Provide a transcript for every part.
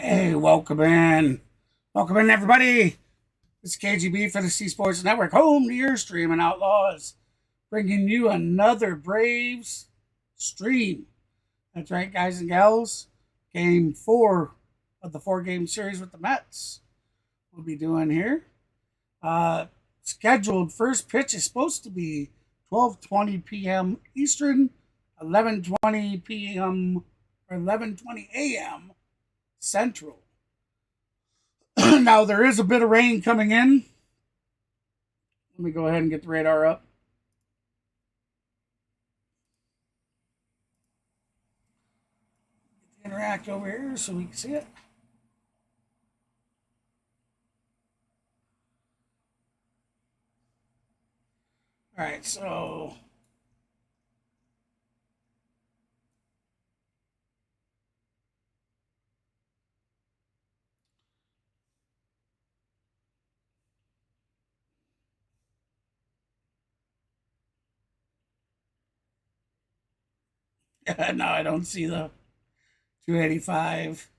Hey, welcome in. Welcome in, everybody. It's KGB for the C Sports Network, home to your streaming outlaws, bringing you another Braves stream. That's right, guys and gals. Game 4 of the 4-game series with the Mets. We'll be doing here. Scheduled first pitch is supposed to be 12:20 p.m. Eastern, 11:20 p.m. or 11:20 a.m. Central. Now, there is a bit of rain coming in. Let me go ahead and get the radar up. Interact over here so we can see it. All right, so no, I don't see the 285.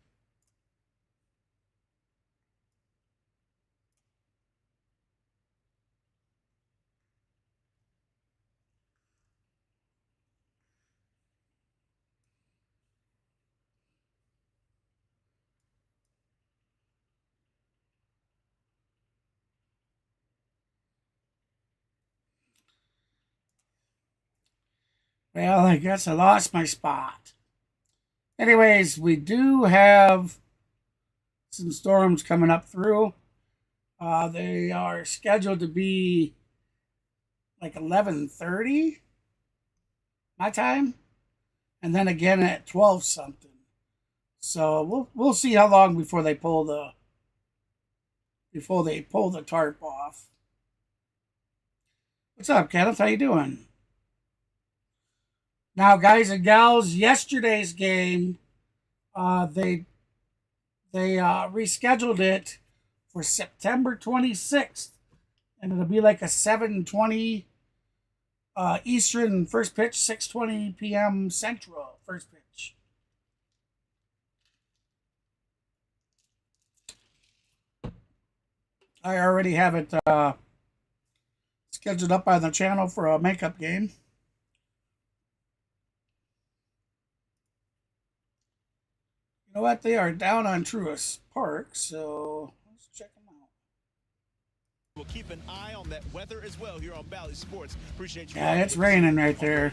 Well, I guess I lost my spot. Anyways, we do have some storms coming up through. They are scheduled to be like 11:30 my time, and then again at 12 something. So we'll see how long before they pull the tarp off. What's up, Kenneth? How you doing? Now, guys and gals, yesterday's game, they rescheduled it for September 26th, and it'll be like a 7:20 Eastern first pitch, 6:20 p.m. Central first pitch. I already have it scheduled up on the channel for a makeup game. You know what? They are down on Truist Park, so let's check them out. We'll keep an eye on that weather as well here on Bally Sports. Appreciate you. Yeah, it's raining right there.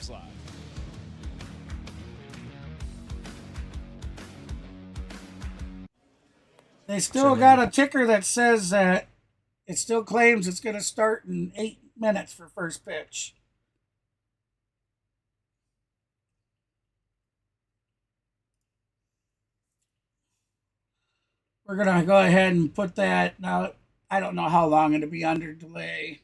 They still got a ticker that says that it still claims it's going to start in 8 minutes for first pitch. We're going to go ahead and put that. Now, I don't know how long it'll be under delay.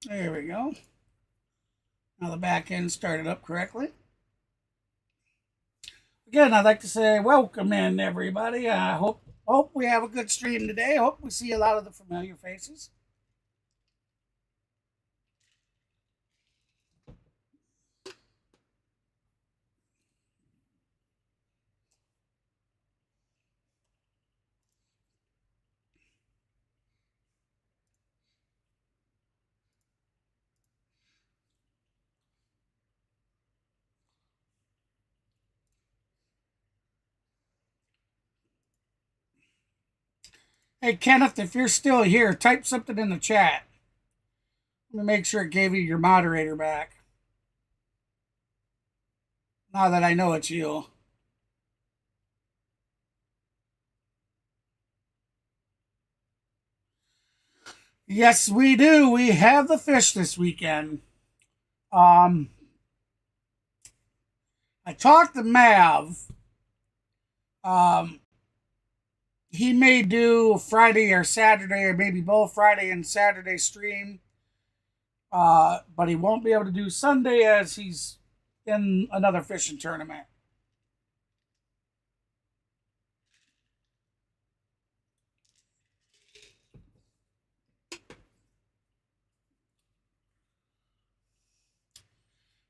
There we go. Now the back end started up correctly. Again, I'd like to say welcome in, everybody. I hope we have a good stream today. Hope we see a lot of the familiar faces. Hey, Kenneth, if you're still here, type something in the chat. Let me make sure it gave you your moderator back. Now that I know it's you. Yes, we do. We have the fish this weekend. I talked to Mav. He may do Friday or Saturday, or maybe both Friday and Saturday stream. But he won't be able to do Sunday as he's in another fishing tournament.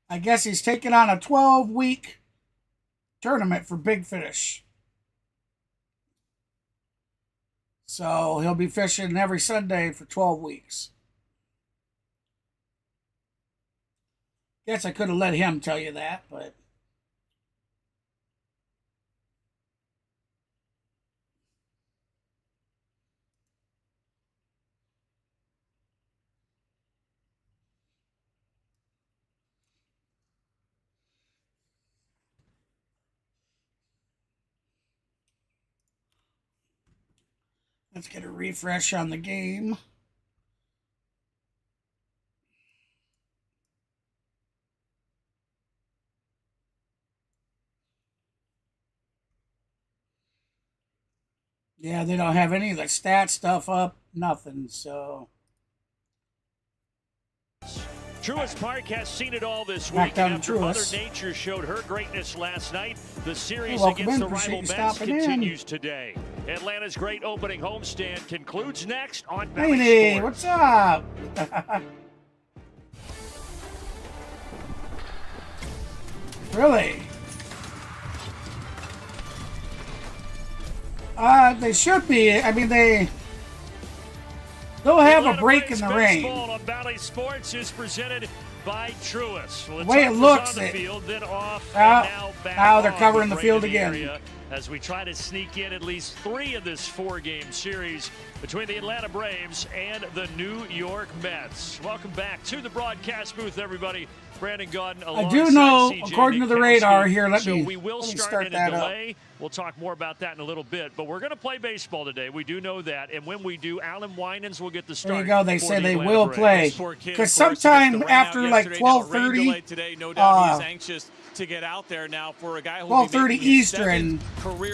I guess he's taking on a 12-week tournament for big fish. So he'll be fishing every Sunday for 12 weeks. Guess I could have let him tell you that, but let's get a refresh on the game. Yeah, they don't have any of the stat stuff up, nothing, so. Truist Park has seen it all this Back week, down and to after Mother Truist. Nature showed her greatness last night, the series welcome against in. the Appreciate rival you Mets stopping in. continues today. Atlanta's great opening homestand concludes next on Bally Hey, Sports. what's up? Really? They should be. I mean, they'll have a break in the rain. Baseball on Bally Sports is presented by Truist. Well, the way it looks, on the field, then off, now they're covering the field again. Area as we try to sneak in at least 3 of this 4-game series between the Atlanta Braves and the New York Mets. Welcome back to the broadcast booth, everybody. Brandon Gaudin I do know, CJ according to the Nitkowski. radar here, We will start in a delay. We'll talk more about that in a little bit, but we're going to play baseball today. We do know that, and when we do, Alan Winans will get the start. There you go. They say they Atlanta will Braves. play because sometime after like 12:30, today, no doubt he's anxious to get out there now for a guy who 12:30 Eastern.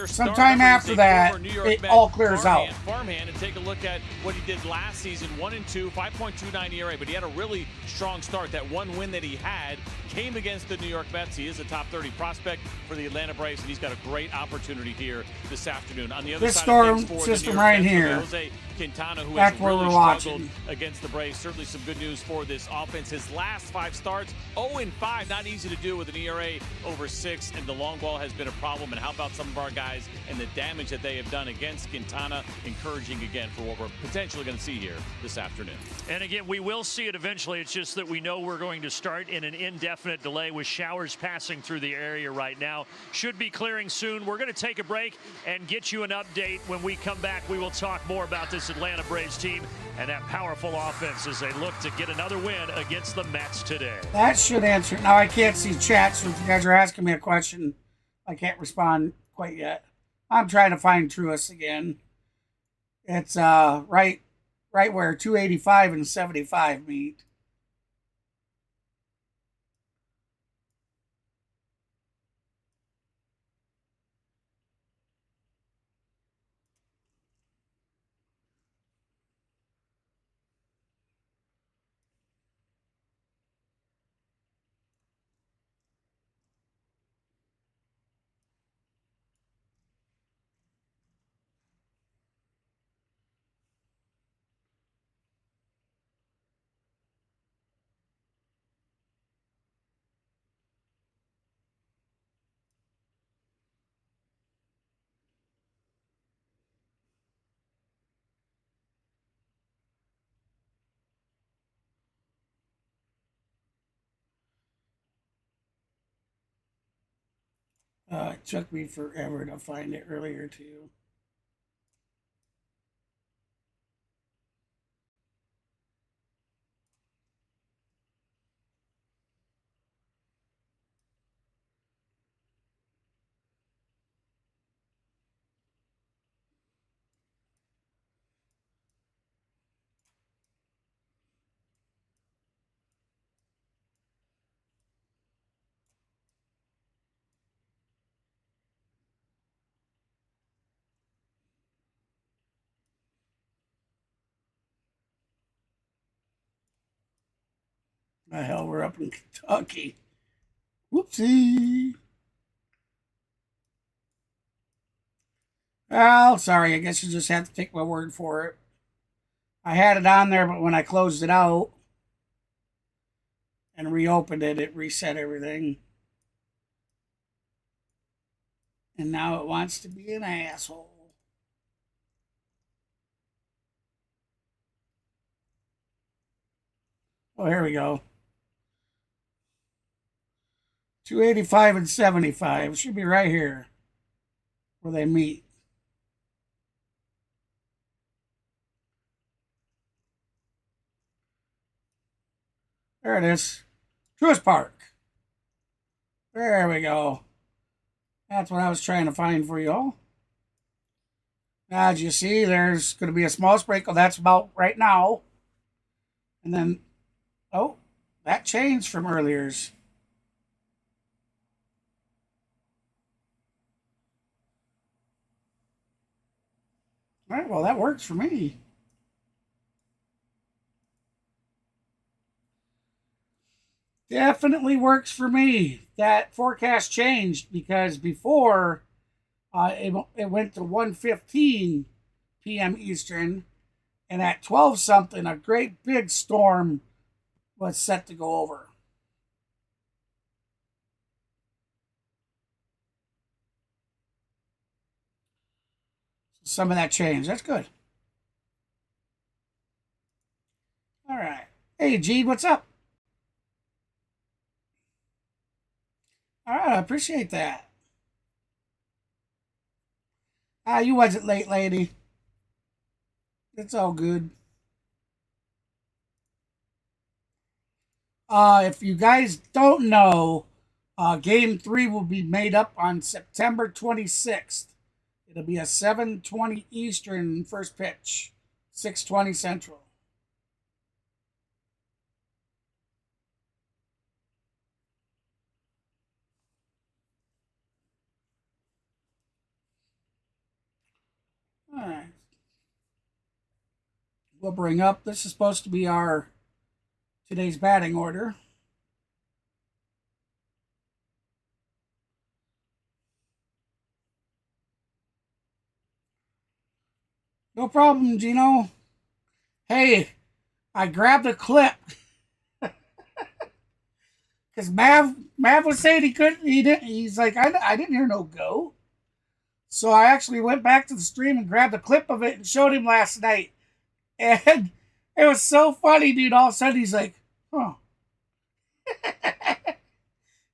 Sometime after that, it all clears out. Farmhand, and take a look at what he did last season: 1-2, 5.29 ERA. But he had a really strong start. That one win that he had came against the New York Mets. He is a top 30 prospect for the Atlanta Braves, and he's got a great opportunity here this afternoon. On the other side storm of things for system the New York right Mets, here. Jose Quintana, who Back has where really we're struggled watching. against the Braves. Certainly some good news for this offense. His last 5 starts, 0-5, not easy to do with an ERA over 6, and the long ball has been a problem. And how about some of our guys and the damage that they have done against Quintana? Encouraging again for what we're potentially going to see here this afternoon. And again, we will see it eventually. It's just that we know we're going to start in an indefinite delay with showers passing through the area right now. Should be clearing soon. We're going to take a break and get you an update. When we come back, we will talk more about this Atlanta Braves team and that powerful offense as they look to get another win against the Mets today. That should answer it. Now I can't see chat, so if you guys are asking me a question, I can't respond quite yet. I'm trying to find Truist again. It's right where 285 and 75 meet. It took me forever to find it earlier too. The hell, we're up in Kentucky. Whoopsie. Well, sorry, I guess you just have to take my word for it. I had it on there, but when I closed it out and reopened it, it reset everything. And now it wants to be an asshole. Oh, here we go. 285 and 75. Should be right here where they meet. There it is. Truist Park. There we go. That's what I was trying to find for you all. Now, as you see, there's going to be a small sprinkle. That's about right now. And then, oh, that changed from earlier's. All right, well, that works for me. Definitely works for me. That forecast changed because before it went to 1:15 p.m. Eastern, and at 12 something, a great big storm was set to go over. Some of that changed. That's good. All right. Hey, Gene, what's up? All right, I appreciate that. You wasn't late, lady. It's all good. If you guys don't know, Game 3 will be made up on September 26th. It'll be a 7:20 Eastern first pitch, 6:20 Central. All right. We'll bring up, this is supposed to be our today's batting order. No problem, Gino. Hey, I grabbed a clip because Mav was saying he couldn't. He didn't. He's like, I didn't hear no go. So I actually went back to the stream and grabbed a clip of it and showed him last night, and it was so funny, dude. All of a sudden, he's like, "Huh,"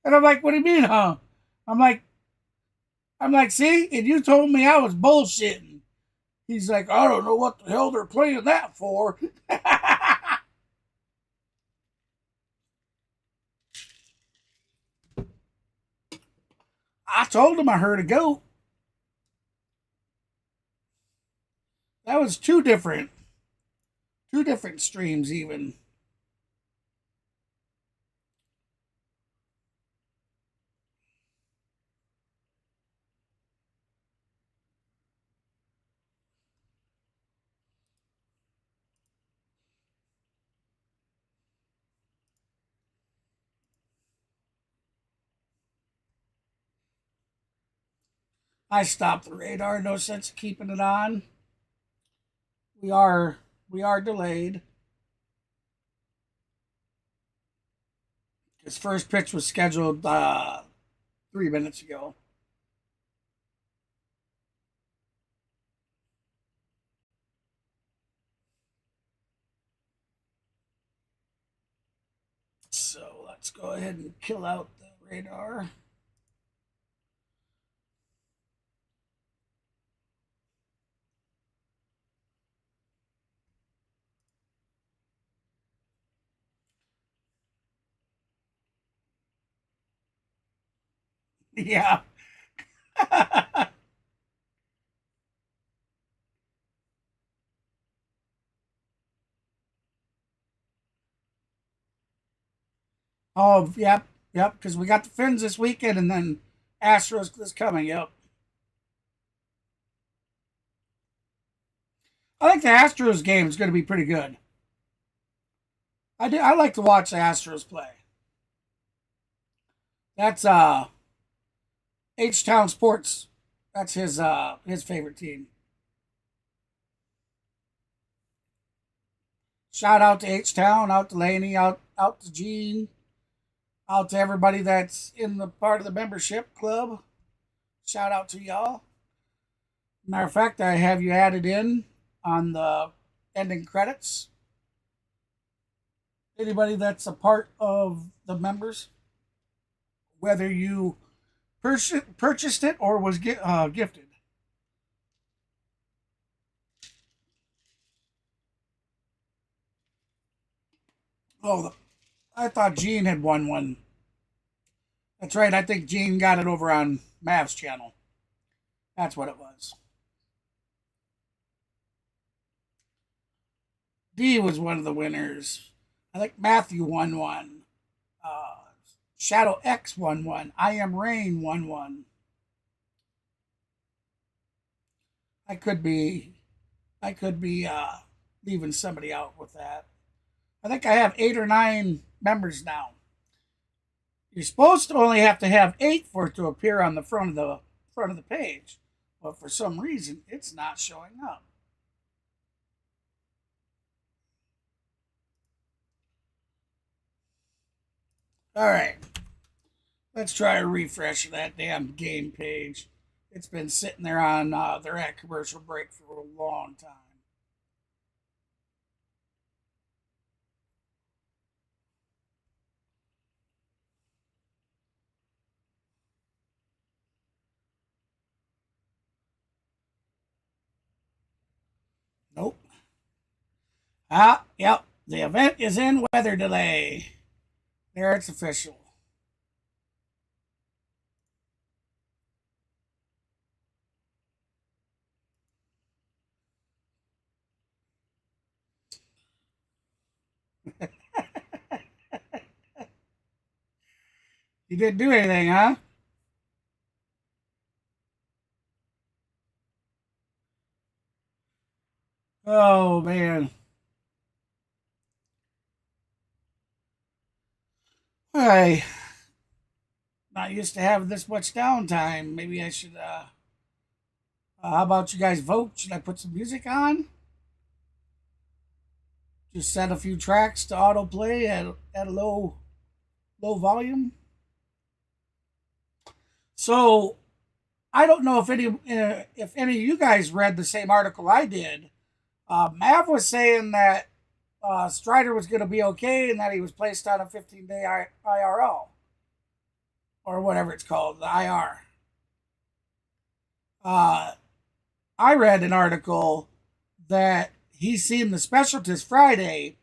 and I'm like, "What do you mean, huh?" I'm like, "See, and you told me I was bullshitting." He's like, "I don't know what the hell they're playing that for." I told him I heard a goat. That was two different streams even. I stopped the radar. No sense of keeping it on. We are delayed. His first pitch was scheduled 3 minutes ago. So let's go ahead and kill out the radar. Yeah. Oh, yep. Because we got the Finns this weekend, and then Astros this coming. Yep. I think the Astros game is going to be pretty good. I like to watch the Astros play. That's H Town Sports. That's his favorite team. Shout out to H Town, out to Laney, out to Gene, out to everybody that's in the part of the membership club. Shout out to y'all. Matter of fact, I have you added in on the ending credits. Anybody that's a part of the members, whether you purchased it or was gifted. Oh, I thought Gene had won one. That's right. I think Gene got it over on Mav's channel. That's what it was. D was one of the winners. I think Matthew won one. Shadow X won one. I Am Rain won one. I could be leaving somebody out with that. I think I have 8 or 9 members now. You're supposed to only have to have 8 for it to appear on the front of the page, but for some reason it's not showing up. All right, let's try a refresh of that damn game page. It's been sitting there on they're at commercial break for a long time. Nope. Yep. The event is in weather delay. There, it's official. You didn't do anything, huh? Oh, man. I not used to having this much downtime. Maybe I should, how about you guys vote? Should I put some music on? Just set a few tracks to autoplay at a low volume. So I don't know if any of you guys read the same article I did. Mav was saying that Strider was going to be okay and that he was placed on a 15-day IRL or whatever it's called, the IR. I read an article that he's seen the specialist Friday,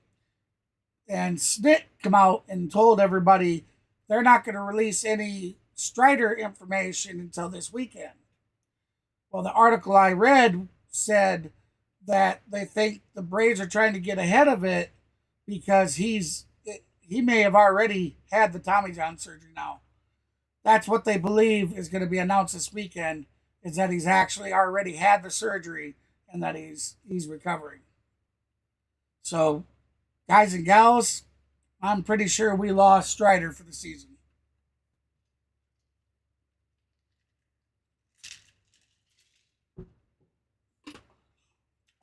and Snit come out and told everybody they're not going to release any Strider information until this weekend. Well, the article I read said that they think the Braves are trying to get ahead of it because he may have already had the Tommy John surgery now. That's what they believe is going to be announced this weekend, is that he's actually already had the surgery and that he's recovering. So, guys and gals, I'm pretty sure we lost Strider for the season.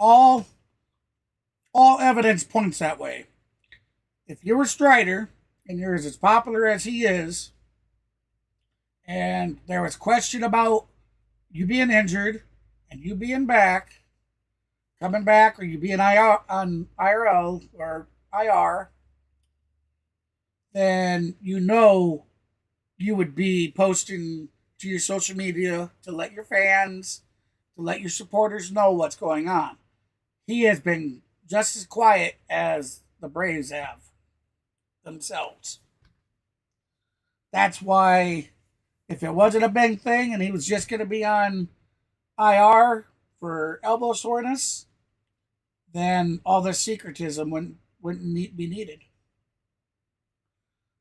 All evidence points that way. If you were Strider and you're as popular as he is, and there was question about you being injured and you being coming back, or you being on IRL or IR, then you would be posting to your social media to let your fans, to let your supporters know what's going on. He has been just as quiet as the Braves have themselves. That's why, if it wasn't a big thing and he was just going to be on IR for elbow soreness, then all this secretism wouldn't be needed.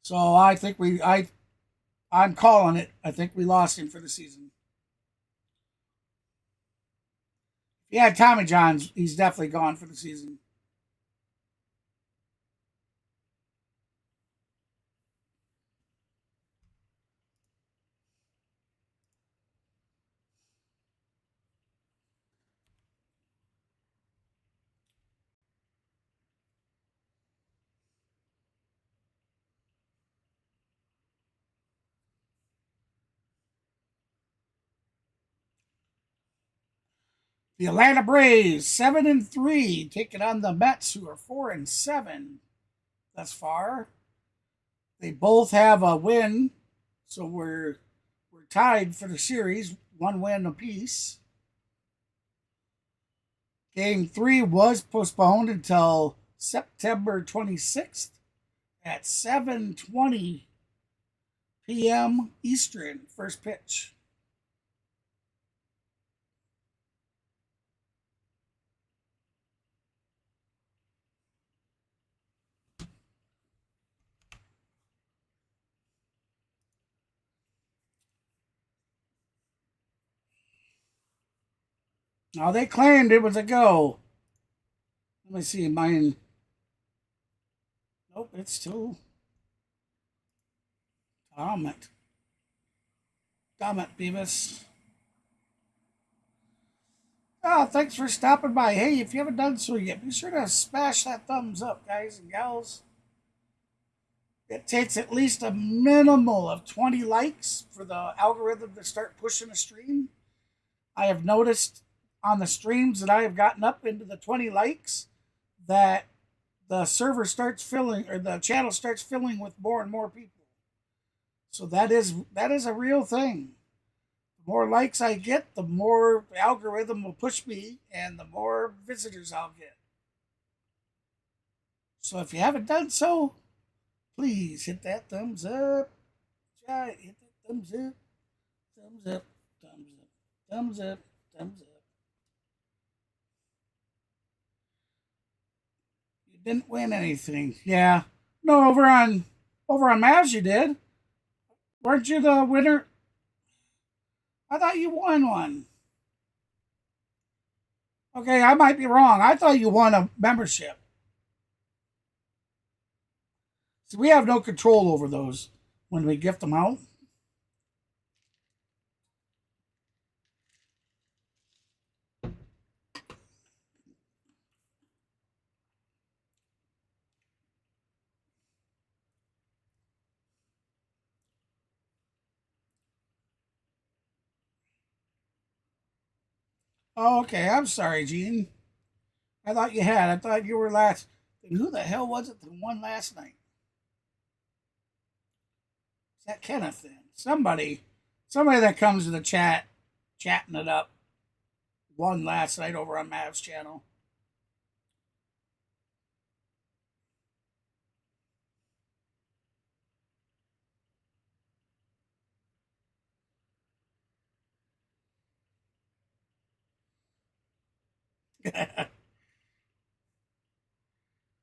So I think I'm calling it. I think we lost him for the season. If he had Tommy John's, he's definitely gone for the season. The Atlanta Braves, 7-3, taking on the Mets, who are 4-7 thus far. They both have a win, so we're tied for the series, 1 win apiece. Game 3 was postponed until September 26th at 7:20 p.m. Eastern, first pitch. Now, they claimed it was a go. Let me see, mine. Nope, it's still. Damn it. Damn it, Beavis. Oh, thanks for stopping by. Hey, if you haven't done so yet, be sure to smash that thumbs up, guys and gals. It takes at least a minimal of 20 likes for the algorithm to start pushing a stream. I have noticed on the streams that I have gotten up into the 20 likes that the server starts filling, or the channel starts filling with more and more people. So that is a real thing. The more likes I get, the more the algorithm will push me and the more visitors I'll get. So if you haven't done so, please hit that thumbs up. Try it. Hit that thumbs up. Thumbs up. Thumbs up. Thumbs up. Thumbs up. You didn't win anything. Yeah. No, over on Mavs you did. Weren't you the winner? I thought you won one. Okay, I might be wrong. I thought you won a membership. So we have no control over those when we gift them out. Oh, okay. I'm sorry, Gene. I thought you had. I thought you were last. Then who the hell was it that won last night? Is that Kenneth then? Somebody that comes to the chat, chatting it up, won last night over on Mav's channel.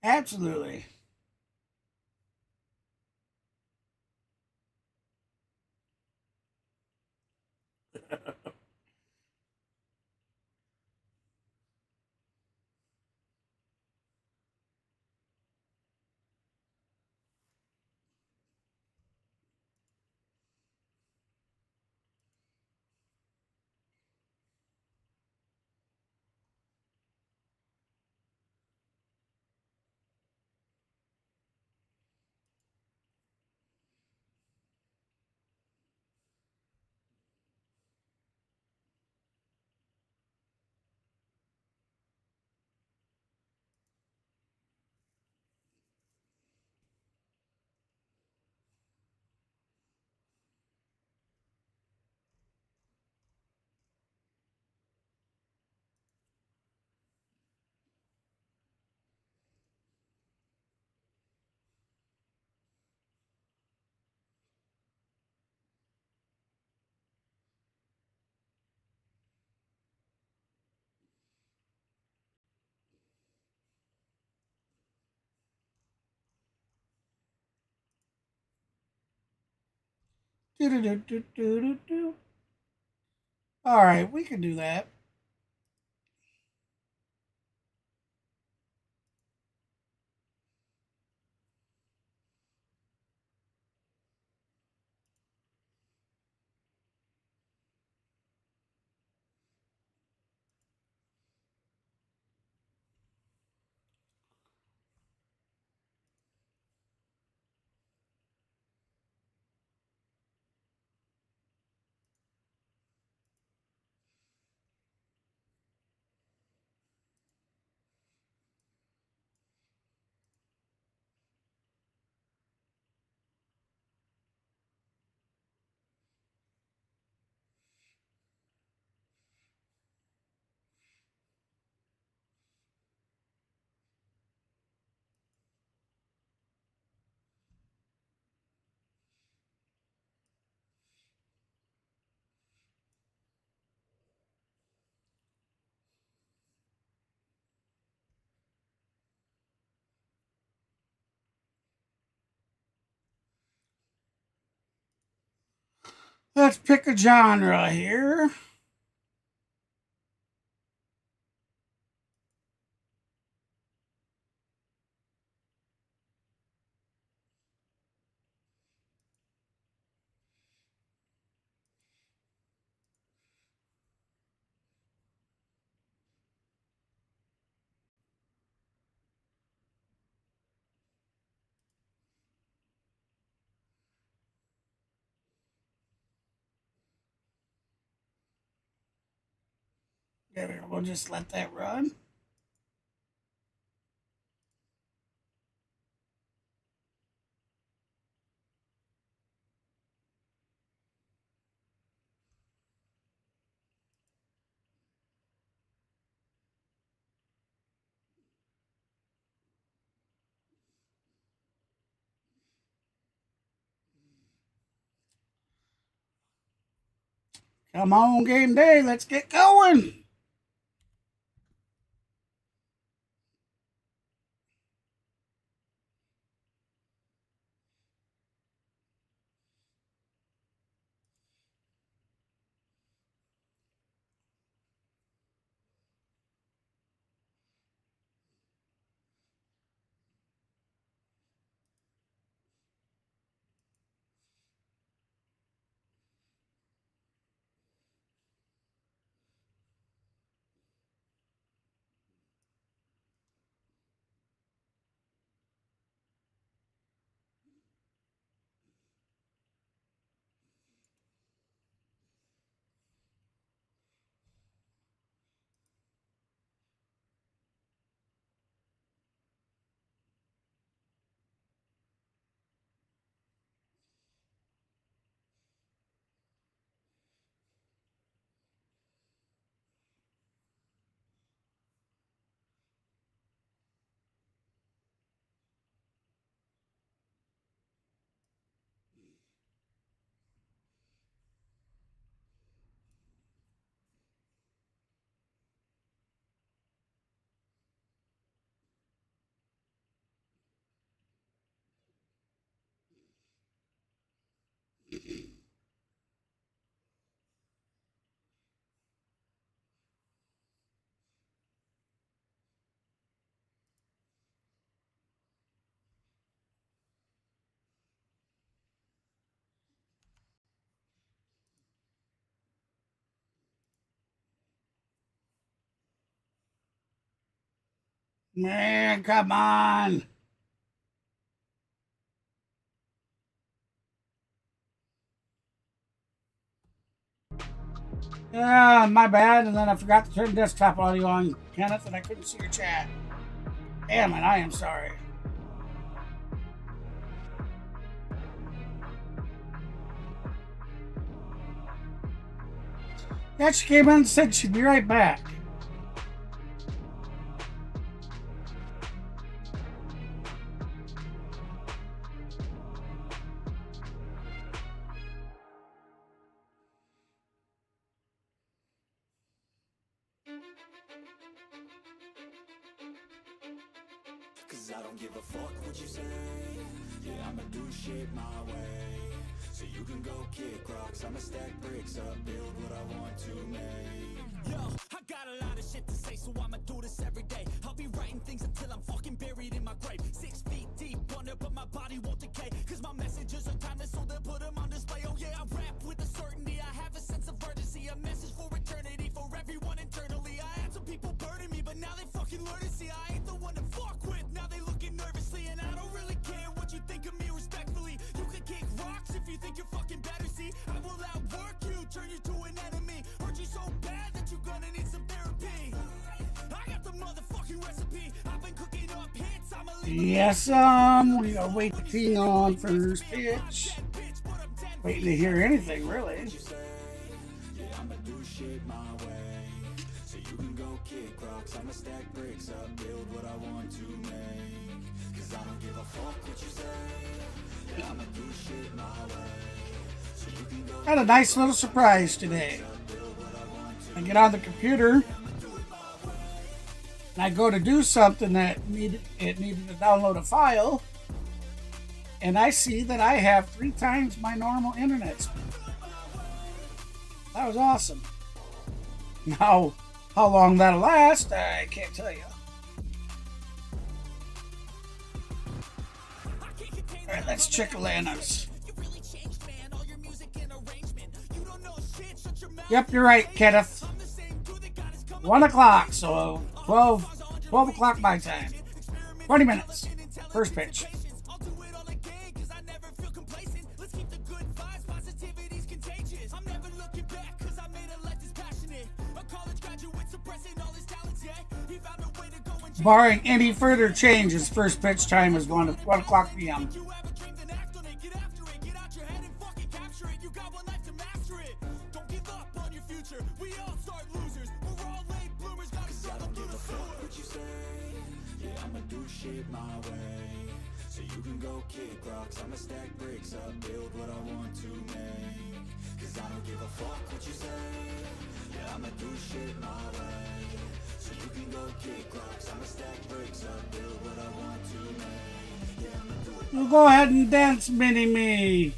Absolutely. Do-do-do-do-do-do. All right, we can do that. Let's pick a genre here. There we go. We'll just let that run. Come on, game day. Let's get going. Man, come on. Yeah, my bad. And then I forgot to turn desktop audio on, Kenneth, and I couldn't see your chat. Damn it, I am sorry. Yeah, she came in and said she'd be right back. Cause I don't give a fuck what you say. Yeah, I'ma do shit my way. So you can go kick rocks, I'ma stack bricks up, build what I want to make. Yo, I got a lot of shit to say, so I'ma do this every day. I'll be writing things until I'm fucking buried in my grave. 6 feet deep under, but my body won't decay. Cause my messages are timeless, so they'll put them on display. Oh yeah, I rap with a certainty, I have a sense of urgency. A message for eternity, for everyone internally. I had some people burning me, but now they fucking learn to see I ain't the one to fuck with. Now they looking nervously, and I don't really care what you think of me respectfully. You can kick rocks if you think you're fucking better, see. I will outwork you, turn you to an enemy. Hurt you so bad that you're gonna need some therapy. I got the motherfucking recipe. I've been cooking up hits. I'm a Yes, we gotta wait the king on first pitch. Waiting to hear anything, really. Yeah, I'ma do shit my way. So you can go kick rocks, I'ma stack bricks up, build what I want to make. Cause I don't give a fuck what you say. Yeah, I'ma do shit my way. So you can go Had a nice little surprise today. I get on the computer and I go to do something that needed to download a file, and I see that I have 3 times my normal internet speed. That was awesome. Now, how long that'll last, I can't tell you. Alright, let's check Atlanta's. Yep, you're right, Kenneth. 1 o'clock, so 12 o'clock my time. 20 minutes. First pitch. Barring any further changes, first pitch time is 1 o'clock p.m. I'ma stack bricks up, build what I want to make. Cause I don't give a fuck what you say. Yeah, I'ma do shit my way. So you can go kick rocks. I'ma stack bricks up, build what I want to make. Yeah, I'ma do it. You go ahead and dance, Mini-Me.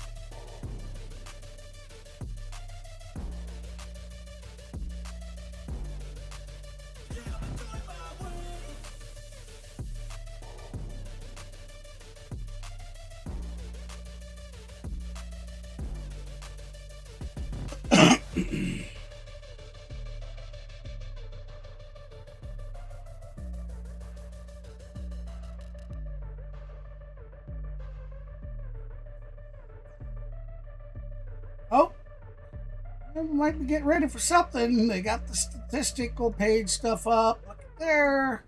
Oh, I might be getting ready for something. They got the statistical page stuff up. Look at there.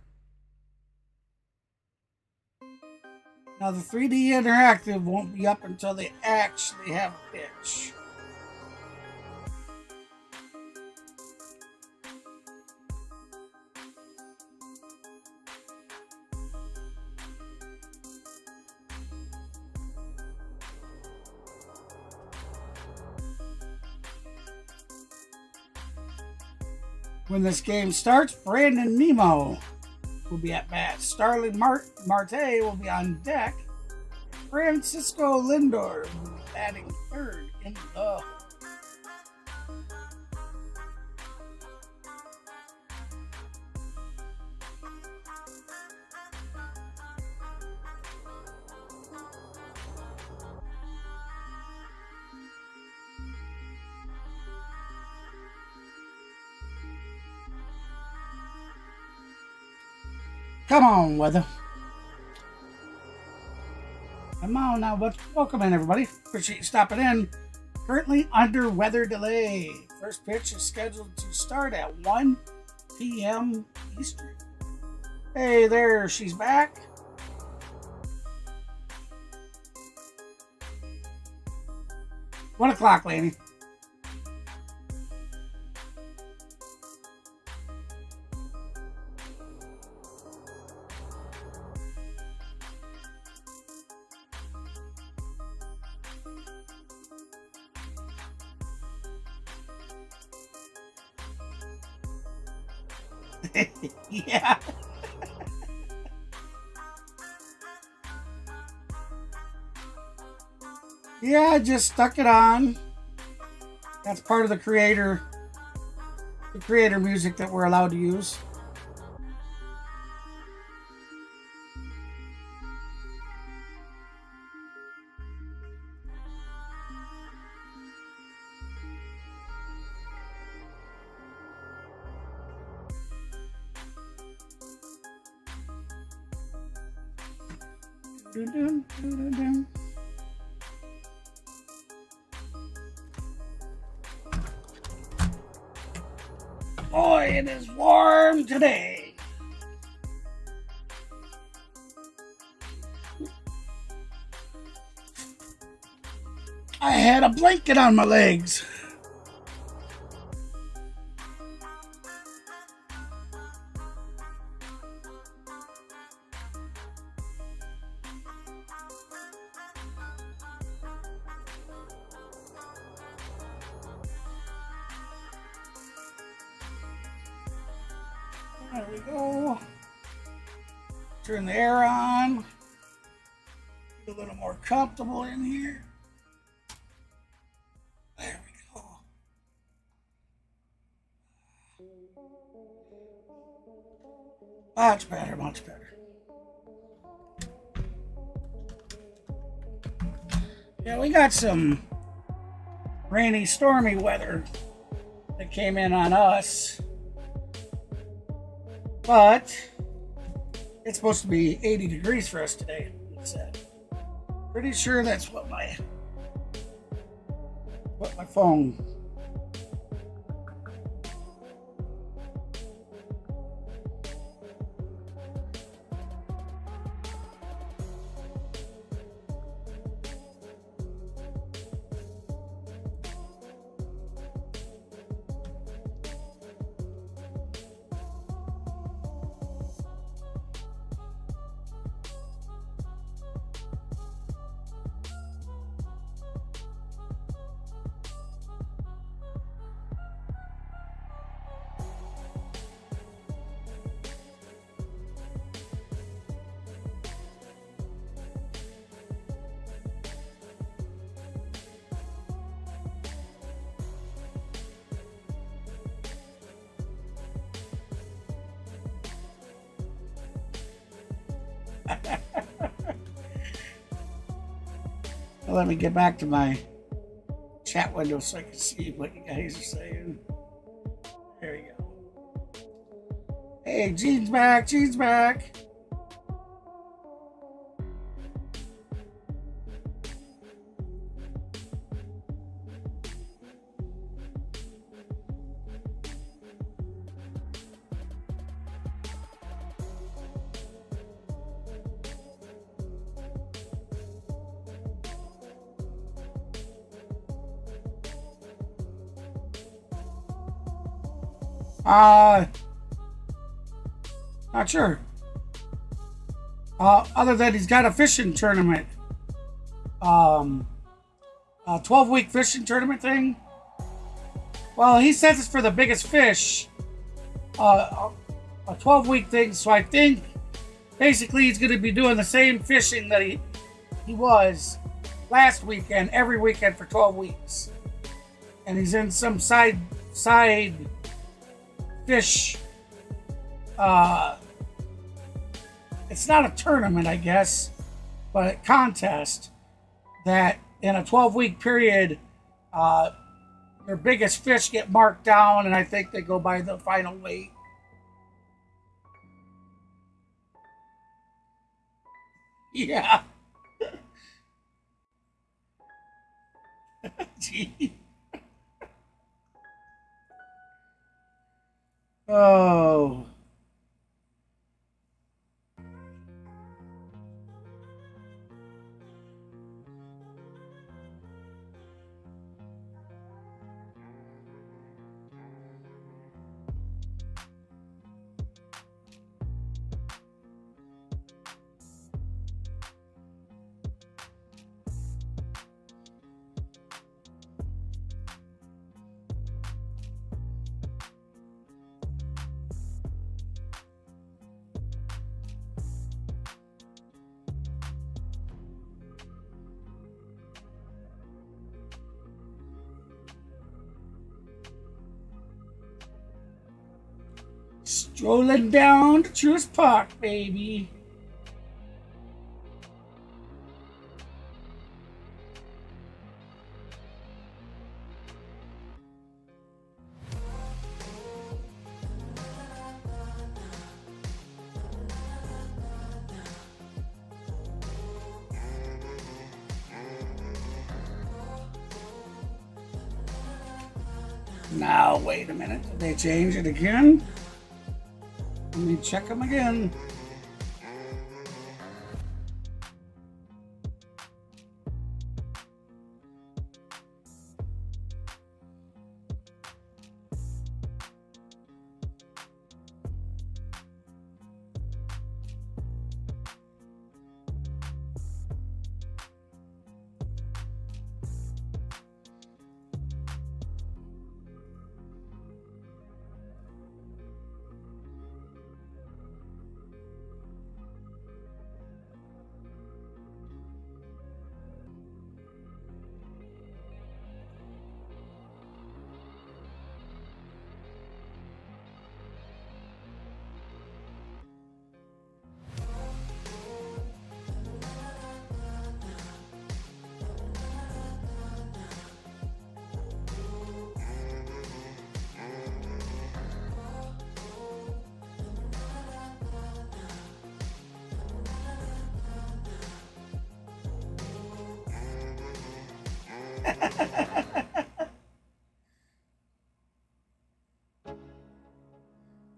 Now the 3D interactive won't be up until they actually have a pitch. When this game starts, Brandon Nemo will be at bat. Starling Marte will be on deck. Francisco Lindor will be batting third in the. Come on, weather. Come on now, but welcome in, everybody. Appreciate you stopping in. Currently under weather delay. First pitch is scheduled to start at 1 p.m. Eastern. Hey there, she's back. One o'clock, Laney. Yeah. Yeah, I just stuck it on. That's part of the creator music that we're allowed to use. Boy, it is warm today. I had a blanket on my legs. There we go. Turn the air on. Get a little more comfortable in here. There we go. Much better, much better. Yeah, we got some rainy, stormy weather that came in on us. But it's supposed to be 80 degrees for us today, it said. Pretty sure that's what my phone. Well, let me get back to my chat window so I can see what you guys are saying. There you go. Hey, Gene's back. Gene's back. Not sure. Other than he's got a fishing tournament. A 12-week fishing tournament thing. Well, he says it's for the biggest fish. A 12-week thing, so I think basically he's going to be doing the same fishing that he was last weekend, every weekend for 12 weeks. And he's in some side fish. It's not a tournament, I guess, but a contest that in a 12-week period, your biggest fish get marked down, and I think they go by the final weight. Yeah. Gee. Oh. Strolling down to Truist Park, baby. Now, wait a minute. Did they change it again? Let me check them again.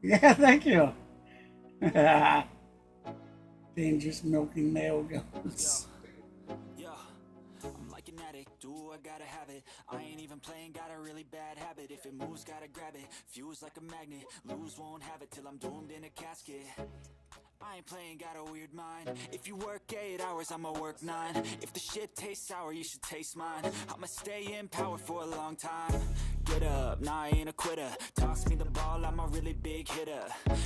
Yeah, thank you. Dangerous milking male goats. Yeah, I'm like an addict, do I gotta have it. I ain't even playing, got a really bad habit. If it moves, gotta grab it, fuse like a magnet. Lose, won't have it till I'm doomed in a casket. I ain't playing, got a weird mind. If you work 8 hours, I'ma work 9. If the shit tastes sour, you should taste mine. I'ma stay in power for a long time. Get up, nah, I ain't a quitter. Toss me the ball, I'm a really big hitter.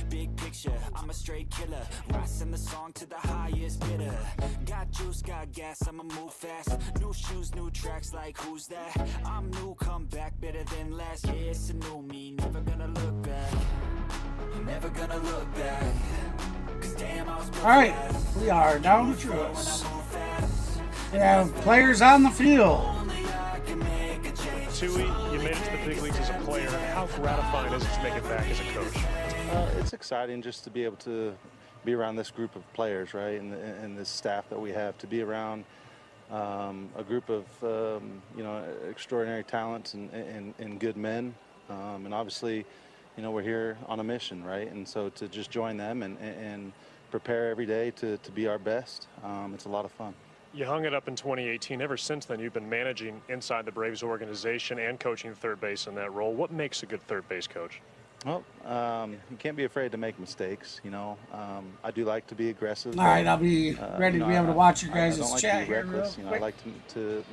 Big picture, I'm a straight killer. Rising the song to the highest bidder. Got juice, got gas, I'ma move fast. New shoes, new tracks, like who's that? I'm new, come back, better than last. Yeah, it's a new me, never gonna look back. Never gonna look back. All right, we are down to Truist. We have players on the field. Tui, you made it to the big leagues as a player. How gratifying is it to make it back as a coach? It's exciting just to be able to be around this group of players, right, and this staff that we have, to be around a group of extraordinary talents and good men, and obviously, we're here on a mission, right, and so to just join them and prepare every day to be our best, it's a lot of fun. You hung it up in 2018. Ever since then, you've been managing inside the Braves organization and coaching third base in that role. What makes a good third base coach? Well, you can't be afraid to make mistakes, I do like to be aggressive. All right, I'll be ready to be able to watch your guys' I don't like chat to be here reckless. real I quick. like to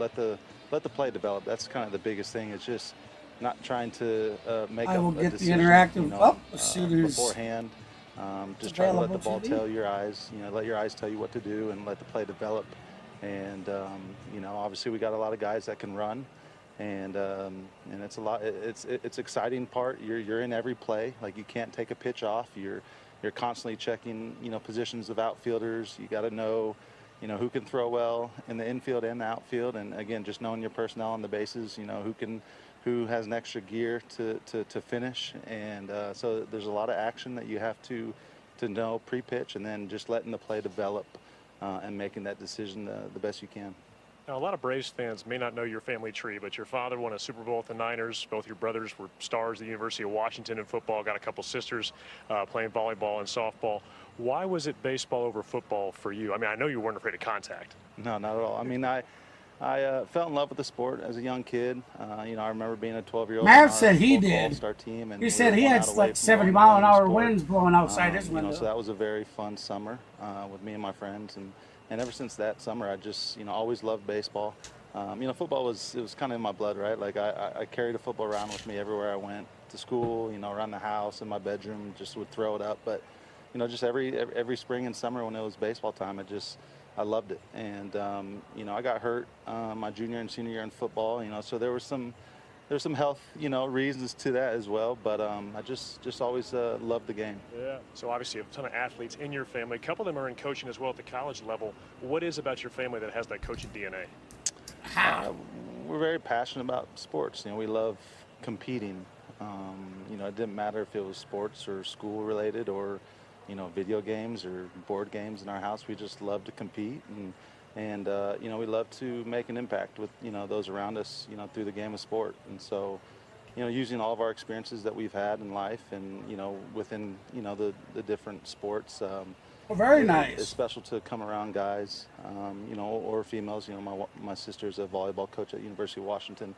let the play develop. That's kind of the biggest thing. It's just not trying to make I will a get the decision, interactive up as soon as beforehand. Just try to let the ball available to tell your eyes. Let your eyes tell you what to do, and let the play develop. And obviously we got a lot of guys that can run, and it's a lot. It's exciting part. You're in every play. Like, you can't take a pitch off. You're constantly checking positions of outfielders. You got to know who can throw well in the infield and the outfield, and again, just knowing your personnel on the bases. Who has an extra gear to finish, and so there's a lot of action that you have to know pre-pitch, and then just letting the play develop and making that decision the best you can. Now, a lot of Braves fans may not know your family tree, but your father won a Super Bowl with the Niners. Both your brothers were stars at the University of Washington in football. Got a couple sisters playing volleyball and softball. Why was it baseball over football for you? I mean, I know you weren't afraid of contact. No, not at all. I mean, I fell in love with the sport as a young kid. I remember being a 12-year-old. Mav said he did. All-star team, and He said he we were had one out away like from 70 going mile an to hour sport. winds blowing outside his window. So that was a very fun summer with me and my friends, and ever since that summer, I just always loved baseball. Football was kind of in my blood, right? Like, I carried a football around with me everywhere I went, to school, around the house, in my bedroom, just would throw it up. But just every spring and summer when it was baseball time, I loved it. And I got hurt my junior and senior year in football. So there was some health reasons to that as well. But I just always loved the game. Yeah. So obviously you have a ton of athletes in your family. A couple of them are in coaching as well at the college level. What is about your family that has that coaching DNA? We're very passionate about sports. We love competing. It didn't matter if it was sports or school related or video games or board games in our house. We just love to compete, and we love to make an impact with those around us through the game of sport. And so using all of our experiences that we've had in life and within the different sports, Very nice. it's special to come around guys or females. My sister's a volleyball coach at University of Washington.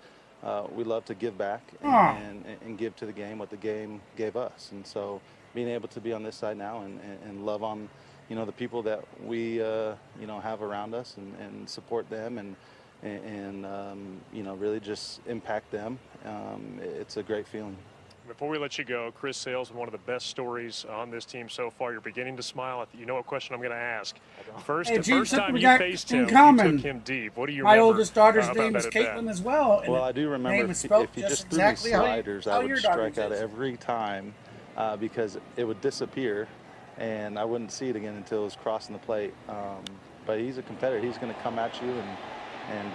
We love to give back and give to the game what the game gave us. And so being able to be on this side now and love on the people that we have around us and support them and really just impact them, it's a great feeling. Before we let you go, Chris Sale's one of the best stories on this team so far. You're beginning to smile. You know what question I'm going to ask. First time we you got faced in him, you common. took him deep. What do you My remember oldest daughter's about name that is at bat? Caitlin as well. and Well, I do the remember name if is you spelled just threw exactly me how sliders, I how would your strike daughter's out is. every time because it would disappear and I wouldn't see it again until it was crossing the plate. But he's a competitor. He's going to come at you, and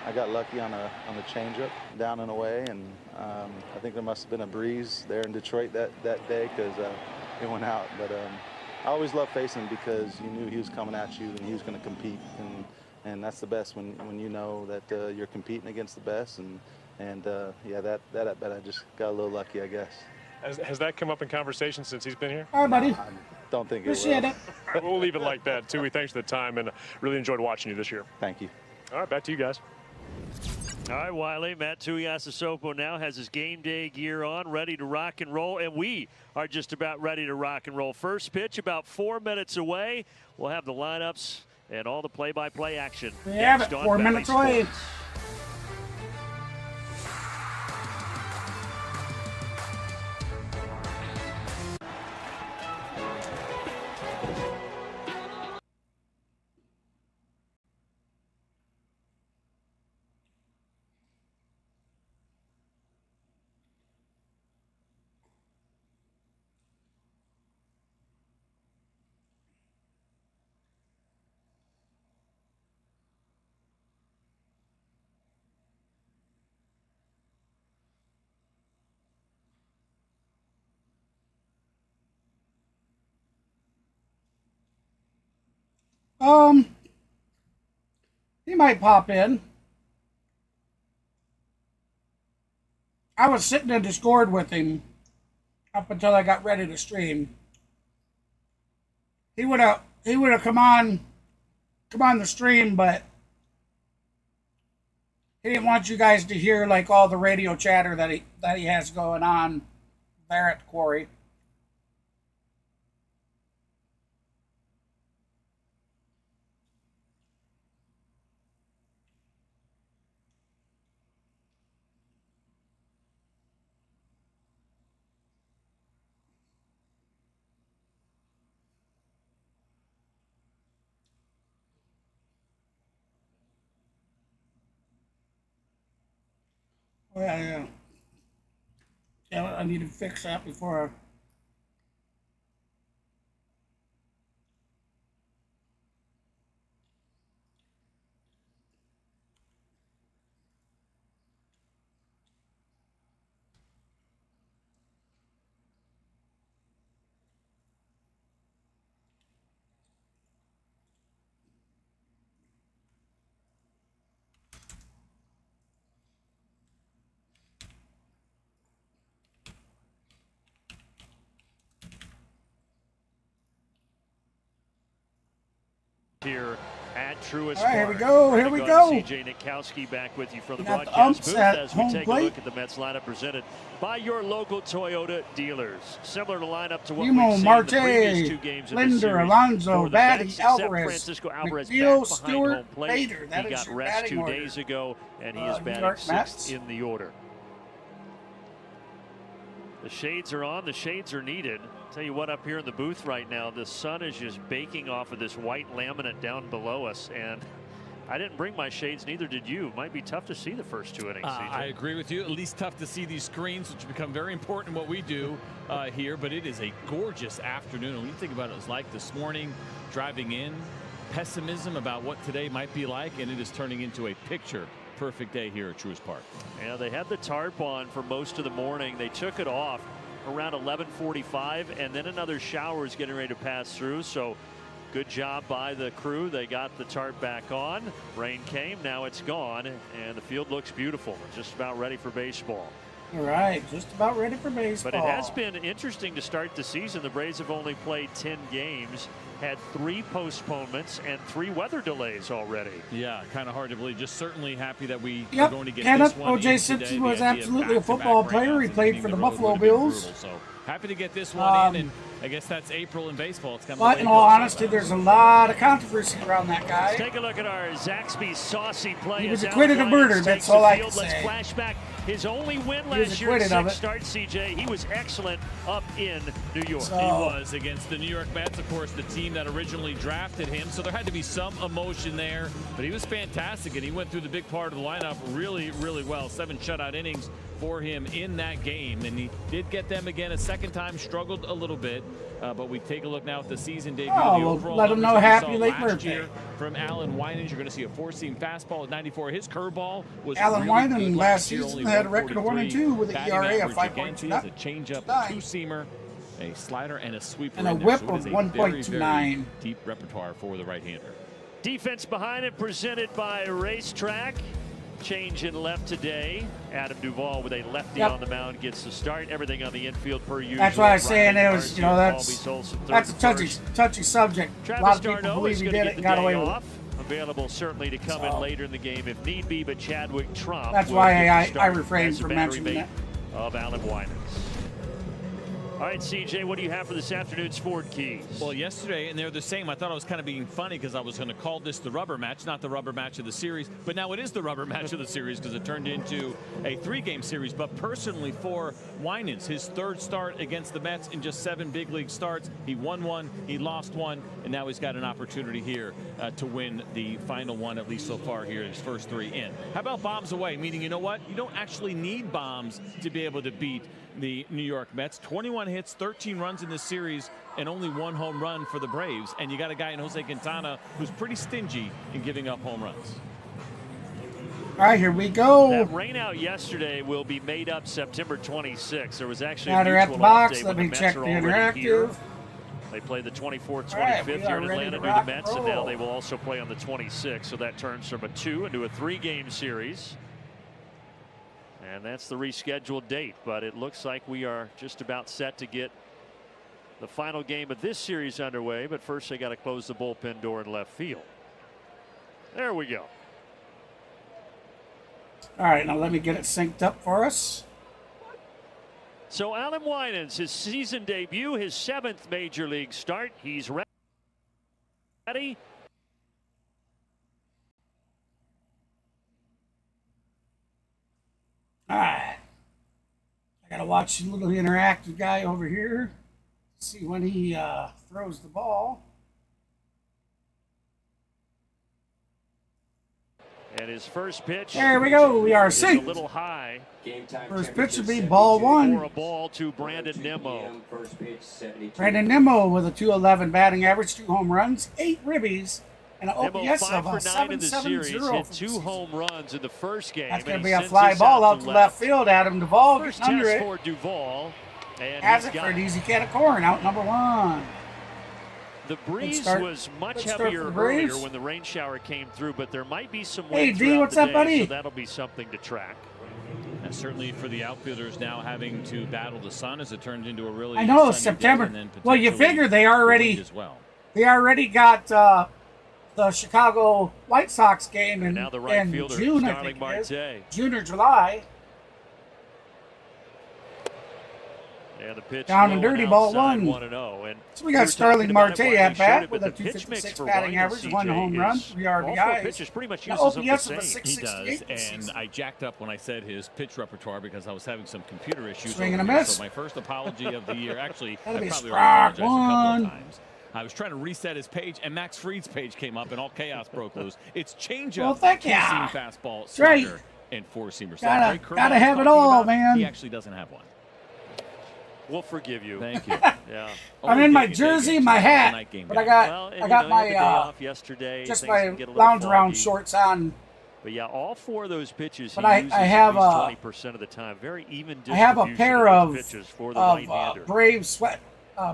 I got lucky on a changeup down and away, and I think there must have been a breeze there in Detroit that day because it went out. But I always loved facing him because you knew he was coming at you and he was going to compete, and that's the best when you know that you're competing against the best. And yeah, that at bat I just got a little lucky, I guess. Has that come up in conversation since he's been here? All right, buddy. I don't think Appreciate it will. it. We'll leave it like that. Tui, thanks for the time, and really enjoyed watching you this year. Thank you. All right, back to you guys. All right, Wiley, Matt Tuiasosopo now has his game day gear on, ready to rock and roll, and we are just about ready to rock and roll. First pitch about 4 minutes away. We'll have the lineups and all the play-by-play action. We have it, next on 4 Valley minutes away. Sports. He might pop in. I was sitting in Discord with him up until I got ready to stream. He would have come on the stream, but he didn't want you guys to hear like all the radio chatter that he has going on there at the quarry. Oh, yeah. Yeah, I need to fix that before I... Here at Truist All right, here we Park. go, here we go. CJ Nitkowski back with you from the Got the broadcast umps booth at as we home take a plate. look at the Mets lineup presented by your local Toyota dealers. Similar to lineup to what Nemo, we've seen Marte, in the previous two games of the Linder, series. Alonso, For the Batty, Mets, except Alvarez, Francisco Alvarez McNeil, back behind Stewart, home plate. Bader. That He is got your rest batting 2 order. days ago, and he is New batting York 6th Mets. in the order. The shades are on. The shades are needed. Tell you what, up here in the booth right now, the sun is just baking off of this white laminate down below us, and I didn't bring my shades, neither did you. Might be tough to see the first 2 innings. I agree with you. At least tough to see these screens, which become very important in what we do here. But it is a gorgeous afternoon. When you think about it, it's like this morning, driving in, pessimism about what today might be like, and it is turning into a picture-perfect day here at Truist Park. Yeah, they had the tarp on for most of the morning. They took it off around 11:45, and then another shower was getting ready to pass through. So good job by the crew. They got the tarp back on. Rain came, now it's gone, and the field looks beautiful. Just about ready for baseball. All right, just about ready for baseball. But it has been interesting to start the season. The Braves have only played 10 games, had 3 postponements and 3 weather delays already. Yeah, kind of hard to believe. Just certainly happy that we are Yep, going to get Kenneth, this one O.J. in Simpson today. was The idea of absolutely a back-to-back football player. rainouts He and played hitting for the road Buffalo would have been Bills. brutal. So happy to get this one in, and I guess that's April in baseball. It's kind of But in all honesty, there's a lot of controversy around that guy. Let's take a look at our Zaxby saucy play. He was as acquitted of Allen murder, Lyons that's takes all the I field. can Let's say. flash back his only win He was last year at acquitted of 6 it. starts, CJ. He was excellent up in New York. So- He was against the New York Mets, of course, the team that originally drafted him. So there had to be some emotion there. But he was fantastic, and he went through the big part of the lineup really, really well. 7 shutout innings for him in that game. And he did get them again a second time, struggled a little bit. But we take a look now at the season debut. Oh, The well, overall let him numbers know that we happy saw late last birthday. year from Alan Winans. You're going to see a 4-seam fastball at 94. His curveball was Alan really Winans good last year, season only had a record of 143. 1-2 with an Batting ERA of average 5.29. against, he has a changeup, a 2-seamer, a slider, and a sweeper And a in there. whip So it of is a very, very 1.29. deep repertoire for the right-hander. Defense behind it, presented by Racetrack. Change in left today. Adam Duvall with a lefty on the mound gets the start. Everything on the infield per usual. That's why I was saying it was, you know, that's a touchy subject. A lot of people believe he did it and got away with it. Available certainly to come in later in the game if need be, but Chadwick Trump. That's why I refrained from mentioning that. Of Alan Winans. All right, CJ, what do you have for this afternoon's Ford Keys? Well, yesterday, and they're the same. I thought I was kind of being funny because I was going to call this the rubber match, not the rubber match of the series. But now it is the rubber match of the series because it turned into a 3-game series. But personally for Winans, his 3rd start against the Mets in just 7 big league starts. He won 1, he lost 1, and now he's got an opportunity here to win the final one, at least so far here, his first 3 in. How about bombs away? Meaning, you know what? You don't actually need bombs to be able to beat the New York Mets. 21 hits, 13 runs in this series, and only 1 home run for the Braves. And you got a guy in Jose Quintana who's pretty stingy in giving up home runs. All right, here we go. That rain out yesterday will be made up September 26th. There was actually Batter a at the mutual box. update Let when me the check Mets the are already here. interactive. They played the 24th, 25th right, we here are in ready Atlanta to due to rock Mets, and and now roll. they will also play on the 26th. So that turns from a 2 into a 3-game series. And that's the rescheduled date, but it looks like we are just about set to get the final game of this series underway. But first, they got to close the bullpen door in left field. There we go. All right, now let me get it synced up for us. So Alan Winans, his season debut, his 7th major league start. He's ready. All right. I got to watch the little interactive guy over here. See when he throws the ball. And his first pitch. There we go. We are is a synced. little high. First pitch will be ball For 1. a ball to Brandon Nimmo. Brandon Nimmo with a .211 batting average, 2 home runs, 8 ribbies, and an Nimmo OPS 5 of a for 9 in the series. 7.70. Hit 2 home runs in the first game. That's going and to he be a sends fly this ball out to left left. field. Adam Duvall First getting under test it. for Duvall. And Has he's it for got an easy can of corn. Out number 1. The breeze start. was much Good start heavier for the Braves. earlier when the rain shower came through, but there might be some Hey, wind D, throughout what's the up, day, buddy? so that'll be something to track. And certainly for the outfielders now having to battle the sun as it turned into a really I know, sunny September. day, and then Well, you potentially figure they the already wind as well. got the Chicago White Sox game in Now the right in fielder, June, I Starling think it is. Marte. June or July. And the pitch Down and low dirty, and ball outside, 1. 1-0. And So we got were Starling talking about Marte it while at we bat showed it, with but a the pitch mix 256 for batting Winans, average, 1 home CJ, run, is 3 all four RBIs. pitches pretty much An uses up the OPS of a same. He does, 668 this and season. I jacked up when I said his pitch repertoire because I was having some computer issues. Swing and over a here. miss. So my first apology of the year. Actually, I That'll be probably strike already apologized a couple one. of times. I was trying to reset his page, and Max Fried's page came up, and all chaos broke loose. It's changeup, Well, thank ya. key-seam fastball, Straight. slider, and 4-seamer. So Gotta- Greg Kerr gotta was have it talking all, about, man. He actually doesn't have one. We'll forgive you. Thank you. Yeah. I'm in my jersey, my hat, but I got Well, and, I got you know, you had the day my off yesterday. just things my can get a little lounge around foggy. shorts on. But yeah, all 4 of those pitches But he I uses have at least 20% of the time. Very even I have a distribution pair of of those pitches for the right-hander. Braves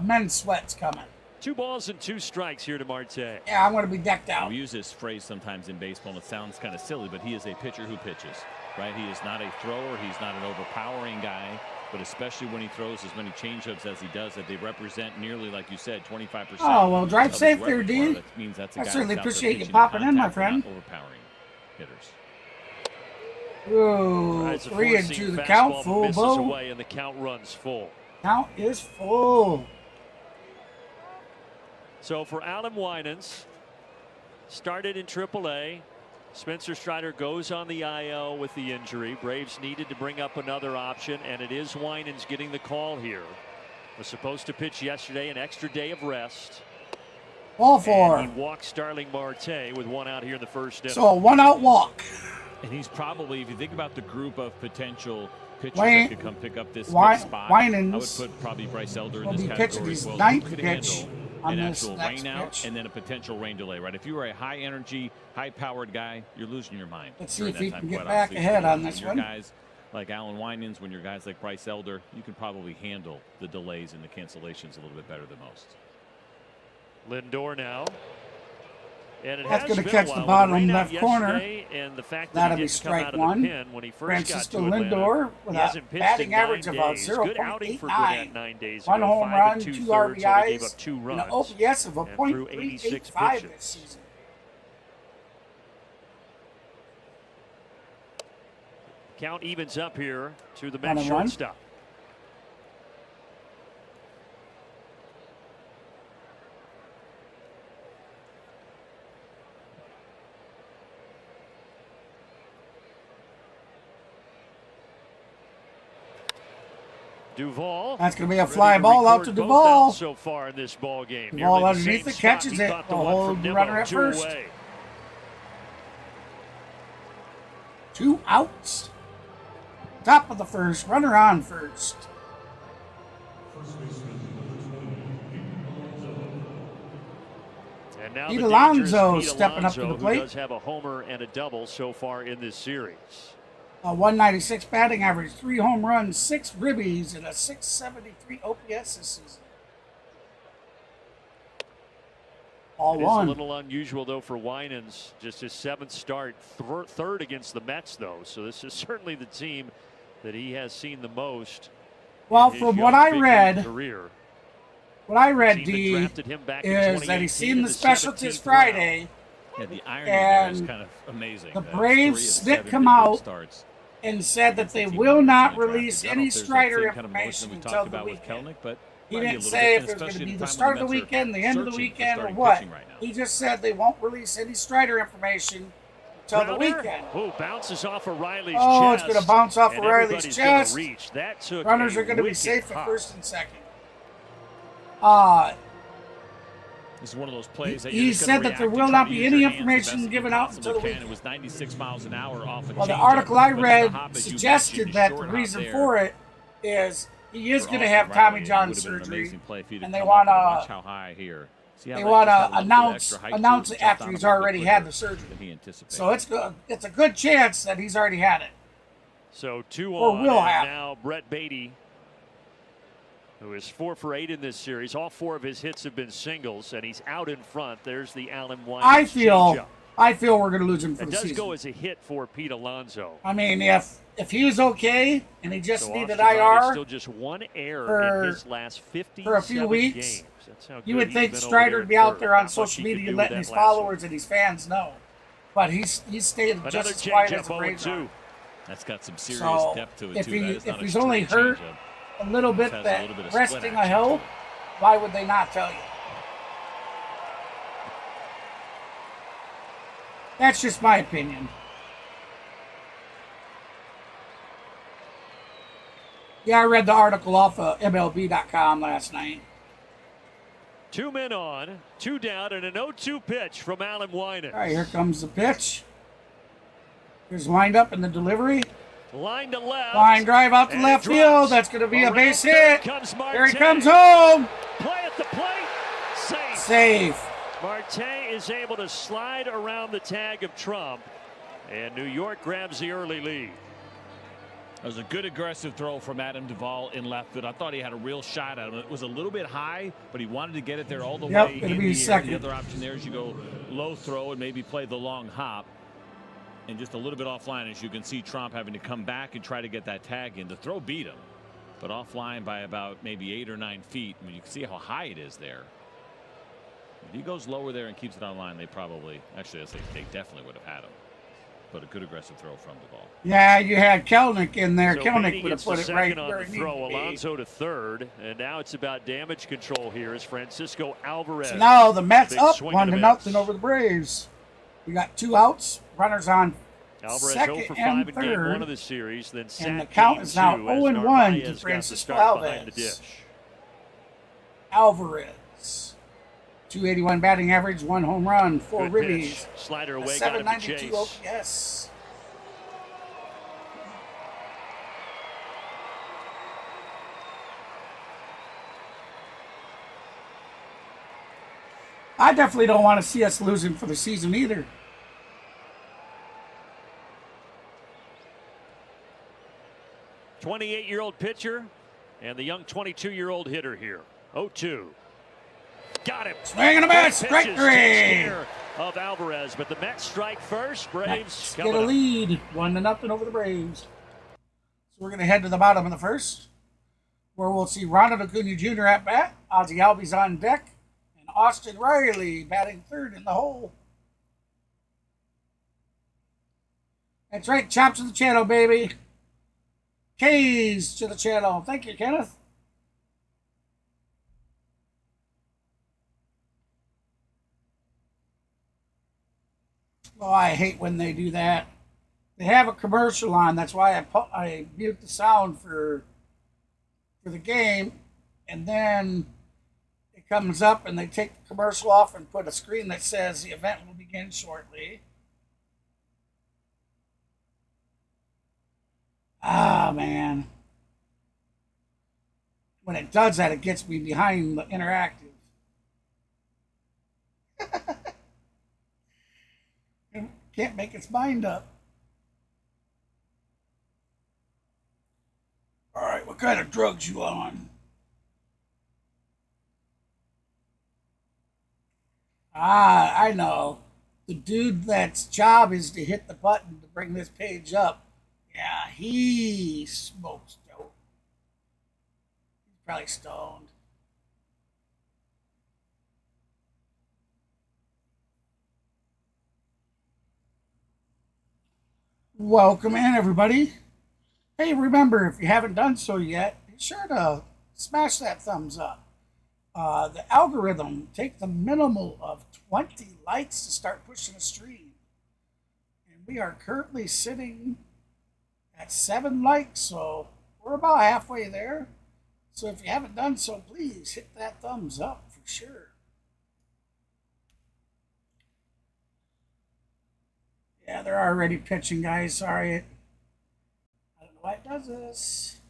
men's sweats coming. 2 balls and 2 strikes here to Marte. Yeah, I'm going to be decked out. We use this phrase sometimes in baseball, and it sounds kind of silly, but he is a pitcher who pitches, right? He is not a thrower. He's not an overpowering guy, but especially when he throws as many changeups as he does, that they represent nearly, like you said, 25%. Oh, well, drive of his safe there, repertoire. D. That means that's a I guy certainly that's out there appreciate you pitching popping in, my contact, friend. not overpowering hitters. Ooh, Tries a 3 and 2 four-seam the fastball, count, but full misses blow. away, and the count runs full. Count is full. So for Alan Winans, started in AAA. Spencer Strider goes on the IL with the injury. Braves needed to bring up another option, and it is Winans getting the call here. Was supposed to pitch yesterday, an extra day of rest. Ball 4. And he walked Starling Marte with 1 out here in the first inning. So a 1-out walk. And he's probably, if you think about the group of potential pitchers Wayne- that could come pick up this Wy- spot, Winans I would put probably Bryce Elder in will this be category pitching as his well. ninth Who could pitch handle on an this actual next rain out pitch. and then a potential rain delay, right? If you are a high energy, high powered guy, you're losing your mind. Let's see during if that he time, can get quite back honestly. ahead So on when this you're one. guys like Alan Winans, when you're guys like Bryce Elder, you can probably handle the delays and the cancellations a little bit better than most. Lindor now. And That's going to catch the bottom left corner. And the fact That'll that he be didn't come out strike of one. the pen when he first Francisco got to Atlanta. Lindor with He a hasn't pitched batting in 9 average of about days. Good outing for Gwinnett 0.89. 9 days One ago. home 5 run, 2/3, 2 only gave RBIs, up 2 and runs. an OPS of a and threw 86 .385 pitches. this season. Count evens up here to the One Mets and one. shortstop. Duvall. That's going to be a fly ball out to Record both Duvall. outs so far in this ball game. Duvall Nearly the underneath same it, spot catches he it. caught the Will one hold from the Nimmo, runner at 2 first. away. 2 outs. Top of the first. Runner on first. And now Pete the Alonso dangerous Pete stepping up to Alonso, the plate. who does have a homer and a double so far in this series. A 196 batting average, 3 home runs, 6 ribbies, and a 673 OPS this season. All It is one. a little unusual, though, for Winans. Just his 7th start, third against the Mets, though. So this is certainly the team that he has seen the most. Well, in his from young what I big league read, career. D, drafted him back in is that he's 2018 seen in the the specialties 17th Friday, Yeah, the irony there is and kind of amazing. the 3 Braves of did 7 come big league out starts and said that against the they team will he not originally release drafted. I don't know any if there's that Strider same kind of emotion information we until talked the about with weekend. Kelnick, but He might be a didn't little say if different, it was going to especially be at the a time start when of the Mets are weekend, the end of the searching for weekend, or starting what. pitching right now. He just said they won't release any Strider information until the Grounder. weekend. Oh, bounces off of Riley's Oh, chest. it's going to bounce off of and Riley's everybody's gonna chest. reach. That took Runners a are going to be wicked safe at pop. first and second. This is one of those plays that He you're just gonna said that there react will and try not to be use any your hands the information best that you given out possibly until the can. It was 96 miles an hour off a Well, the changeup, article I but read the hop, as you suggested mentioned, that short the hop reason there for it is he is for going to Austin have Riley, Tommy and it John would have been an surgery, amazing play if he'd have and they come want up with it. Watch to how high here. See how they that want just had a to little bit of extra height to announce it, it jumped after on he's him a little bit already had quicker the surgery. than he anticipated. So it's a good chance that he's already had it. So 2 Or on, will and have. now Brett Beatty, who is 4 for 8 in this series. All 4 of his hits have been singles, and he's out in front. There's the Allen Winans I feel changeup. we're going to lose him for It the does season. go as a hit for Pete Alonso. I mean, if he was okay and he just So needed Austin Riley IR, still just 1 error for- in his last 57 for a few weeks, games. That's how you good would he's think been over Strider there would be in out third. there on Not social much he could media do letting with his that last followers and his fans know. But he's stayed one. just Another as quiet as changeup, a Braves 0-2. are. That's got some serious So, depth to it, if too. he- That is if not he's a only straight hurt changeup. A little bit Has a that little bit of split resting a action hill, to it. why would they not tell you? That's just my opinion. Yeah, I read the article off of MLB.com last night. 2 men on, 2 down, and an 0-2 pitch from Allen Winans. All right, here comes the pitch. Here's wind up in the delivery. Line to left. Line drive out to and left it drops. field. That's going to be a Around base third hit. comes Here he Marte. comes home. Play at the plate. Safe. Safe. Marte is able to slide around the tag of Trump, and New York grabs the early lead. It was a good aggressive throw from Adam Duvall in left field. I thought he had a real shot at him. It was a little bit high, but he wanted to get it there all the Yep, way it'll in be the second. air. The other option there is you go low throw and maybe play the long hop. And just a little bit offline, as you can see Trump having to come back and try to get that tag in. The throw beat him, but offline by about maybe 8 or 9 feet. I mean, you can see how high it is there. If he goes lower there and keeps it on line, they probably, actually, they definitely would have had him. But a good aggressive throw from Duvall. Yeah, you had Kelnick in there. So Kelnick Beatty would have gets put the it right second on where the it needed throw. to be. Alonso to third, and now it's about damage control here as Francisco Alvarez. So now the Mets Big up swing 1 and to a nothing miss. over the Braves. We got 2 outs. Runners on Alvarez second 0 for 5 and in game 1 third. of the series, then And sat the count game is now 2 as 0-1 to Narvaez got the Francisco start behind the Alvarez. dish. Alvarez. 281 batting average, 1 home run, 4 Good pitch. ribbies. Slider A away, got him to 792 chase. OPS. I definitely don't want to see us losing for the season either. – 28-year-old pitcher and the young 22-year-old hitter here. 0-2. Got him. Swing and a miss. Pitches, Strike takes 3. care of Alvarez. But the Mets strike first. Braves Mets get coming a up. lead, 1-0 over the Braves. So we're going to head to the bottom of the first, where we'll see Ronald Acuna Jr. at bat, Ozzie Albies on deck, and Austin Riley batting third in the hole. That's right, chops to the channel, baby. K's to the channel. Thank you, Kenneth. Oh, I hate when they do that. They have a commercial on. That's why I mute the sound for the game, and then it comes up and they take the commercial off and put a screen that says the event will begin shortly. Ah, man. When it does that, it gets me behind the interactive. It can't make its mind up. All right, what kind of drugs you on? Ah, I know. The dude that's job is to hit the button to bring this page up. Yeah, he smokes dope. He's probably stoned. Welcome in, everybody. Hey, remember, if you haven't done so yet, be sure to smash that thumbs up. The algorithm takes the minimal of 20 likes to start pushing a stream. And we are currently sitting at 7 likes, so we're about halfway there. So if you haven't done so, please hit that thumbs up for sure. Yeah, they're already pitching, guys. Sorry. I don't know why it does this.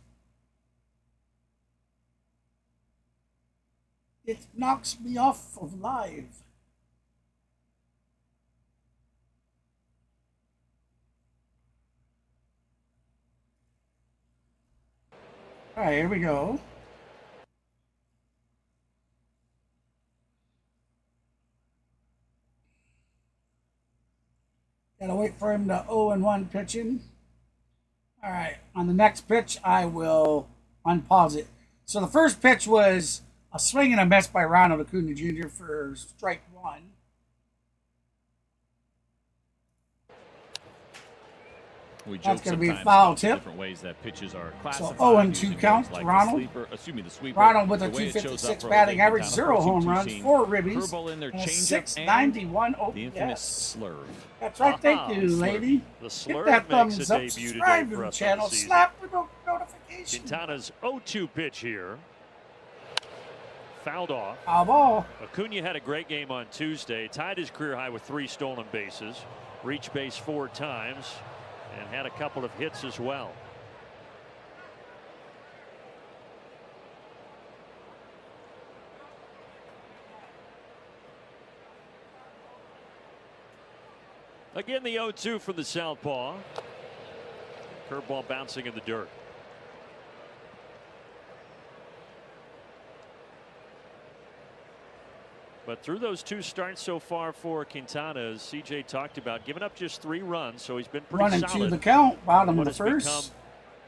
It knocks me off of live. All right, here we go. Gotta wait for him to 0-1 pitching. All right, on the next pitch, I will unpause it. So the first pitch was a swing and a miss by Ronald Acuna Jr. for strike one. We That's joke going to be a sometimes foul about the tip. different ways that pitches are So classified. 0-2 using count words to like Ronald. the sweeper, Ronald with a the way it shows up 256 for batting Jose average, Quintana, 0 home runs, 14, 4 ribbies, curveball in there, and a changeup, 691 the infamous OPS. slurve. That's right, thank you, Slurve. lady. The Hit slurve that makes thumbs a up, debut today subscribe to for the us on channel, the season. slap the notification. Quintana's 0-2 pitch here. Fouled off. Foul ball. Acuna had a great game on Tuesday. Tied his career high with 3 stolen bases. Reached base 4 times. And had a couple of hits as well. Again, the 0-2 from the southpaw. Curveball bouncing in the dirt. But through those 2 starts so far for Quintana, as CJ talked about, giving up just 3 runs, so he's been pretty 1-2 solid. the count, bottom What of the has first.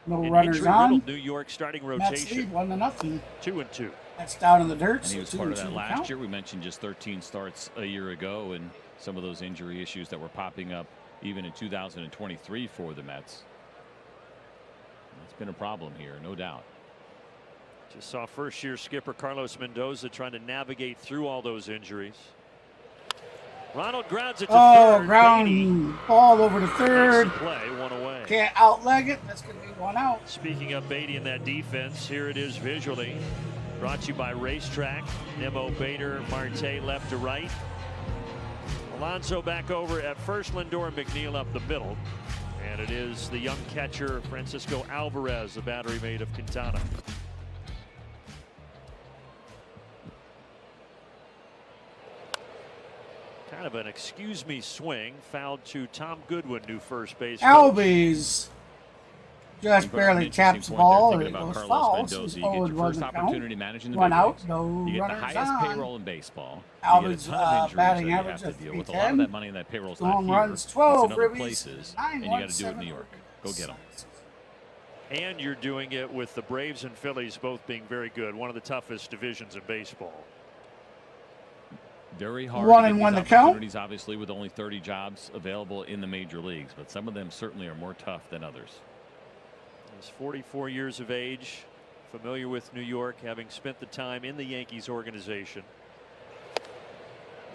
become No an runners on. injury-riddled New York starting Mets lead rotation. 1-0. 2-2. That's down in the dirt. And he So was part of 2-2 that the last count. year. We mentioned just 13 starts a year ago and some of those injury issues that were popping up even in 2023 for the Mets. It's been a problem here, no doubt. Just saw first-year skipper Carlos Mendoza trying to navigate through all those injuries. Ronald grounds it to Oh, third. ground Beatty ball over to makes third. the play, 1 away. Can't outleg it. That's going to be 1 out. Speaking of Beatty in that defense, here it is visually. Brought to you by Racetrack. Nemo, Bader, Marte left to right. Alonso back over at first. Lindor and McNeil up the middle. And it is the young catcher Francisco Alvarez, the battery mate of Quintana. Kind of an excuse me swing, fouled to Tom Goodwin, new first base coach. Albies Just barely taps the ball and it goes foul. You It's get your 0-1 first the opportunity count. managing the One big out, leagues. no You get the runners highest on. payroll in baseball. Alvin's you get a ton of injuries batting that you average have to of deal with. A lot 310. of that money in that payroll's not Home here. runs It's 12, in other ribbies, places, 9, and you got to do it in New York. Go get them. And you're doing it with the Braves and Phillies both being very good. One of the toughest divisions in baseball. Very hard 1-1 to the get these count. opportunities, obviously, with only 30 jobs available in the major leagues, but some of them certainly are more tough than others. He's 44 years of age, familiar with New York, having spent the time in the Yankees organization.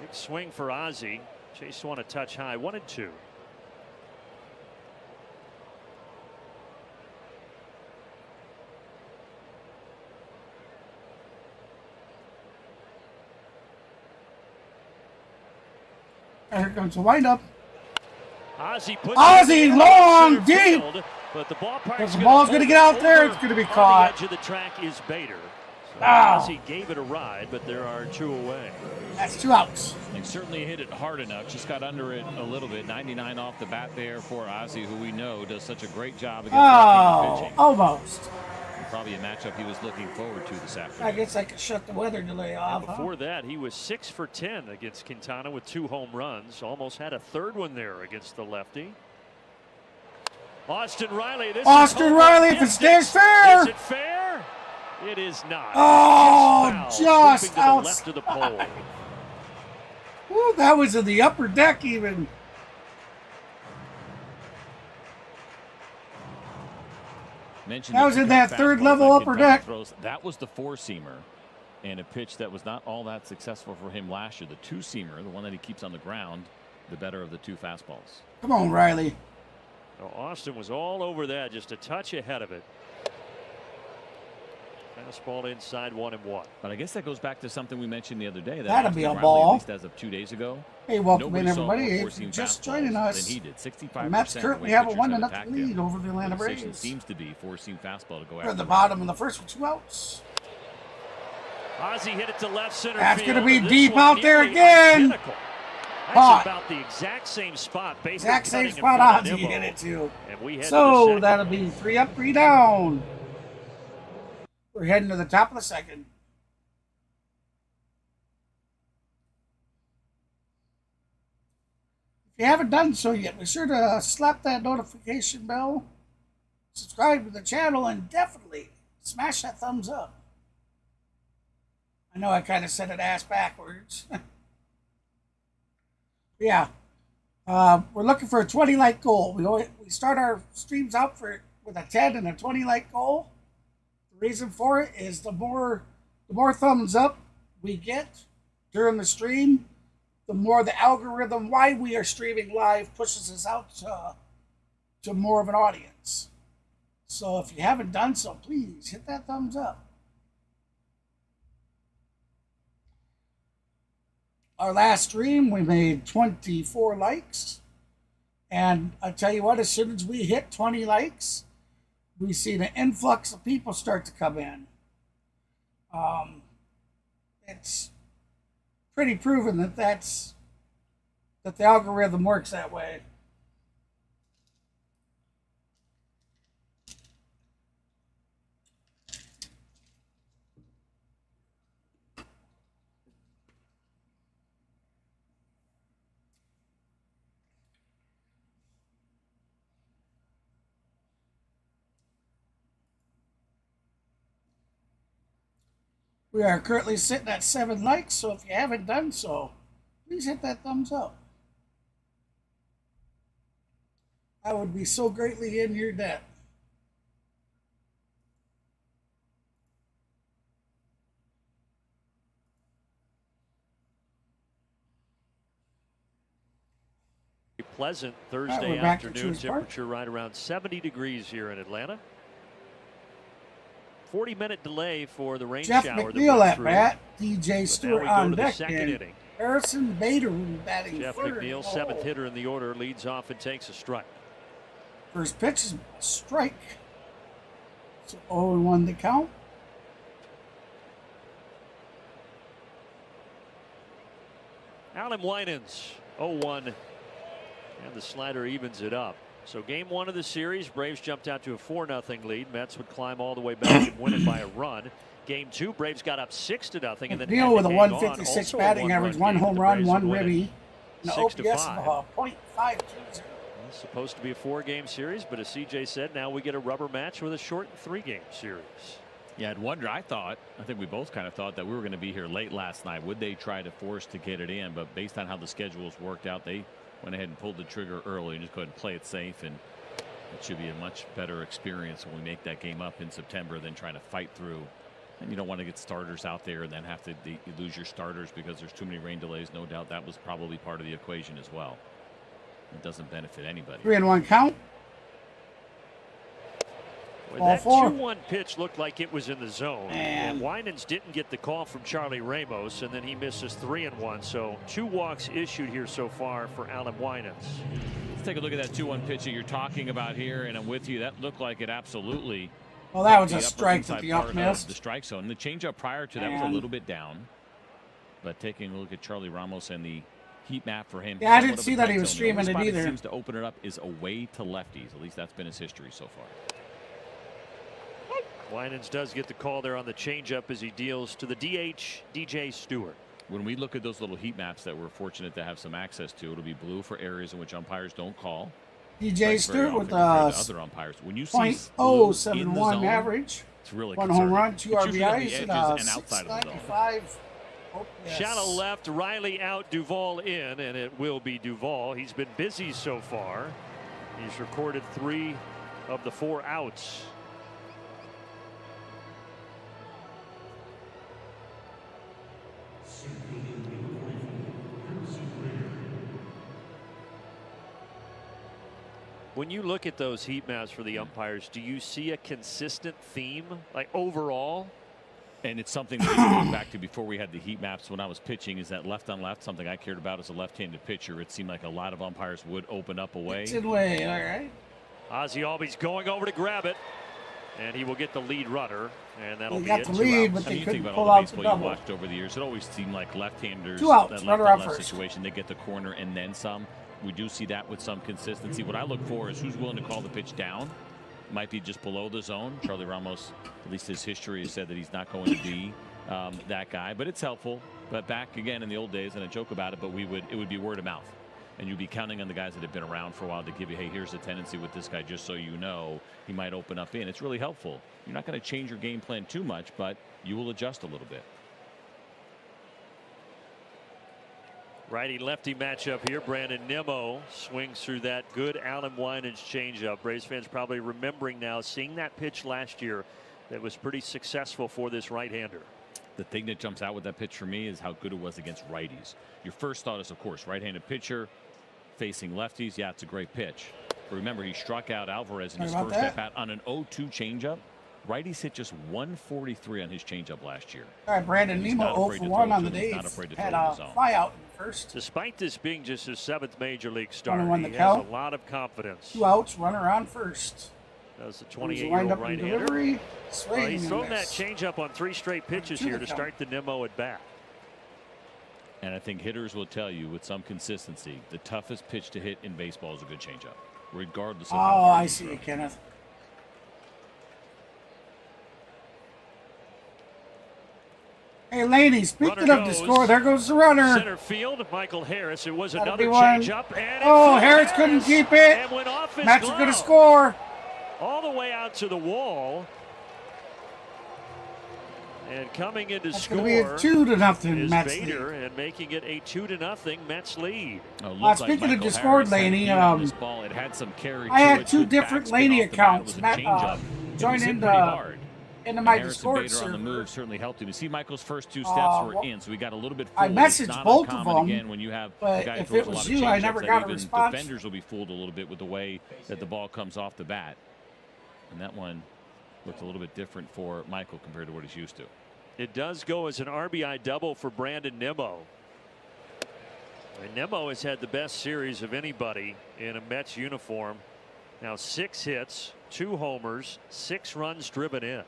Big swing for Ozzie. Chase one a touch high, 1-2. Here comes the windup. Ozzie puts Ozzie long, deep. Field, but the If the ball's going to get out there, it's going to be caught. On the edge of the track is Bader. So Ow. Ozzie gave it a ride, but there are 2 away. That's 2 outs. They certainly hit it hard enough. Just got under it a little bit. 99 off the bat there for Ozzie, who we know does such a great job against left-handed pitching. Almost. Probably a matchup he was looking forward to this afternoon. I guess I could shut the weather delay off. Before that, he was 6 for 10 against Quintana with 2 home runs. Almost had a third one there against the lefty. Austin Riley. Austin Riley, if it stays fair. Is it fair? It is not. Oh, just to the left of the pole. Ooh, that was in the upper deck even. That was in that third level upper deck. That was the 4-seamer, and a pitch that was not all that successful for him last year. The 2-seamer, the one that he keeps on the ground, the better of the 2 fastballs. Come on, Riley. Well, Austin was all over that, just a touch ahead of it. Fastball inside 1-1. But I guess that goes back to something we mentioned the other day. That'd be a Riley, ball. At least as of 2 days ago. Hey, welcome in, Nobody saw everybody. more If you're four-seam just fastballs joining us, than he did. 65% the Mets currently have a 1-0 lead over the Atlanta Braves. Seems to be 4-seam fastball to go We're after. at the bottom of the first with 2 outs. Ozzie hit it to left center That's field. going to be This deep one out there nearly again. identical. That's Caught. about the exact same spot. Exact same Cutting in spot front of Ozzie Nimmo. hit it to. And we head to the So second. that'll be 3 up, 3 down. We're heading to the top of the second. If you haven't done so yet, be sure to slap that notification bell, subscribe to the channel, and definitely smash that thumbs up. I know I kind of said it ass backwards. Yeah. We're looking for a 20 like goal. We start our streams out with a 10 and a 20 like goal. The reason for it is the more thumbs up we get during the stream, the more the algorithm, why we are streaming live, pushes us out to more of an audience. So if you haven't done so, please hit that thumbs up. Our last stream, we made 24 likes. And I tell you what, as soon as we hit 20 likes, we see the influx of people start to come in. It's pretty proven that the algorithm works that way. We are currently sitting at 7 likes, so if you haven't done so, please hit that thumbs up. I would be so greatly in your debt. A pleasant Thursday we're back to afternoon. Truist Park. Temperature right around 70 degrees here in Atlanta. 40-minute delay for the rain Jeff shower. McNeil at through. bat. DJ But now Stewart we go on to the deck. second And inning. Harrison Bader batting Jeff third. McNeil, 7th hitter in the order, leads off and takes a strike. First pitch is a strike. So 0-1 the count. Alan Winans, 0-1. And the slider evens it up. So game 1 of the series, Braves jumped out to a 4-0 lead. Mets would climb all the way back and win it by a run. Game 2, Braves got up 6-0 and then Deal with a 156 batting average, 1 home run, 1 ribby, an OPS of .520. It's supposed to be a 4-game series, but as CJ said, now we get a rubber match with a shortened 3-game series. Yeah, I'd wonder. I think we both kind of thought that we were going to be here late last night. Would they try to force to get it in? But based on how the schedules worked out, they went ahead and pulled the trigger early and just go ahead and play it safe. And it should be a much better experience when we make that game up in September than trying to fight through. And you don't want to get starters out there and then have to lose your starters because there's too many rain delays. No doubt that was probably part of the equation as well. It doesn't benefit anybody. 3-1 count. Well, that 2-1 pitch looked like it was in the zone. And Winans didn't get the call from Charlie Ramos, and then he misses 3-1. So 2 walks issued here so far for Alan Winans. Let's take a look at that 2-1 pitch that you're talking about here, and I'm with you. That looked like it absolutely. Well, that was a strike that the up missed. The strike zone. The changeup prior to that was a little bit down. But taking a look at Charlie Ramos and the heat map for him. Yeah, I didn't see that he was streaming it either. Seems to open it up is away to lefties. At least that's been his history so far. Winans does get the call there on the changeup as he deals to the DH, DJ Stewart. When we look at those little heat maps that we're fortunate to have some access to, it'll be blue for areas in which umpires don't call. DJ Stewart with other umpires. When you see .071 average, it's really 1 home run, 2 RBIs, and outside of the zone. Shallow left, Riley out, Duvall in, and it will be Duvall. He's been busy so far. He's recorded 3 of the 4 outs. When you look at those heat maps for the umpires, do you see a consistent theme, like overall? And it's something that going back to before we had the heat maps when I was pitching, is that left on left, something I cared about as a left-handed pitcher. It seemed like a lot of umpires would open up away. It's in way, all right. Ozzie Albies going over to grab it, and he will get the lead runner, and that'll be got it. the lead, but they couldn't pull out the double. You watched over the years, it always seemed like left-handers, 2 outs, that runner on left first situation, they get the corner and then some. We do see that with some consistency. What I look for is who's willing to call the pitch down. Might be just below the zone. Charlie Ramos, at least his history has said that he's not going to be that guy, but it's helpful. But back again in the old days, and I joke about it, but it would be word of mouth, and you'd be counting on the guys that have been around for a while to give you, hey, here's the tendency with this guy, just so you know he might open up in. It's really helpful. You're not going to change your game plan too much, but you will adjust a little bit. Righty lefty matchup here. Brandon Nimmo swings through that good Alan Winans changeup. Braves fans probably remembering now seeing that pitch last year that was pretty successful for this right-hander. The thing that jumps out with that pitch for me is how good it was against righties. Your first thought is, of course, right-handed pitcher facing lefties. Yeah, it's a great pitch. But remember, he struck out Alvarez in his first at bat on an 0-2 changeup. Righties hit just 143 on his changeup last year. All right, Brandon Nimmo 0 for 1 on the day. Had a fly out in first. Despite this being just his 7th major league start, he has a lot of confidence. 2 outs, runner on first. That was the 28-year-old right-hander. He's thrown that changeup on 3 straight pitches here to start the Nimmo at bat. And I think hitters will tell you with some consistency, the toughest pitch to hit in baseball is a good changeup, regardless of how hard I see it, Kenneth. Hey, Laney, speaking of the score, there goes the runner. Center field, Michael Harris. It was another changeup. Harris couldn't keep it. And went off his Mets are glove. going to score. All the way out to the wall. And coming in to score be a 2-0 is Mets Bader, lead. and making it a 2-0 Mets lead. Speaking of Discord, Laney, it had some carry I had 2 different Laney accounts. Join into my Discord server. On the move certainly helped him. You see, Michael's first 2 steps were in, so we got a little bit. I messaged both of them. Again, when you have but if it was you, I never got a response. Defenders will be fooled a little bit with the way that the ball comes off the bat, and that one looked a little bit different for Michael compared to what he's used to. It does go as an RBI double for Brandon Nimmo. And Nimmo has had the best series of anybody in a Mets uniform. Now 6 hits, 2 homers, 6 runs driven in.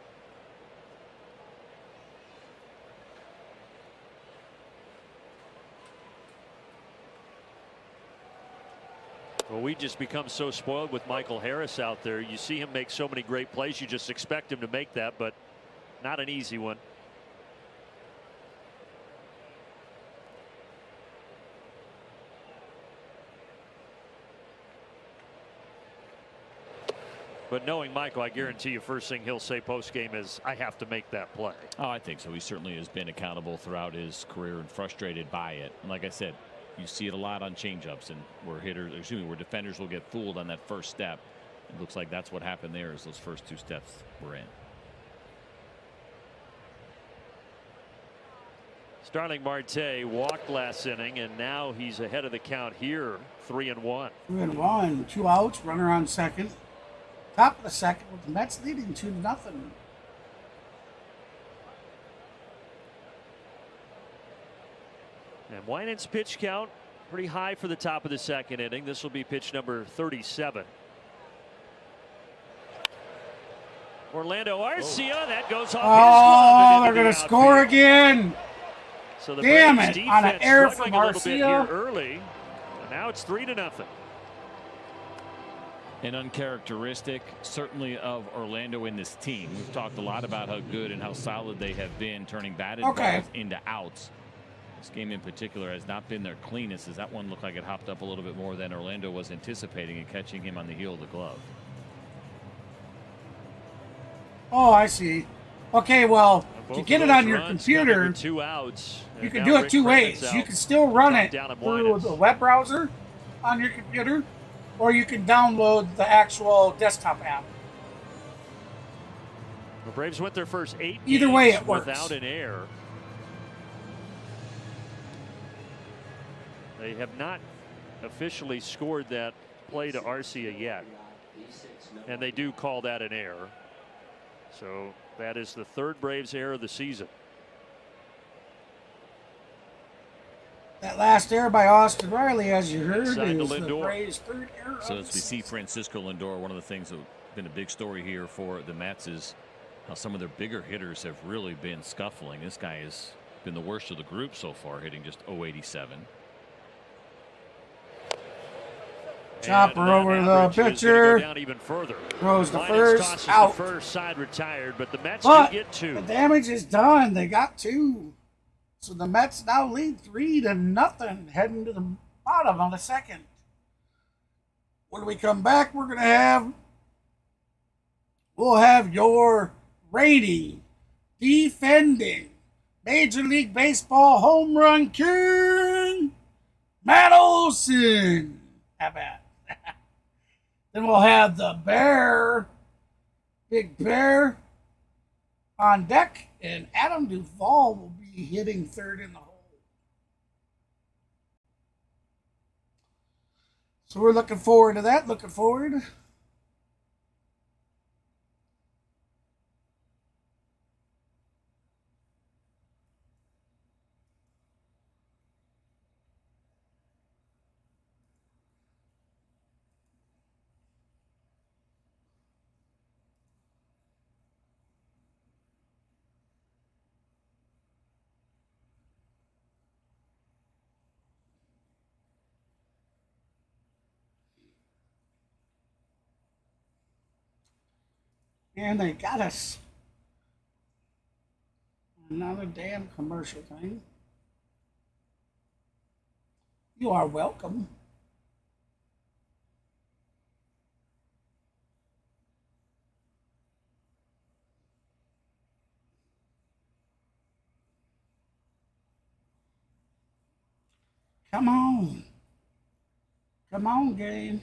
Well, we just become so spoiled with Michael Harris out there. You see him make so many great plays. You just expect him to make that, but not an easy one. But knowing Michael, I guarantee you first thing he'll say post game is, I have to make that play. Oh, I think so. He certainly has been accountable throughout his career and frustrated by it. And like I said, you see it a lot on changeups, and where defenders will get fooled on that first step. It looks like that's what happened there, as those first 2 steps were in. Starling Marte walked last inning, and now he's ahead of the count here, 3-1. 3-1, 2 outs, runner on second. Top of the second with the Mets leading 2-0. And Winans pitch count pretty high for the top of the second inning. This will be pitch number 37. Orlando Arcia, that goes off his glove. Oh, they're going to score again. So the Damn Braves it, defense on an error from struggling a little bit here Arcia. early. And now it's 3-0. And uncharacteristic, certainly, of Orlando in this team. We've talked a lot about how good and how solid they have been turning batted balls into outs. This game in particular has not been their cleanest, as that one looked like it hopped up a little bit more than Orlando was anticipating, and catching him on the heel of the glove. Oh, I see. Okay, well, Both to get of it those on your runs computer, come into 2 outs. you And can now do it Rick 2 Craven's ways. out. You can still run Top it down at through Winans. the web browser on your computer, or you can download the actual desktop app. The Braves went their first 8 Either way, games it works. without an error. They have not officially scored that play to Arcia yet, and they do call that an error. So that is the 3rd Braves error of the season. That last error by Austin Riley, as you heard, Signed to is the Lindor. Braves' 3rd error. So of as the we see season. Francisco Lindor, one of the things that have been a big story here for the Mets is how some of their bigger hitters have really been scuffling. This guy has been the worst of the group so far, hitting just .087. Chopper And that over the average is gonna pitcher. go down even further. Throws the Winans first, tosses out. the first, side retired, but the Mets But do get 2. the damage is done. They got 2. So the Mets now lead 3-0, heading to the bottom of the second. When we come back, we'll have your rating, defending Major League Baseball home run king, Matt Olson. How about? Then we'll have the Big Bear on deck, and Adam Duvall will be hitting 3rd in the hole. So we're looking forward to that. Looking forward. And they got us. Another damn commercial thing. You are welcome. Come on. Come on, game.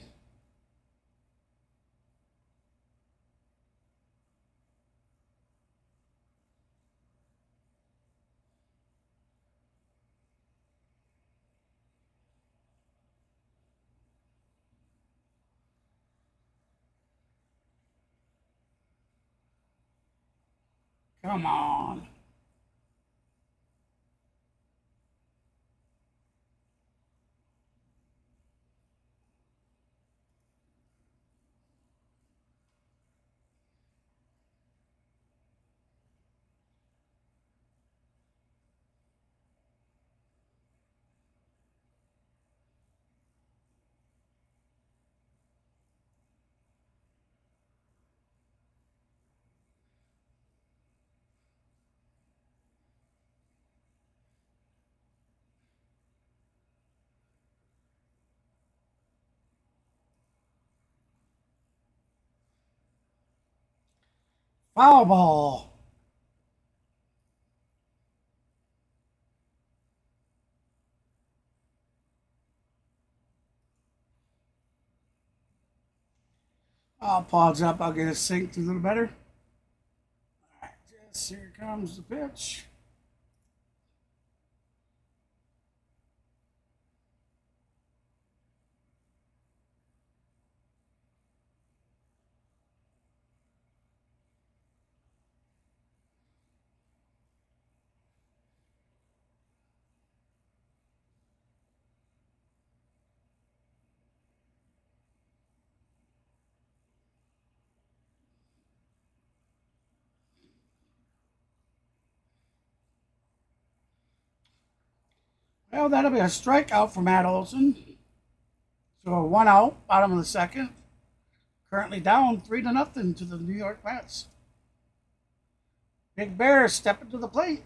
Come on. Foul ball. I'll pause up. I'll get it synced a little better. All right, just here comes the pitch. Well, that'll be a strikeout for Matt Olson. So 1 out, bottom of the second. Currently down 3-0 to the New York Mets. Big Bear stepping to the plate.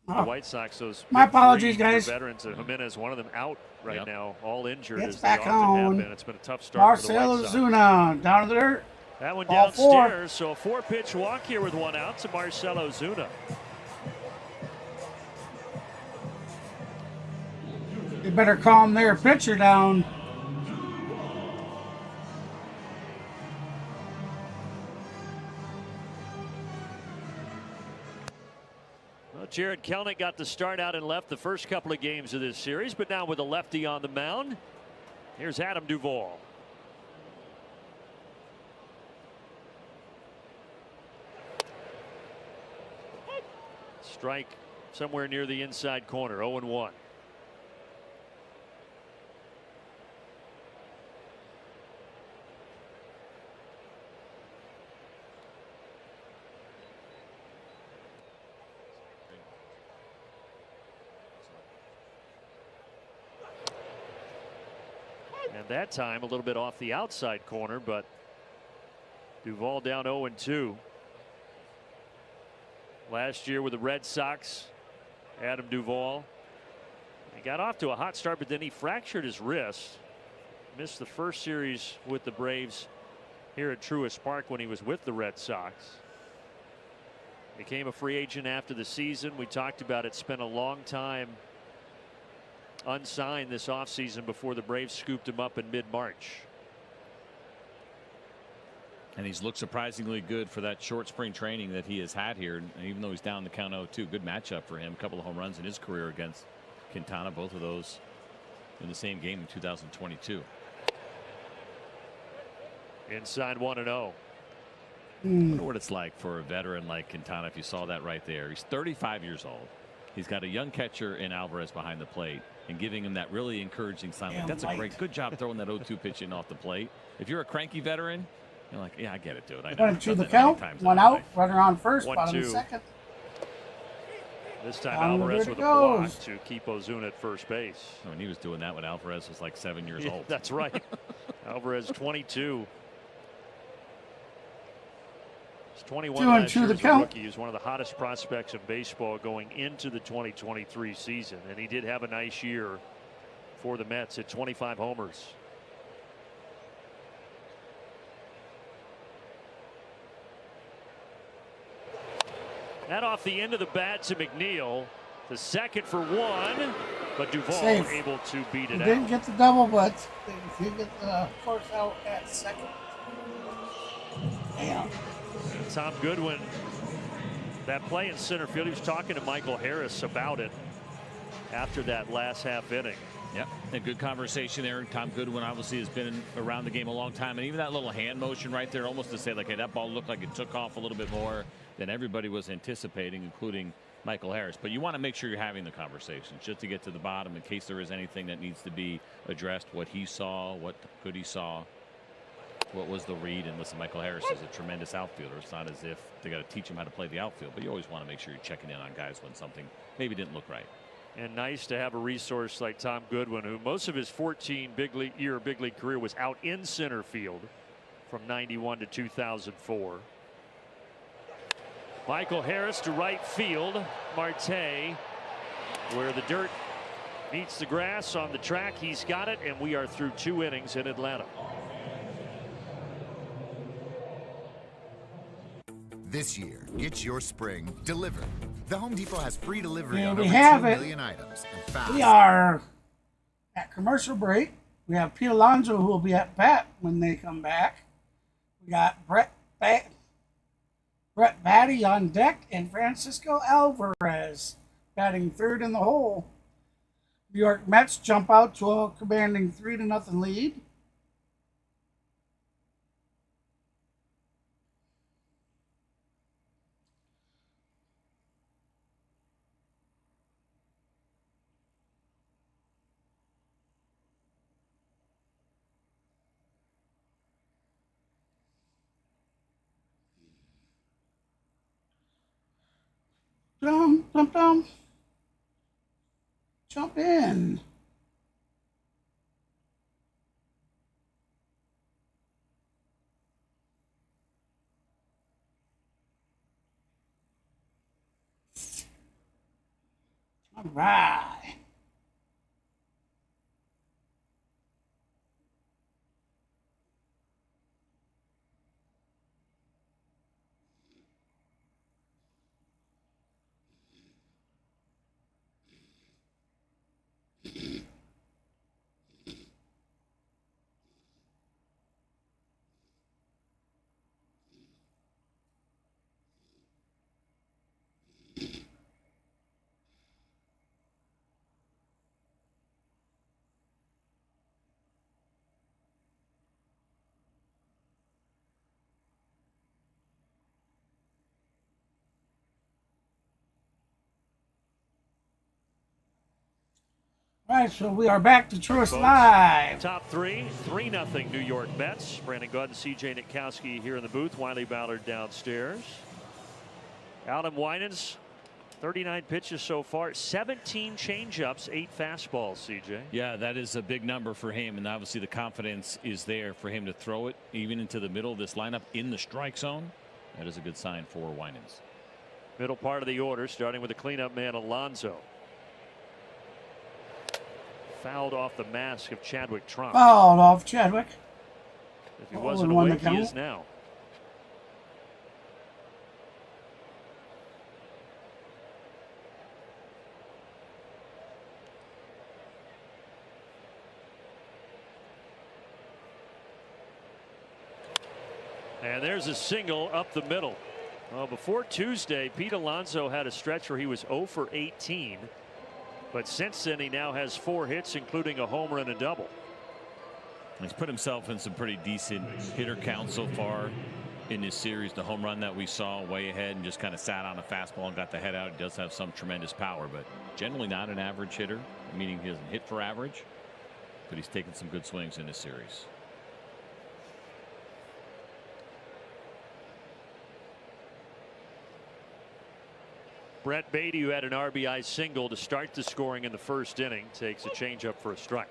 The White Sox, those My big apologies, three guys. Veterans, Jimenez, one of them out right now, all injured It's as they back often have on. been. It's been a tough start for the Marcell White Sox. Ozuna down to the dirt. That one Ball four. downstairs, so a 4-pitch walk here with 1 out to Marcell Ozuna. They better calm their pitcher down. Well, Jared Kelnick got the start out and left the first couple of games of this series, but now with a lefty on the mound, here's Adam Duvall. Strike somewhere near the inside corner, 0-1. And that time a little bit off the outside corner, but Duvall down 0-2. Last year with the Red Sox, Adam Duvall. He got off to a hot start, but then he fractured his wrist. Missed the first series with the Braves here at Truist Park when he was with the Red Sox. Became a free agent after the season. We talked about it, spent a long time unsigned this offseason before the Braves scooped him up in mid-March. And he's looked surprisingly good for that short spring training that he has had here. And even though he's down the count 0-2, good matchup for him. A couple of home runs in his career against Quintana, both of those in the same game in 2022. Inside 1-0. I wonder what it's like for a veteran like Quintana if you saw that right there. He's 35 years old. He's got a young catcher in Alvarez behind the plate and giving him that really encouraging sign. Like, that's a great, good job throwing that 0-2 pitch in off the plate. If you're a cranky veteran, you're like, yeah, I get it, dude. I know. 1-2 the count. 1 out. Runner on first. Bottom of the second. This time Down Alvarez the with a dirt it block goes. to keep Ozuna at first base. When he was doing that when Alvarez was like 7 years old. That's right. Alvarez 22. He's 21 2-2 last year the as a count. rookie. He's one of the hottest prospects in baseball going into the 2023 season. And he did have a nice year for the Mets at 25 homers. That off the end of the bat to McNeil. The second for 1, but Duvall Safe. able to beat He it didn't out. get the double, but he get the force out at second. Damn. Tom Goodwin, that play in center field, he was talking to Michael Harris about it after that last half inning. Yep, a good conversation there. Tom Goodwin obviously has been around the game a long time, and even that little hand motion right there, almost to say like, hey, that ball looked like it took off a little bit more than everybody was anticipating, including Michael Harris. But you want to make sure you're having the conversations just to get to the bottom in case there is anything that needs to be addressed. What he saw, what good he saw, what was the read. And listen, Michael Harris is a tremendous outfielder. It's not as if they got to teach him how to play the outfield, but you always want to make sure you're checking in on guys when something maybe didn't look right. And nice to have a resource like Tom Goodwin, who most of his 14 big league career was out in center field from 91 to 2004. Michael Harris to right field. Marte, where the dirt meets the grass on the track. He's got it, and we are through 2 innings in Atlanta. This year, get your spring delivered. The Home Depot has free delivery Yeah, on we over have 2 it. million items and fast. We are at commercial break. We have Pete Alonso, who will be at bat when they come back. We got Brett Batty on deck and Francisco Alvarez batting third in the hole. New York Mets jump out to a commanding 3-0 lead. Jump in. All right. All right, so we are back to Truist Live. Top 3-0 New York Mets. Brandon Godd and CJ Nitkowski here in the booth. Wiley Ballard downstairs. Adam Winans, 39 pitches so far, 17 changeups, 8 fastballs, CJ. Yeah, that is a big number for him, and obviously the confidence is there for him to throw it even into the middle of this lineup in the strike zone. That is a good sign for Winans. Middle part of the order, starting with the cleanup man Alonso. Fouled off the mask of Chadwick Trump. Fouled off Chadwick. If he wasn't and 1 awake, to he count. is now. And there's a single up the middle. Well, before Tuesday, Pete Alonso had a stretch where he was 0 for 18. But since then, he now has 4 hits, including a homer and a double. He's put himself in some pretty decent hitter count so far in this series. The home run that we saw way ahead and just kind of sat on a fastball and got the head out. He does have some tremendous power, but generally not an average hitter, meaning he doesn't hit for average. But he's taken some good swings in this series. Brett Beatty, who had an RBI single to start the scoring in the first inning, takes a changeup for a strike.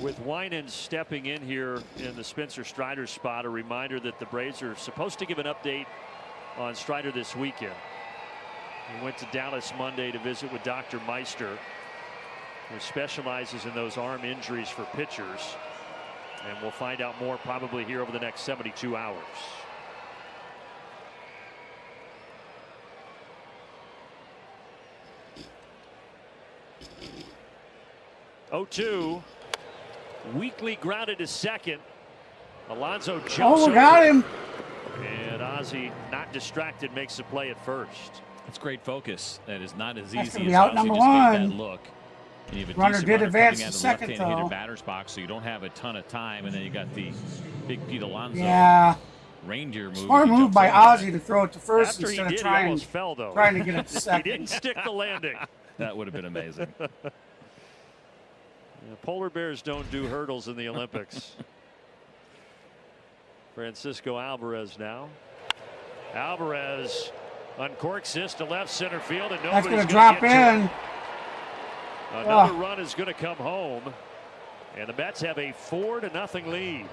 With Winans stepping in here in the Spencer Strider spot, a reminder that the Braves are supposed to give an update on Strider this weekend. He went to Dallas Monday to visit with Dr. Meister, who specializes in those arm injuries for pitchers. And we'll find out more probably here over the next 72 hours. 0-2. Weakly grounded to second. Alonso jumps Oh, over. got him. And Ozzie, not distracted, makes the play at first. That's great focus. That is not as That's easy gonna be as out Ozzie number just gave one. that look. And you have a Runner decent did runner advance coming out to of the second, left-handed hitter though. batter's box, so you don't have a ton of time. And then you got the big Pete Alonso Yeah. reindeer move. Smart He move jumps by over that. Ozzie to throw it to first After he instead did, of he trying almost fell, though. to get it to He second. didn't stick the landing. That would have been amazing. Yeah, polar bears don't do hurdles in the Olympics. Francisco Alvarez now. Alvarez uncorks this to left center field, and That's nobody's going to gonna drop get to it. in. Another run is going to come home, and the Mets have a 4-0 lead.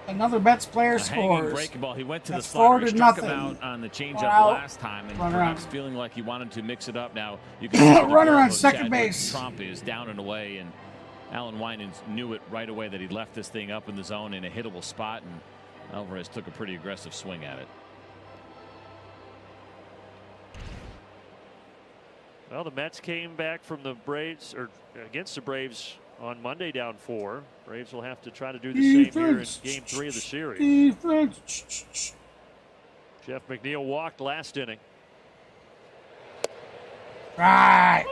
Another Mets player A hanging scores. breaking ball. He went to That's the slider. He 4-0. struck him out on the changeup Out. last time, and Runner perhaps out. feeling like he wanted to mix it up. Now you can see the Runner glove on of second Chadwick base. Trump is down and away, and Alan Winans knew it right away that he left this thing up in the zone in a hittable spot, and Alvarez took a pretty aggressive swing at it. Well, the Mets came back from the Braves, or against the Braves on Monday, down 4. Braves will have to try to do the same here in Game 3 of the series. Defense. Jeff McNeil walked last inning. Right.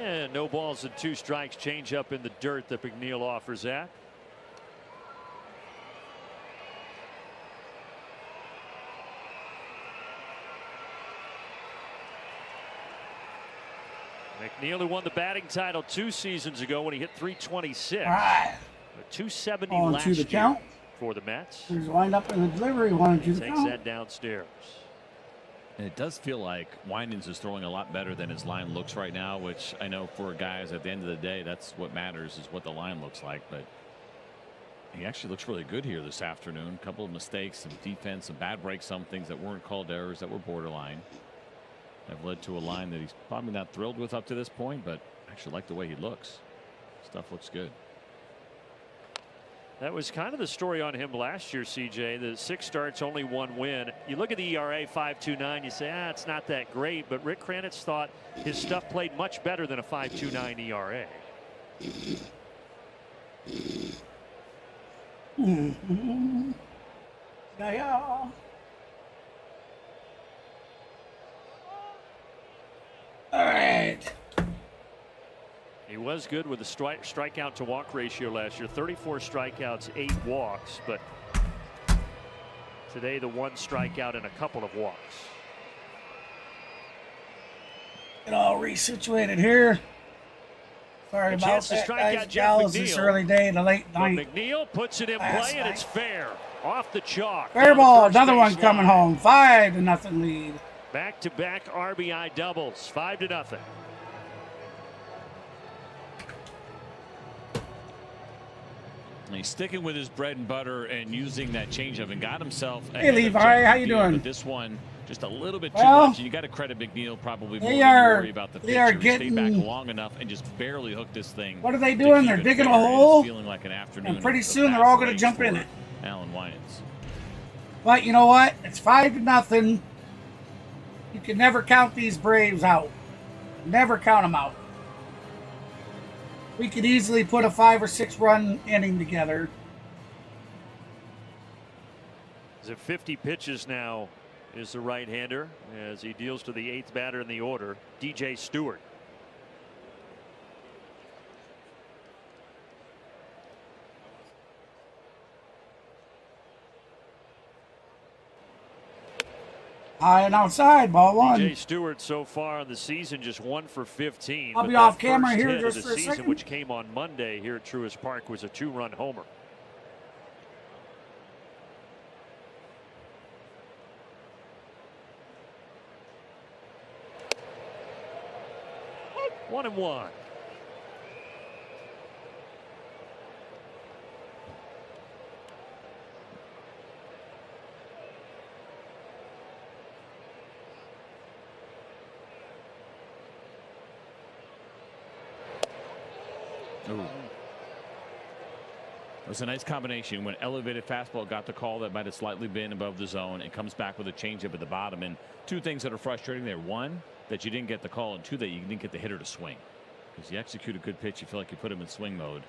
And no balls and 2 strikes. Change up in the dirt that McNeil offers that. McNeil, who won the batting title 2 seasons ago when he hit 326. Right. 270 On last to the year count. for the Mets. He's lined up in the delivery. Wanted to the Takes count. that downstairs. And it does feel like Winans is throwing a lot better than his line looks right now, which I know for guys at the end of the day, that's what matters, is what the line looks like. But he actually looks really good here this afternoon. A couple of mistakes, some defense, some bad breaks, some things that weren't called errors that were borderline. Have led to a line that he's probably not thrilled with up to this point, but I actually like the way he looks. Stuff looks good. That was kind of the story on him last year, CJ. The 6 starts, only 1 win. You look at the ERA, 5.29. You say, it's not that great. But Rick Kranitz thought his stuff played much better than a 5.29 ERA. Yeah. All right. He was good with the strikeout to walk ratio last year. 34 strikeouts, 8 walks. But today, the 1 strikeout and a couple of walks. Get all resituated here. Sorry A about chance to that, strike guys. out Jeff Gals, this McNeil. early day, the late But night. McNeil puts it in Last play, and it's night. fair. Off the chalk. Fair Down the ball. first Another one base coming line. home. 5-0 lead. Back-to-back RBI doubles. 5-0. And he's sticking with his bread and butter and using that changeup and got himself. Hey, Levi, how you doing? But this one just a little bit too Well, much, and you got to credit McNeil probably more they than you are- worry about the they pitcher. are He stayed back getting- long enough and just barely hooked this thing. What are they to doing? keep They're it digging a fair, and it's hole, feeling like an afternoon and pretty of soon they're fast all gonna breaks jump in for it. Alan Winans. But you know what? It's 5-0. You can never count these Braves out. Never count them out. We could easily put a 5 or 6 run inning together. Is it 50 pitches now? Is the right-hander as he deals to the 8th batter in the order, DJ Stewart. High and outside, ball 1. DJ Stewart so far on the season just 1 for 15. I'll but be that off camera first here hit of just the for a season, second. which came on Monday here at Truist Park, was a 2-run homer. One and one. Ooh. It was a nice combination. When elevated fastball got the call that might have slightly been above the zone and comes back with a changeup at the bottom. And two things that are frustrating there. One, that you didn't get the call, and two, that you didn't get the hitter to swing. Because you execute a good pitch, you feel like you put him in swing mode.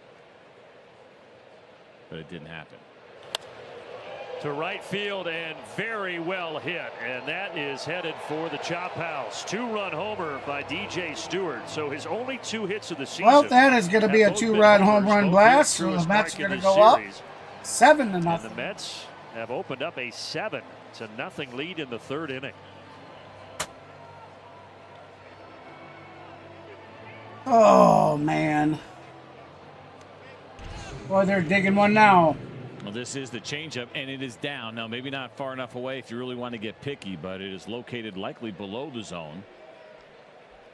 But it didn't happen. To right field and very well hit, and that is headed for the chop house. 2-run homer by DJ Stewart. So his only 2 hits of the season. Well, that is going to be a 2-run home run blast. So the Truist Mets Park are going to in go this up series. 7-0. And the Mets have opened up a 7-0 lead in the 3rd inning. Oh man, boy, they're digging one now. Well, this is the changeup, and it is down. Now, maybe not far enough away if you really want to get picky, but it is located likely below the zone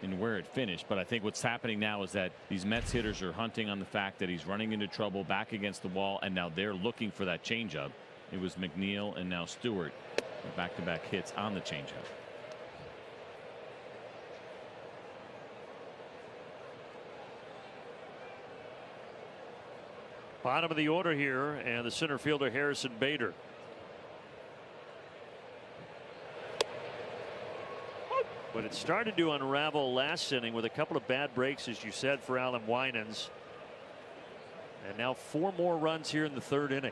in where it finished. But I think what's happening now is that these Mets hitters are hunting on the fact that he's running into trouble back against the wall, and now they're looking for that changeup. It was McNeil and now Stewart, back-to-back hits on the changeup. Bottom of the order here, and the center fielder Harrison Bader. But it started to unravel last inning with a couple of bad breaks, as you said, for Alan Winans. And now 4 more runs here in the 3rd inning.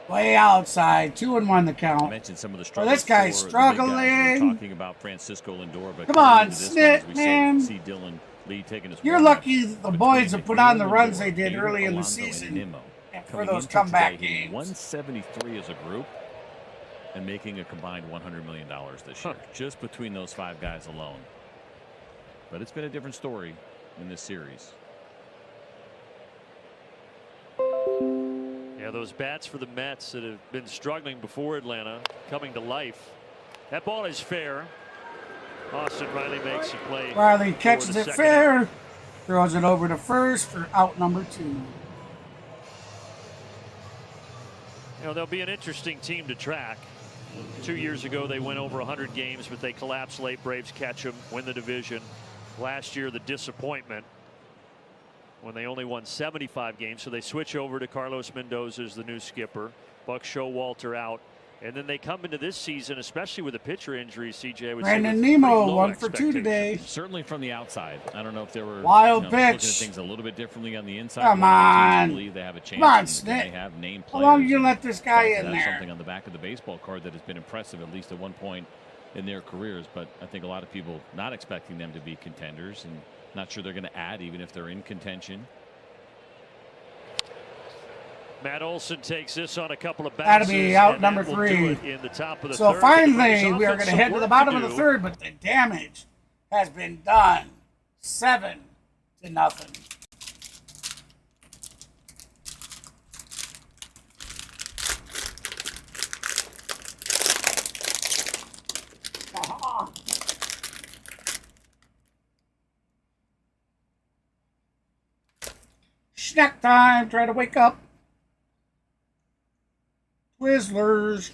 Way outside, 2-1 the I count. mentioned some of the Well, struggles. this guy's for the big guys. struggling. We're talking about Francisco Lindor, but Come on, into this Snit, one, as we man. see Dylan Lee taking his You're warm-up lucky that the between boys have put on the McNeil, runs Lindor, they did Bader, early in the Alonso, and season Nimmo. and for Coming those into comeback today, hitting games. 173 as a group and making a combined $100 million this year, just between those 5 guys alone. But it's been a different story in this series. Yeah, those bats for the Mets that have been struggling before Atlanta coming to life. That ball is fair. Austin Riley makes a play. Riley for catches the it second fair, out. throws it over to first for out number 2. You know, they'll be an interesting team to track. 2 years ago, they went over 100 games, but they collapsed late. Braves catch them, win the division. Last year, the disappointment when they only won 75 games. So they switch over to Carlos Mendoza as the new skipper. Buck Showalter out. And then they come into this season, especially with a pitcher injury, CJ. Would say Brandon with Nemo, pretty low 1 for 2 expectations. today. Certainly from the outside. I don't know if they were Wild looking at pitch. things a little bit differently on the inside. Come A lot of teams on. believe they have a chance. Come on, and Snit. they have named How long players. you let this guy That's in there? something on the back of the baseball card that has been impressive, at least at one point in their careers. But I think a lot of people not expecting them to be contenders and not sure they're going to add even if they're in contention. Matt Olson takes this on a couple of That'll bounces. be out and number that will do 3. it in the top of the So third. finally, The we are Braves going to head to the bottom of the do. 3rd, but the damage has been done. 7-0. Snack time. Try to wake up. Twizzlers.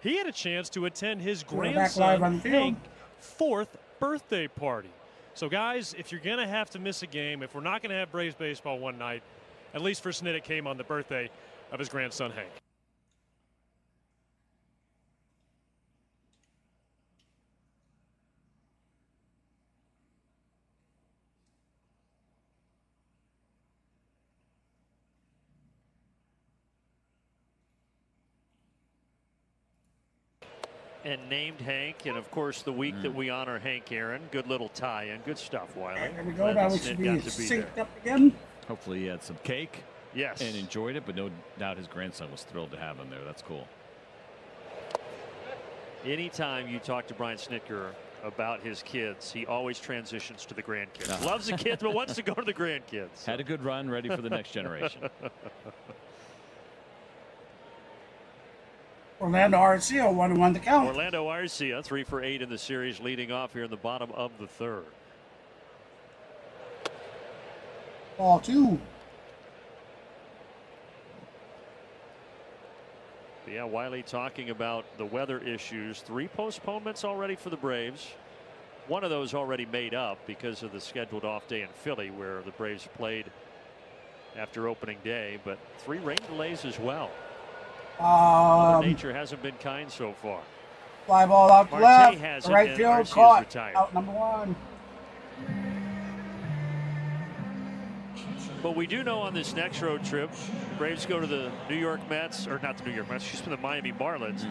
he had a chance to attend his We're back live on grandson the field. Hank's 4th birthday party. So, guys, if you're going to have to miss a game, if we're not going to have Braves baseball one night, at least for Snit, it came on the birthday of his grandson Hank. And named Hank, and of course the week that we honor Hank Aaron. Good little tie-in, good stuff, Wiley. There we go. Glad Now that we Snit should be got to be synced there. up again. Hopefully he had some cake. Yes. And enjoyed it, but no doubt his grandson was thrilled to have him there. That's cool. Anytime you talk to Brian Snitker about his kids, he always transitions to the grandkids. Loves the kids, but wants to go to the grandkids. Had a good run, ready for the next generation. Orlando Arcia 1-1 the count. Orlando Arcia 3 for 8 in the series, leading off here in the bottom of the 3rd. Ball 2. Yeah, Wiley talking about the weather issues. 3 postponements already for the Braves. One of those already made up because of the scheduled off day in Philly, where the Braves played after opening day, but 3 rain delays as well. Mother Nature hasn't been kind so far. Fly ball out to Marte left. has The it, right and field Arcia's caught. retired. Out number 1. But we do know on this next road trip, Braves go to the New York Mets, or not the New York Mets, excuse me, the Miami Marlins,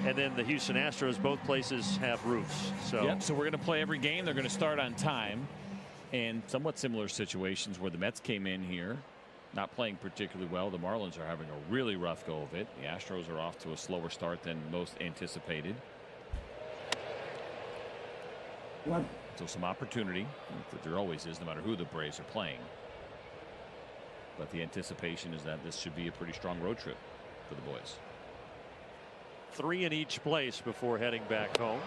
and then the Houston Astros. Both places have roofs. So, Yep, so we're going to play every game. They're going to start on time. And somewhat similar situations where the Mets came in here, not playing particularly well. The Marlins are having a really rough go of it. The Astros are off to a slower start than most anticipated. What? So some opportunity. There always is, no matter who the Braves are playing. But the anticipation is that this should be a pretty strong road trip for the boys. 3 in each place before heading back home.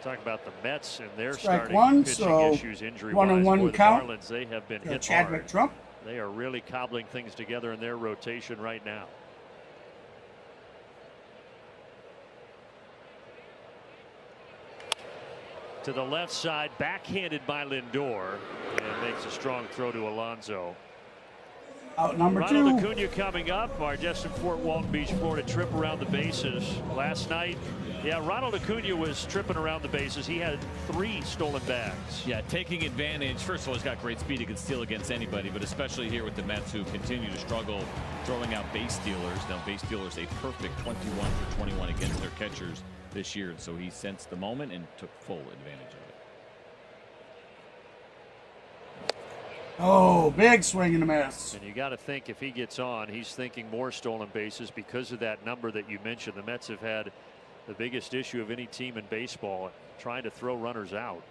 Talk about the Mets and their Strike starting 1, pitching so issues injury-wise. 1-1 Boy, the count. Marlins, they have been hit Chadwick hard. Trump. They are really cobbling things together in their rotation right now. To the left side, backhanded by Lindor, and makes a strong throw to Alonso. Out number Ronald 2. Acuna coming up. Our Justin Fort Walton Beach, Florida trip around the bases last night. Yeah, Ronald Acuna was tripping around the bases. He had 3 stolen bags. Yeah, taking advantage. First of all, he's got great speed. He can steal against anybody, but especially here with the Mets, who continue to struggle throwing out base stealers. Now, base stealers a perfect 21 for 21 against their catchers this year. And so he sensed the moment and took full advantage of it. Oh, big swing and a miss. And you got to think if he gets on, he's thinking more stolen bases because of that number that you mentioned. The Mets have had the biggest issue of any team in baseball, trying to throw runners out.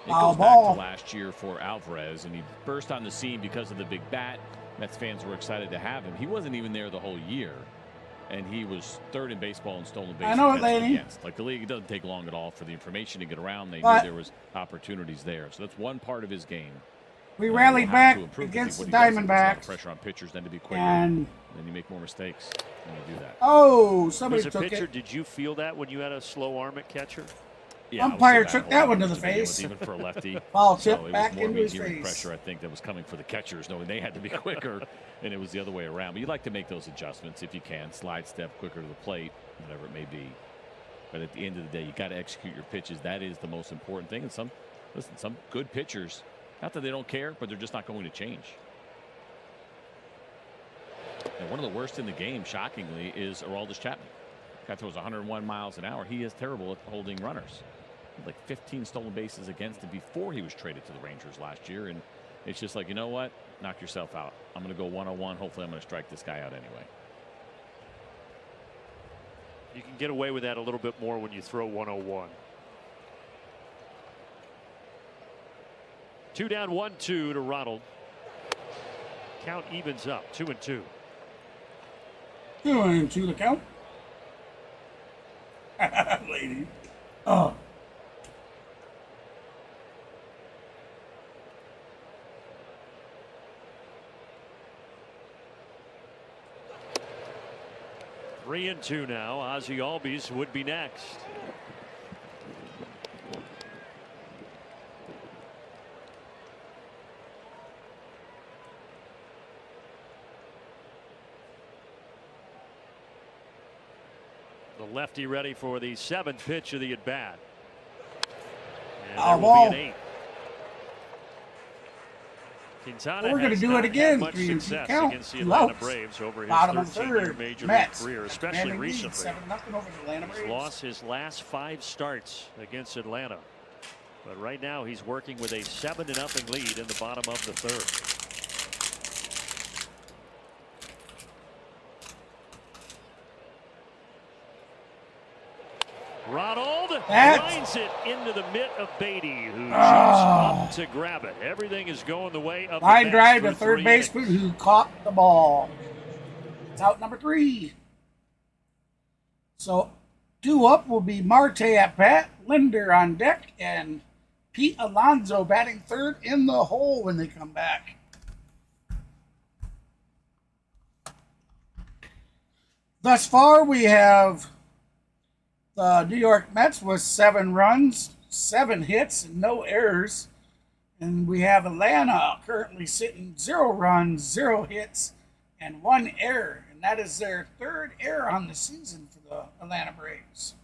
It goes back to last year for Alvarez, and he burst on the scene because of the big bat. Mets fans were excited to have him. He wasn't even there the whole year, and he was 3rd in baseball in stolen bases. I know it, lady. Against. Like the league, it doesn't take long at all for the information to get around. They knew there was opportunities there, so that's one part of his game. We rallied back against the Diamondbacks. Pressure on pitchers, then to be quicker, and then you make more mistakes when you do that. Oh, somebody As a took pitcher, it. did you feel that when you had a slow arm at catcher? Yeah, Umpire took that one to the face. Even for a lefty. Foul So tip it back was more into his endearing face. pressure, I think, that was coming for the catchers, knowing they had to be quicker, and it was the other way around. But you like to make those adjustments if you can. Slide step quicker to the plate, whatever it may be. But at the end of the day, you got to execute your pitches. That is the most important thing. And some good pitchers, not that they don't care, but they're just not going to change. And one of the worst in the game, shockingly, is Aroldis Chapman. Guy throws 101 miles an hour. He is terrible at holding runners. Like 15 stolen bases against him before he was traded to the Rangers last year, and it's just like, you know what, knock yourself out. I'm going to go 101. Hopefully I'm going to strike this guy out anyway. You can get away with that a little bit more when you throw 101. 2 down, 1-2 to Ronald. Count evens up, 2-2. 2-2 the count. Lady. Oh. 3-2 now. Ozzie Albies would be next. The lefty ready for the 7th pitch of the at bat. And there will be an 8. Quintana We're going to has do not it again. had much 3-2 success count. against the 2 Atlanta outs. Braves over his Bottom of 13-year third. major Mets. league career, especially Commanding lead, recently. 7-0 over the Atlanta Braves. He's lost his last 5 starts against Atlanta. But right now he's working with a 7-0 lead in the bottom of the 3rd. Ronald lines it into the mitt of Beatty, who jumps up to grab it. Everything is going the way up. Line drive to third baseman who caught the ball. It's out number 3. So 2 up will be Marte at bat, Linder on deck, and Pete Alonso batting third in the hole when they come back. Thus far, we have the New York Mets with 7 runs, 7 hits, and no errors. And we have Atlanta currently sitting 0 runs, 0 hits, and 1 error. And that is their 3rd error on the season for the Atlanta Braves.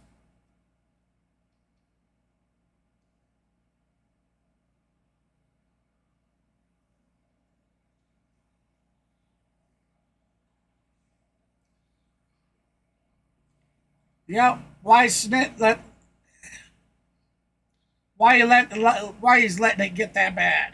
Yeah, why he's letting it get that bad?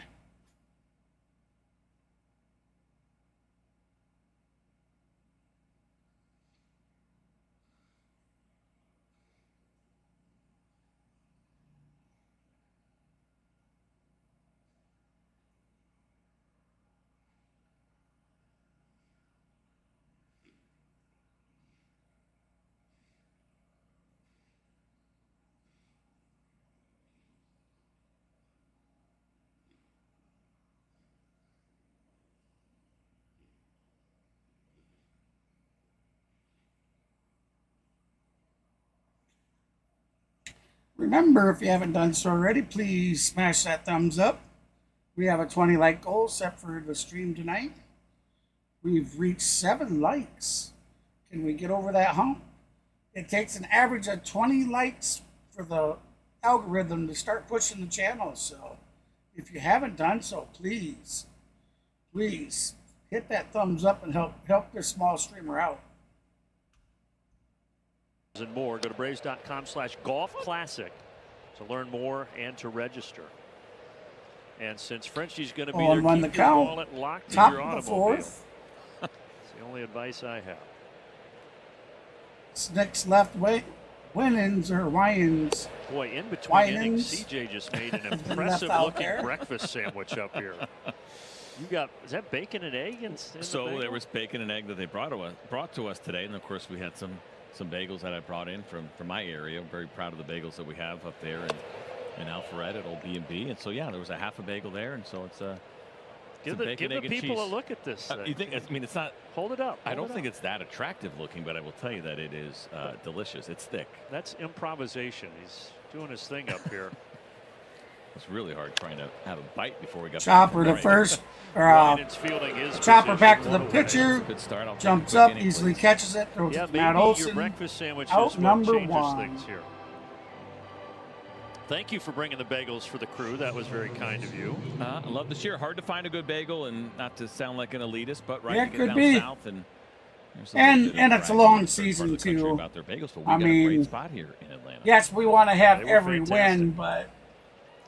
Remember, if you haven't done so already, please smash that thumbs up. We have a 20 like goal set for the stream tonight. We've reached 7 likes. Can we get over that hump? It takes an average of 20 likes for the algorithm to start pushing the channel. So if you haven't done so, please hit that thumbs up and help this small streamer out. And more, go to Braves.com/golf classic to learn more and to register. And since Frenchie's going to be there, Won the keep your count. wallet locked in Top your of the automobile. 4th. It's the only advice I have. Next left Winans or Wyans. Boy, in between innings, Winans. CJ just made an Left impressive out looking there. breakfast sandwich up here. You got, is that bacon and egg? So there was bacon and egg that they brought to us today, and of course we had some bagels that I brought in from my area. I'm very proud of the bagels that we have up there in Alpharetta at Old B&B. And so yeah, there was a half a bagel there, and so it's give bacon, the egg, and people cheese. a look at this. You think? I mean, it's not. Hold it up. I don't think it's that attractive looking, but I will tell you that it is delicious. It's thick. That's improvisation. He's doing his thing up here. It's really hard trying to have a bite before we got Chopper to first. Ryan's fielding his Chopper back to the position. pitcher. Good start. I'll take a Jumps quick up, inning, easily please. catches it. Throws Yeah, it to maybe Matt your Olson. breakfast sandwich Out is what number changes 1. things here. Thank you for bringing the bagels for the crew. That was very kind of you. I love the cheer. Hard to find a good bagel, and not to sound like an elitist, but right, Yeah, you get could down be. south and there's some And good it's a variety long in certain season, parts of the country too. about their bagels, but we I got a mean, great spot here in Atlanta. Yes, we want to have They were every fantastic. win, but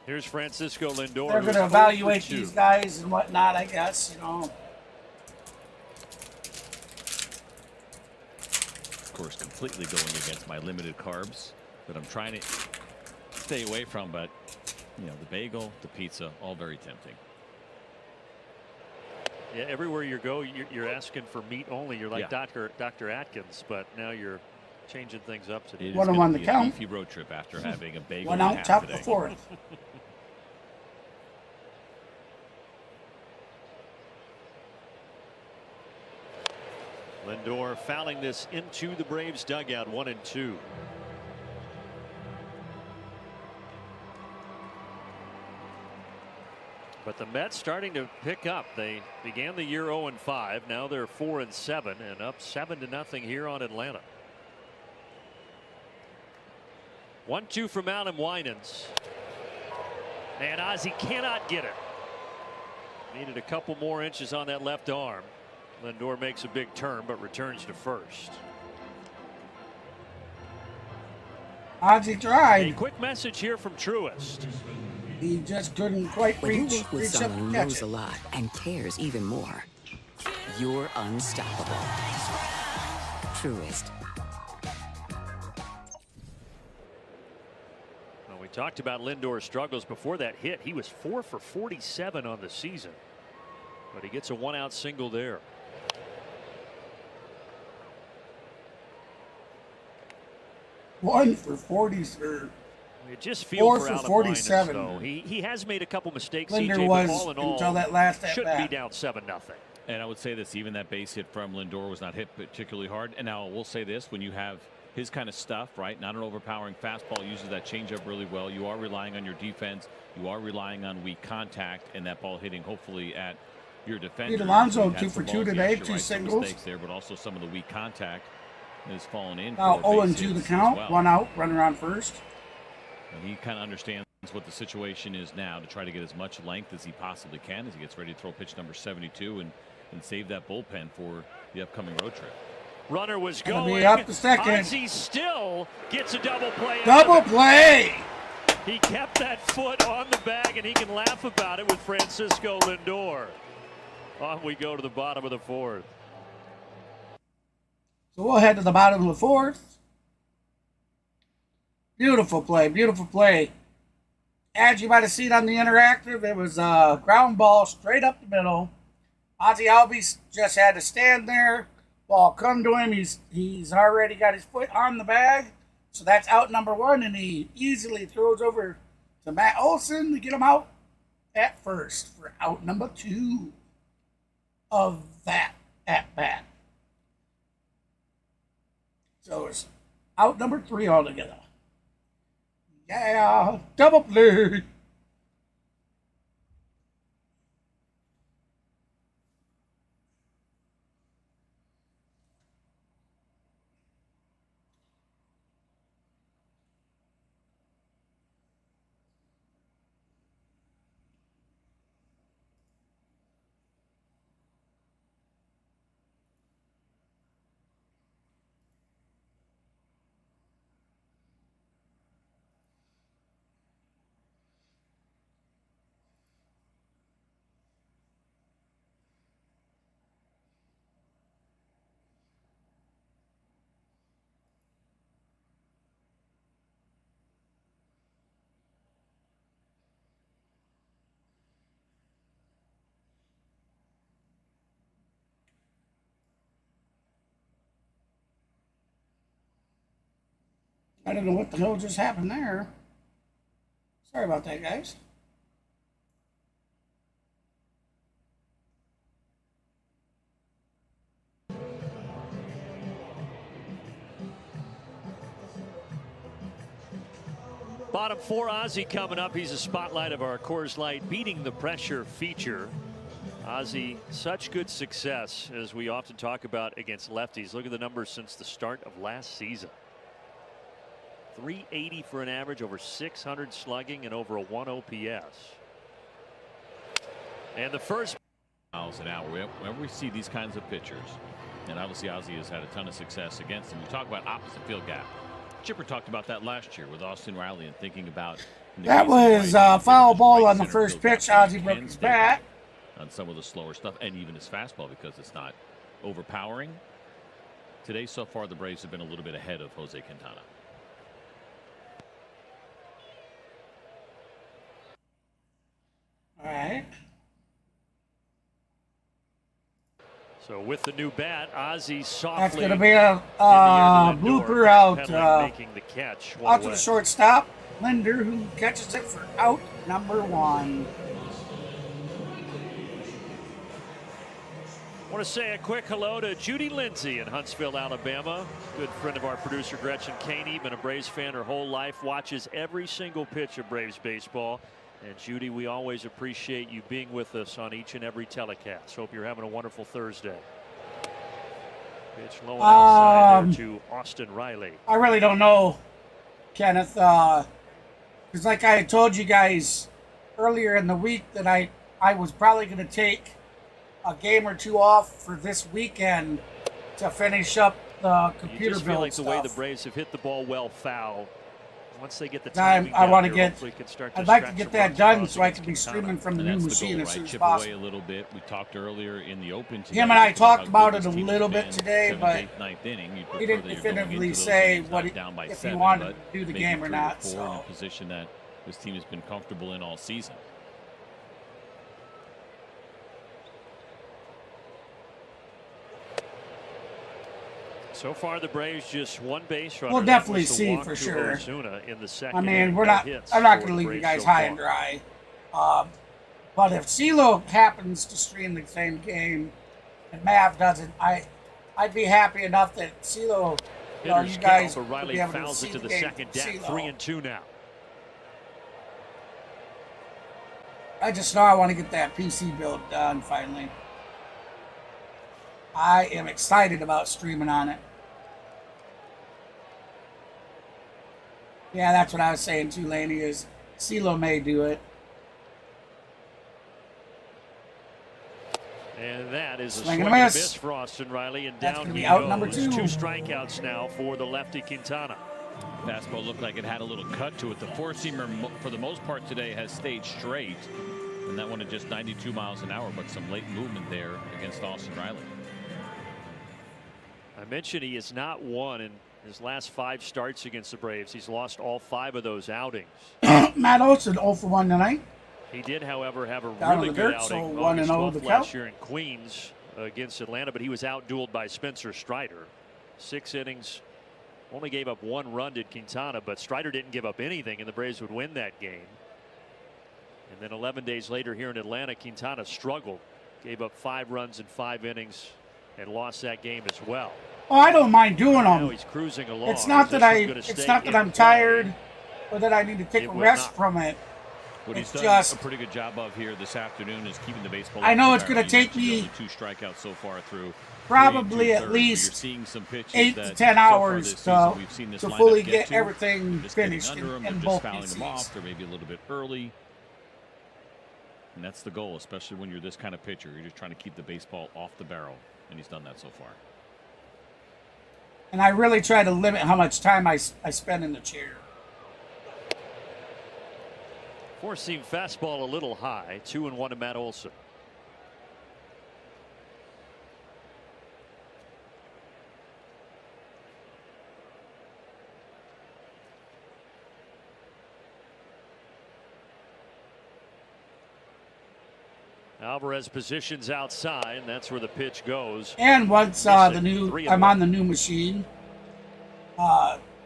Here's Francisco Lindor. they're who's going to 0 for evaluate 2. these guys and whatnot, I guess, you know. Of course, completely going against my limited carbs that I'm trying to stay away from, but you know, the bagel, the pizza, all very tempting. Yeah, everywhere you go, you're asking for meat only. You're like Yeah. Dr. Atkins, but now you're changing things up today. It is 1-1 gonna the be count. a beefy road trip after having a bagel 1 and a out, half top of the today. 4th. Lindor fouling this into the Braves dugout, 1-2. But the Mets starting to pick up. They began the year 0-5. Now they're 4-7 and up 7-0 here on Atlanta. 1-2 from Adam Winans. And Ozzie cannot get it. Needed a couple more inches on that left arm. Lindor makes a big turn but returns to first. Ozzie tried. A quick message here from Truist. He just couldn't quite When you reach work with up someone and who catch knows a it. lot and cares even more, you're unstoppable. Truist. Well, we talked about Lindor's struggles before that hit. He was 4 for 47 on the season, but he gets a 1-out single there. One for 40, sir. You just feel 4 for for Adam 47. Winans, though. He has made a couple mistakes. Linder CJ, was but all in all, until that last at shouldn't be bat. down 7-0. And I would say this, even that base hit from Lindor was not hit particularly hard. And now we'll say this, when you have his kind of stuff, right, not an overpowering fastball, uses that changeup really well. You are relying on your defense. You are relying on weak contact, and that ball hitting hopefully at your defender. Pete Alonso, Had 2 some for 2 balls, today, yes, you're 2 right, some singles. mistakes there, but also some of the weak contact has fallen in. Now for base 0-2 the hits as count, well. 1 out, runner on first. And he kind of understands what the situation is now to try to get as much length as he possibly can as he gets ready to throw pitch number 72 and save that bullpen for the upcoming road trip. Runner was Gonna be going. up to second. Ozzie still gets a double play. Double play! He kept that foot on the bag, and he can laugh about it with Francisco Lindor. On we go to the bottom of the 4th. So we'll head to the bottom of the 4th. Beautiful play, beautiful play. As you might have seen on the interactive, it was a ground ball straight up the middle. Ozzie Albies just had to stand there. Ball come to him. He's already got his foot on the bag. So that's out number 1, and he easily throws over to Matt Olson to get him out at first for out number 2 of that at bat. So it's out number 3 altogether. Yeah, double play. I don't know what the hell just happened there. Sorry about that, guys. Bottom 4, Ozzie coming up. He's a spotlight of our Coors Light Beating the Pressure feature. Ozzie, such good success, as we often talk about, against lefties. Look at the numbers since the start of last season. 380 for an average, over 600 slugging, and over a 1 OPS. And the first miles an hour. Whenever we see these kinds of pitchers, and obviously Ozzie has had a ton of success against them. We talk about opposite field gap. Chipper talked about that last year with Austin Riley and thinking about that was foul ball on the first pitch. Ozzie broke his bat on some of the slower stuff, and even his fastball, because it's not overpowering. Today so far the Braves have been a little bit ahead of Jose Quintana. All right. So with the new bat, Ozzie softly. That's going to be a blooper out. Making the catch. Out to the shortstop, Linder, who catches it for out number 1. I want to say a quick hello to Judy Lindsay in Huntsville, Alabama. Good friend of our producer Gretchen Caney, been a Braves fan her whole life, watches every single pitch of Braves baseball. And Judy, we always appreciate you being with us on each and every telecast. Hope you're having a wonderful Thursday. Pitch low and outside there to Austin Riley. I really don't know, Kenneth. Because like I had told you guys earlier in the week that I was probably going to take a game or two off for this weekend to finish up the computer you just feel build like stuff. The way the Braves have hit the ball well foul. Once they get the time, timing I want to here, get. I'd like to get that done so I can be streaming from the new machine as soon as Chip possible. away a little bit. We talked earlier in the open. Him and I talked about it a little bit today, but he didn't definitively definitively say what if he wanted to do the game or not. In So a position that this team has been comfortable in all season. So far, the Braves just one base runner. we'll definitely see for sure. In the second I mean, inning, I'm not going for to the leave you Braves guys so high far. and dry. But if CeeLo happens to stream the same game and Mav doesn't, I'd be happy enough that CeeLo, you guys but would Riley be able to fouls see it to the the game second from deck. CeeLo. 3-2 now. I just know I want to get that PC build done finally. I am excited about streaming on it. Yeah, that's what I was saying too, Laney, is CeeLo may do it. And that is a Swing swing and and a a miss. miss for Austin Riley, and That's down gonna be he out goes. number 2. 2 strikeouts now for the lefty Quintana. Fastball looked like it had a little cut to it. The four-seamer, for the most part today, has stayed straight. And that one at just 92 miles an hour, but some late movement there against Austin Riley. I mentioned he has not won in his last 5 starts against the Braves. He's lost all 5 of those outings. Matt Olson 0 for 1 tonight. He did, however, have a Down really on the good dirt, so outing 1-0 August 12th the last count. year in Queens against Atlanta, but he was outdueled by Spencer Strider. 6 innings, only gave up 1 run, did Quintana, but Strider didn't give up anything, and the Braves would win that game. And then 11 days later here in Atlanta, Quintana struggled, gave up 5 runs in 5 innings, and lost that game as well. Oh, I don't mind doing Now them. he's cruising along. It's not that I'm tired or that I need to take a rest from it. What he's It's done just a pretty good job of here this afternoon is keeping the baseball. I know off it's the gonna barrel. take You mentioned me only 2 strikeouts so far through probably 3 at 2/3. least You're seeing some pitches 8 to that 10 so far hours this season we've seen to this lineup fully get get to. everything Just getting finished under them, in they're both just fouling them PCs. off. They're maybe a little bit early. And that's the goal, especially when you're this kind of pitcher. You're just trying to keep the baseball off the barrel, and he's done that so far. And I really try to limit how much time I spend in the chair. 4-seam fastball a little high. 2-1 to Matt Olson. Alvarez positions outside, and that's where the pitch goes. And once I'm on the new machine,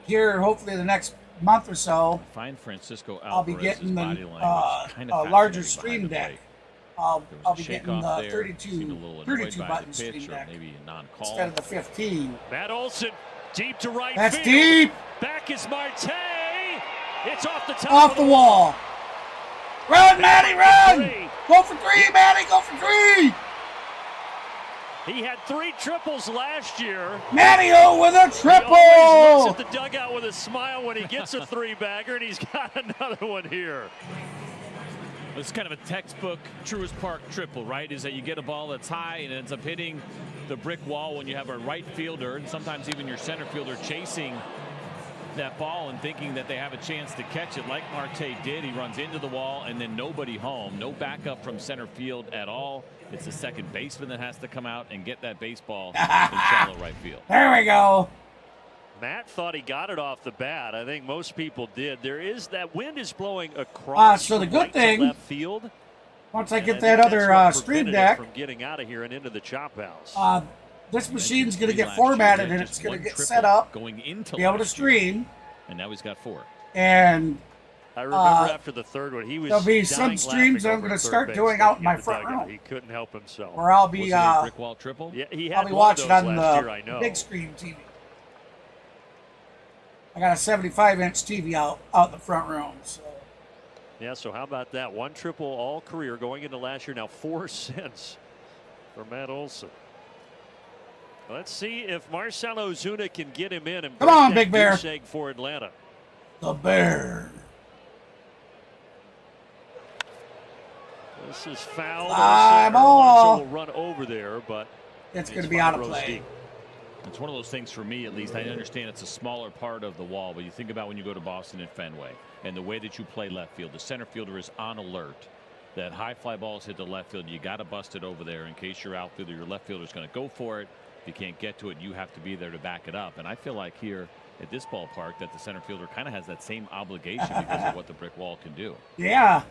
here hopefully the next month or so, Find Francisco Alvarez's I'll be getting the body language kind of larger fascinating stream behind the deck. plate. I'll be Shake getting off the there. 32 Seemed a little annoyed by button the stream pitch, or deck maybe a non-call. instead of the 15. Matt Olson deep to right That's field. deep. Back is Marte. It's off the top Off of the wall. Run, Matty, run! 3. Go for 3, Matty, go for 3! He had 3 triples last year. Matty-O with a He always looks triple! at the dugout with a smile when he gets a 3-bagger, and he's got another one here. It's kind of a textbook Truist Park triple, right? Is that you get a ball that's high and it ends up hitting the brick wall when you have a right fielder and sometimes even your center fielder chasing that ball and thinking that they have a chance to catch it like Marte did. He runs into the wall and then nobody home. No backup from center field at all. It's the second baseman that has to come out and get that baseball in shallow right field. There we go. Matt thought he got it off the bat. I think most people did. There is that wind is blowing across so the from good right to thing, left field. once I And get think that that's other what stream prevented it deck, from getting out of here and into the chop house. this machine's going to get formatted and it's going to get set up going into be able to stream. And now he's got 4. And I remember after the third one, he was there'll be some dying streams laughing I'm over going to at third start base, doing out in looking my at the front dugout. room, He couldn't help himself. where I'll be Was it a brick wall triple? Yeah, he I'll had be one of watching those on last year, I know. the big screen TV. I got a 75-inch TV out the front room. So. Yeah, so how about that? 1 triple all career going into last year. Now 4 since for Matt Olson. Let's see if Marcell Ozuna can get him in and come on, Big Bear. goose egg for Atlanta. The Bear. This is foul. Fly ball. Will run over there, but it's going to be out of play. Deep. It's one of those things for me, at least. I understand it's a smaller part of the wall, but you think about when you go to Boston and Fenway and the way that you play left field. The center fielder is on alert. That high fly balls hit the left field. You got to bust it over there in case your outfielder, your left fielder is going to go for it. If you can't get to it, you have to be there to back it up. And I feel like here at this ballpark that the center fielder kind of has that same obligation because of what the brick wall can do. Yeah,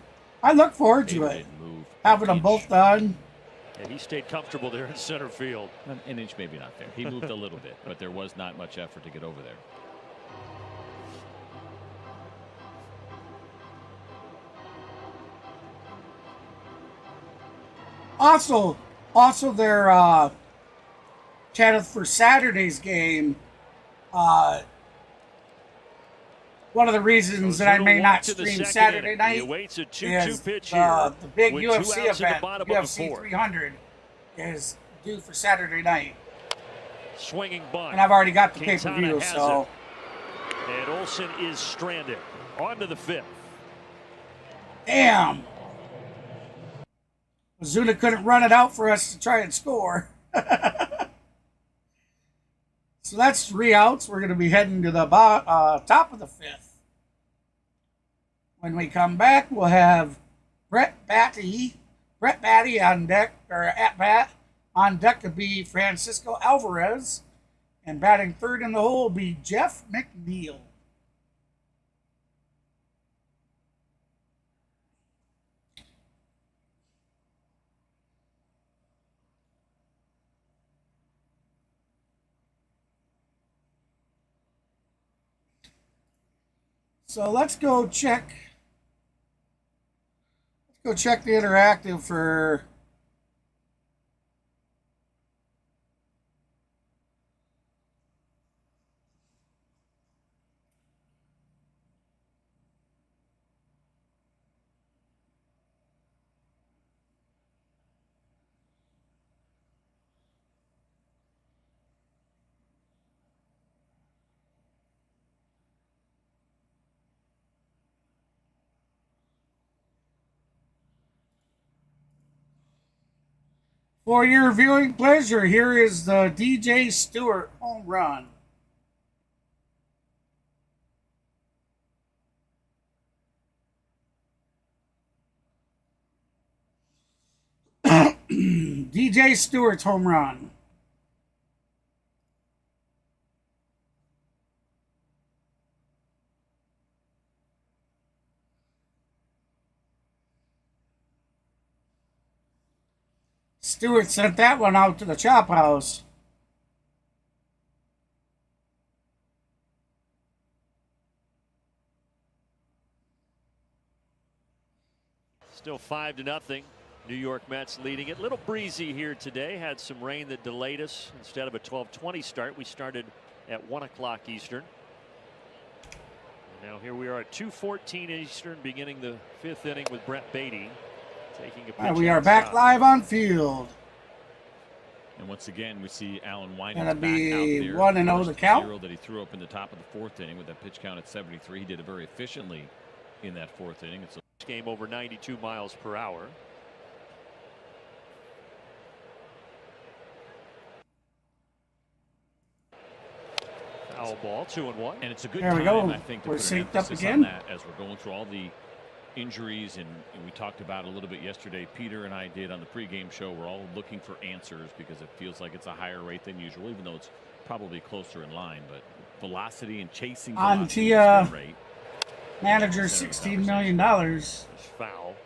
I look forward to it. Having them both done. Yeah, he stayed comfortable there in center field. An inch, maybe not there. He moved a little bit, but there was not much effort to get over there. Also, they're chatted for Saturday's game. One of the reasons that I may not stream Saturday night is the big UFC event, UFC 300, is due for Saturday night. Swinging bunt. And I've already got the pay-per-view, so. And Olson is stranded. On to the 5th. Damn. Ozuna couldn't run it out for us to try and score. So that's 3 outs. We're going to be heading to the top of the 5th. When we come back, we'll have Brett Batty on deck, or at bat. On deck to be Francisco Alvarez. And batting third in the hole will be Jeff McNeil. So let's go check. Let's go check the interactive for. For your viewing pleasure, here is the DJ Stewart home run. DJ Stewart's home run. Stewart sent that one out to the chop house. Still 5-0. New York Mets leading it. Little breezy here today. Had some rain that delayed us. Instead of a 12:20 start, we started at 1 o'clock Eastern. And now here we are at 2:14 Eastern, beginning the 5th inning with Brett Beatty. Taking a pitch we are back live on field. And once again, we see Alan Winans gonna back be out there. 1-0 the count. 0 that he threw up in the top of the 4th inning with that pitch count at 73. He did it very efficiently in that 4th inning. It's a game over 92 miles per hour. Foul ball, 2-1. And it's a good there we time, go. I think, to We're put an synced up emphasis again on that as we're going through all the injuries, and we talked about it a little bit yesterday. Peter and I did on the pregame show. We're all looking for answers because it feels like it's a higher rate than usual, even though it's probably closer in line. But velocity and chasing velocity rate. Manager $16 million. Foul.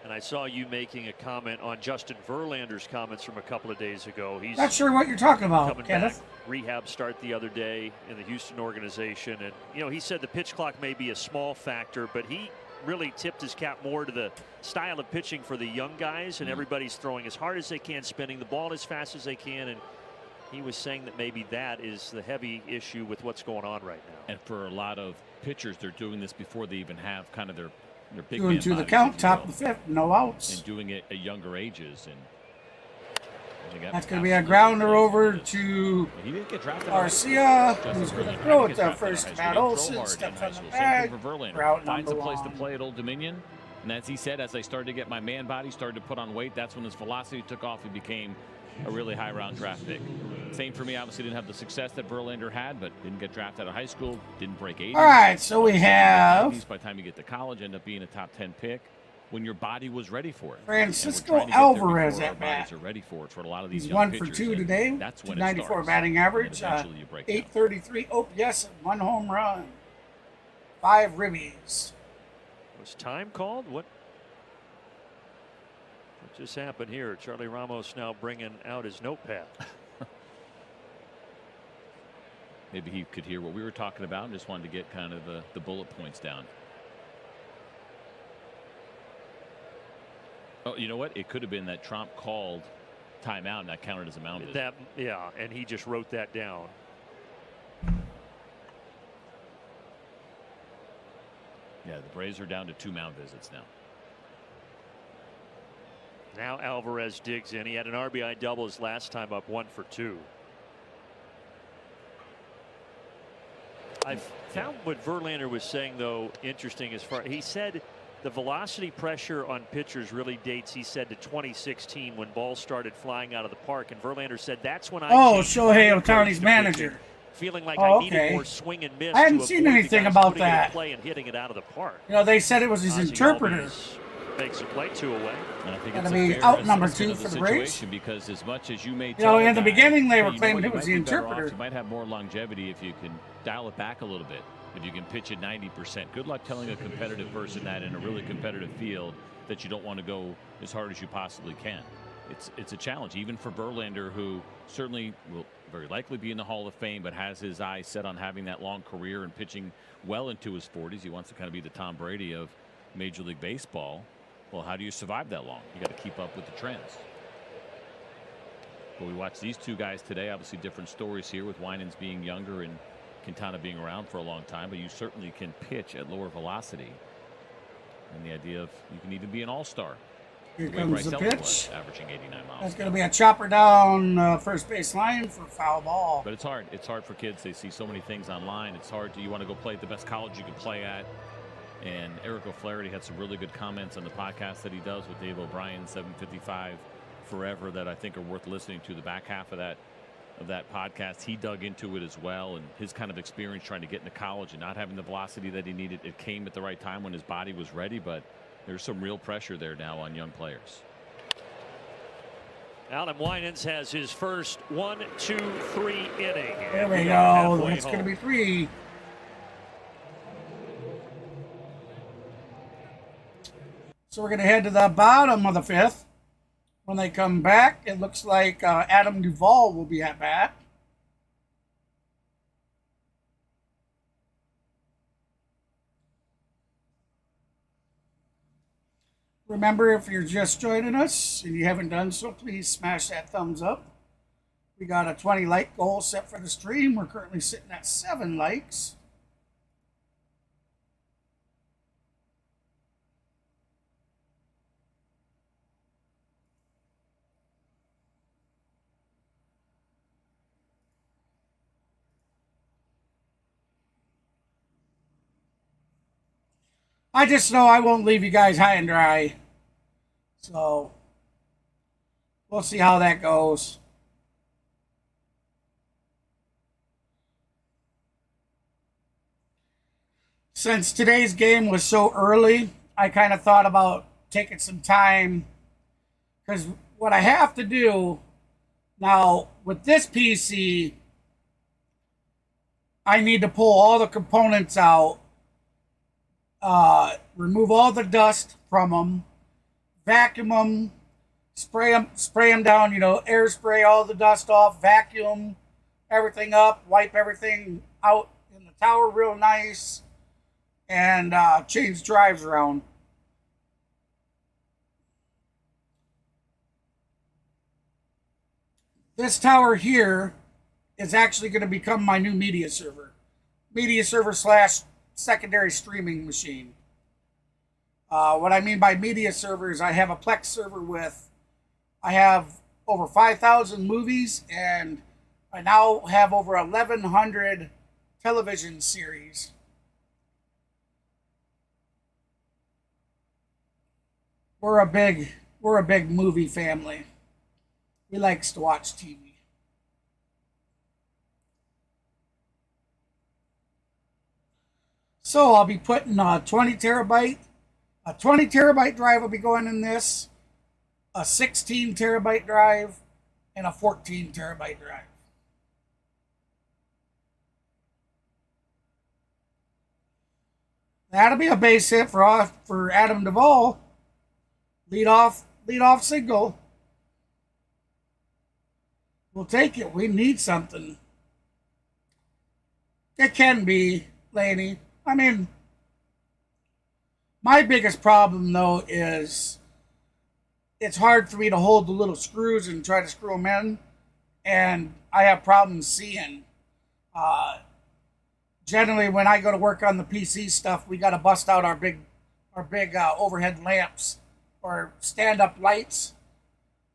And I saw you making a comment on Justin Verlander's comments from a couple of days ago. He's not sure what you're talking about, Kenneth. Rehab start the other day in the Houston organization, and you know, he said the pitch clock may be a small factor, but he really tipped his cap more to the style of pitching for the young guys, and everybody's throwing as hard as they can, spinning the ball as fast as they can, and he was saying that maybe that is the heavy issue with what's going on right now. And for a lot of pitchers, they're doing this before they even have kind of their big doing man to the bodies, count, if you top will, of the fifth, no outs. and doing it at younger ages. And that's going to be a grounder over to he didn't get drafted. Garcia, who's going to throw it to drafted first. out of high Matt school. Olson steps on the Same bag. thing for Verlander. For out Finds a number place to one. play at Old Dominion. And as he said, as I started to get my man body, started to put on weight, that's when his velocity took off. He became a really high round draft pick. Same for me. Obviously didn't have the success that Verlander had, but didn't get drafted out of high school, didn't break 80. All right, so we have by the time you get to college, end up being a top 10 pick when your body was ready for it. Francisco Alvarez at bat. Are ready for it. For a lot of these He's young 1 for pitchers, 2 and today. That's when 94 it starts. batting average. And eventually you break down. 833 OPS and 1 home run. 5 ribbies. Was time called? What just happened here? Charlie Ramos now bringing out his notepad. Maybe he could hear what we were talking about and just wanted to get kind of the bullet points down. Oh, you know what? It could have been that Trump called timeout and that counted as a mound visit. Yeah, and he just wrote that down. Yeah, the Braves are down to 2 mound visits now. Now Alvarez digs in. He had an RBI double his last time up, 1 for 2. I've found what Verlander was saying, though, interesting as far. He said the velocity pressure on pitchers really dates, he said, to 2016 when balls started flying out of the park. And Verlander said that's when I. Oh, Shohei Ohtani's manager. Feeling like I needed more swing and miss. I hadn't seen anything about that. Play and hitting it out of the park. You know, they said it was his interpreter. Makes a play 2 away. And I think Gonna it's be a out number assessment 2 of for the situation, Braves. because as much as you may You know, tell in the a guy, beginning they hey, were you know claiming what, it you was might the be better off, interpreter. You might have more longevity if you can dial it back a little bit. If you can pitch at 90%. Good luck telling a competitive person that in a really competitive field that you don't want to go as hard as you possibly can. It's a challenge, even for Verlander, who certainly will very likely be in the Hall of Fame, but has his eyes set on having that long career and pitching well into his 40s. He wants to kind of be the Tom Brady of Major League Baseball. Well, how do you survive that long? You got to keep up with the trends. But we watched these 2 guys today. Obviously different stories here, with Winans being younger and Quintana being around for a long time, but you certainly can pitch at lower velocity. And the idea of you can even be an all-star. Here comes the pitch. Was, averaging 89 miles. That's going to be a chopper down first base line for foul ball. But it's hard. It's hard for kids. They see so many things online. It's hard. You want to go play at the best college you can play at. And Eric O'Flaherty had some really good comments on the podcast that he does with Dave O'Brien, 755 Forever, that I think are worth listening to. The back half of that podcast, he dug into it as well, and his kind of experience trying to get into college and not having the velocity that he needed. It came at the right time when his body was ready, but there's some real pressure there now on young players. Adam Winans has his first 1, 2, 3 inning. There we go. It's going to be 3. So we're going to head to the bottom of the 5th. When they come back, it looks like Adam Duvall will be at bat. Remember, if you're just joining us and you haven't done so, please smash that thumbs up. We got a 20 like goal set for the stream. We're currently sitting at 7 likes. I just know I won't leave you guys high and dry. So we'll see how that goes. Since today's game was so early, I kind of thought about taking some time, because what I have to do now with this PC, I need to pull all the components out, remove all the dust from them, vacuum them, spray them down, you know, air spray all the dust off, vacuum everything up, wipe everything out in the tower real nice, and change drives around. This tower here is actually going to become my new media server slash secondary streaming machine. What I mean by media server is I have a Plex server I have over 5,000 movies, and I now have over 1,100 television series. We're a big movie family. We likes to watch TV. So I'll be putting a 20 terabyte drive will be going in this, a 16 terabyte drive, and a 14 terabyte drive. That'll be a base hit for Adam Duvall. Lead off single. We'll take it. We need something. It can be, Laney. I mean, my biggest problem, though, is it's hard for me to hold the little screws and try to screw them in, and I have problems seeing. Generally, when I go to work on the PC stuff, we got to bust out our big overhead lamps or stand-up lights,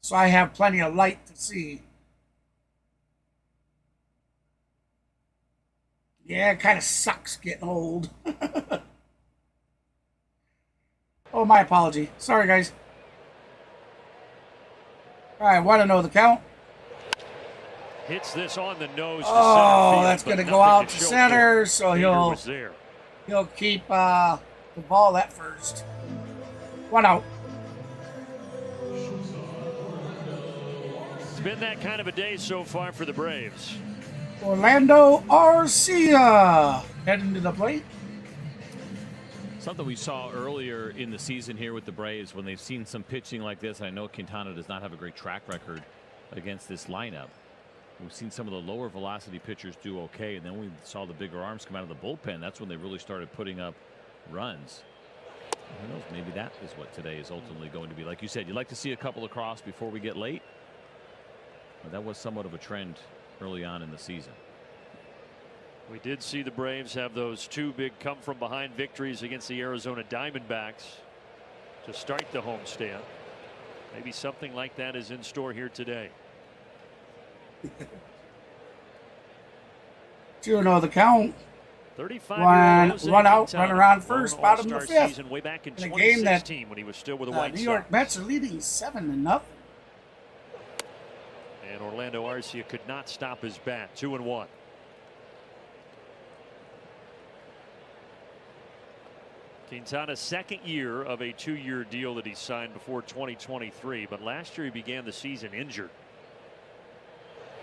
so I have plenty of light to see. Yeah, it kind of sucks getting old. Oh, my apology. Sorry, guys. All right, want to know the count? Hits this on the nose. Oh, field, that's going to go out to center, so he'll keep the ball at first. 1 out. It's been that kind of a day so far for the Braves. Orlando Arcia heading to the plate. Something we saw earlier in the season here with the Braves when they've seen some pitching like this. I know Quintana does not have a great track record against this lineup. We've seen some of the lower velocity pitchers do okay, and then we saw the bigger arms come out of the bullpen. That's when they really started putting up runs. Who knows? Maybe that is what today is ultimately going to be. Like you said, you'd like to see a couple across before we get late. But that was somewhat of a trend early on in the season. We did see the Braves have those two big come-from-behind victories against the Arizona Diamondbacks to start the homestand. Maybe something like that is in store here today. 2-0 the count. 35 run out, run around first, bottom of the fifth. Season way back in a game that 2016 when he was still with the White New York Sox. Mets are leading 7-0. And Orlando Arcia could not stop his bat. 2-1. Quintana's second year of a 2-year deal that he signed before 2023, but last year he began the season injured.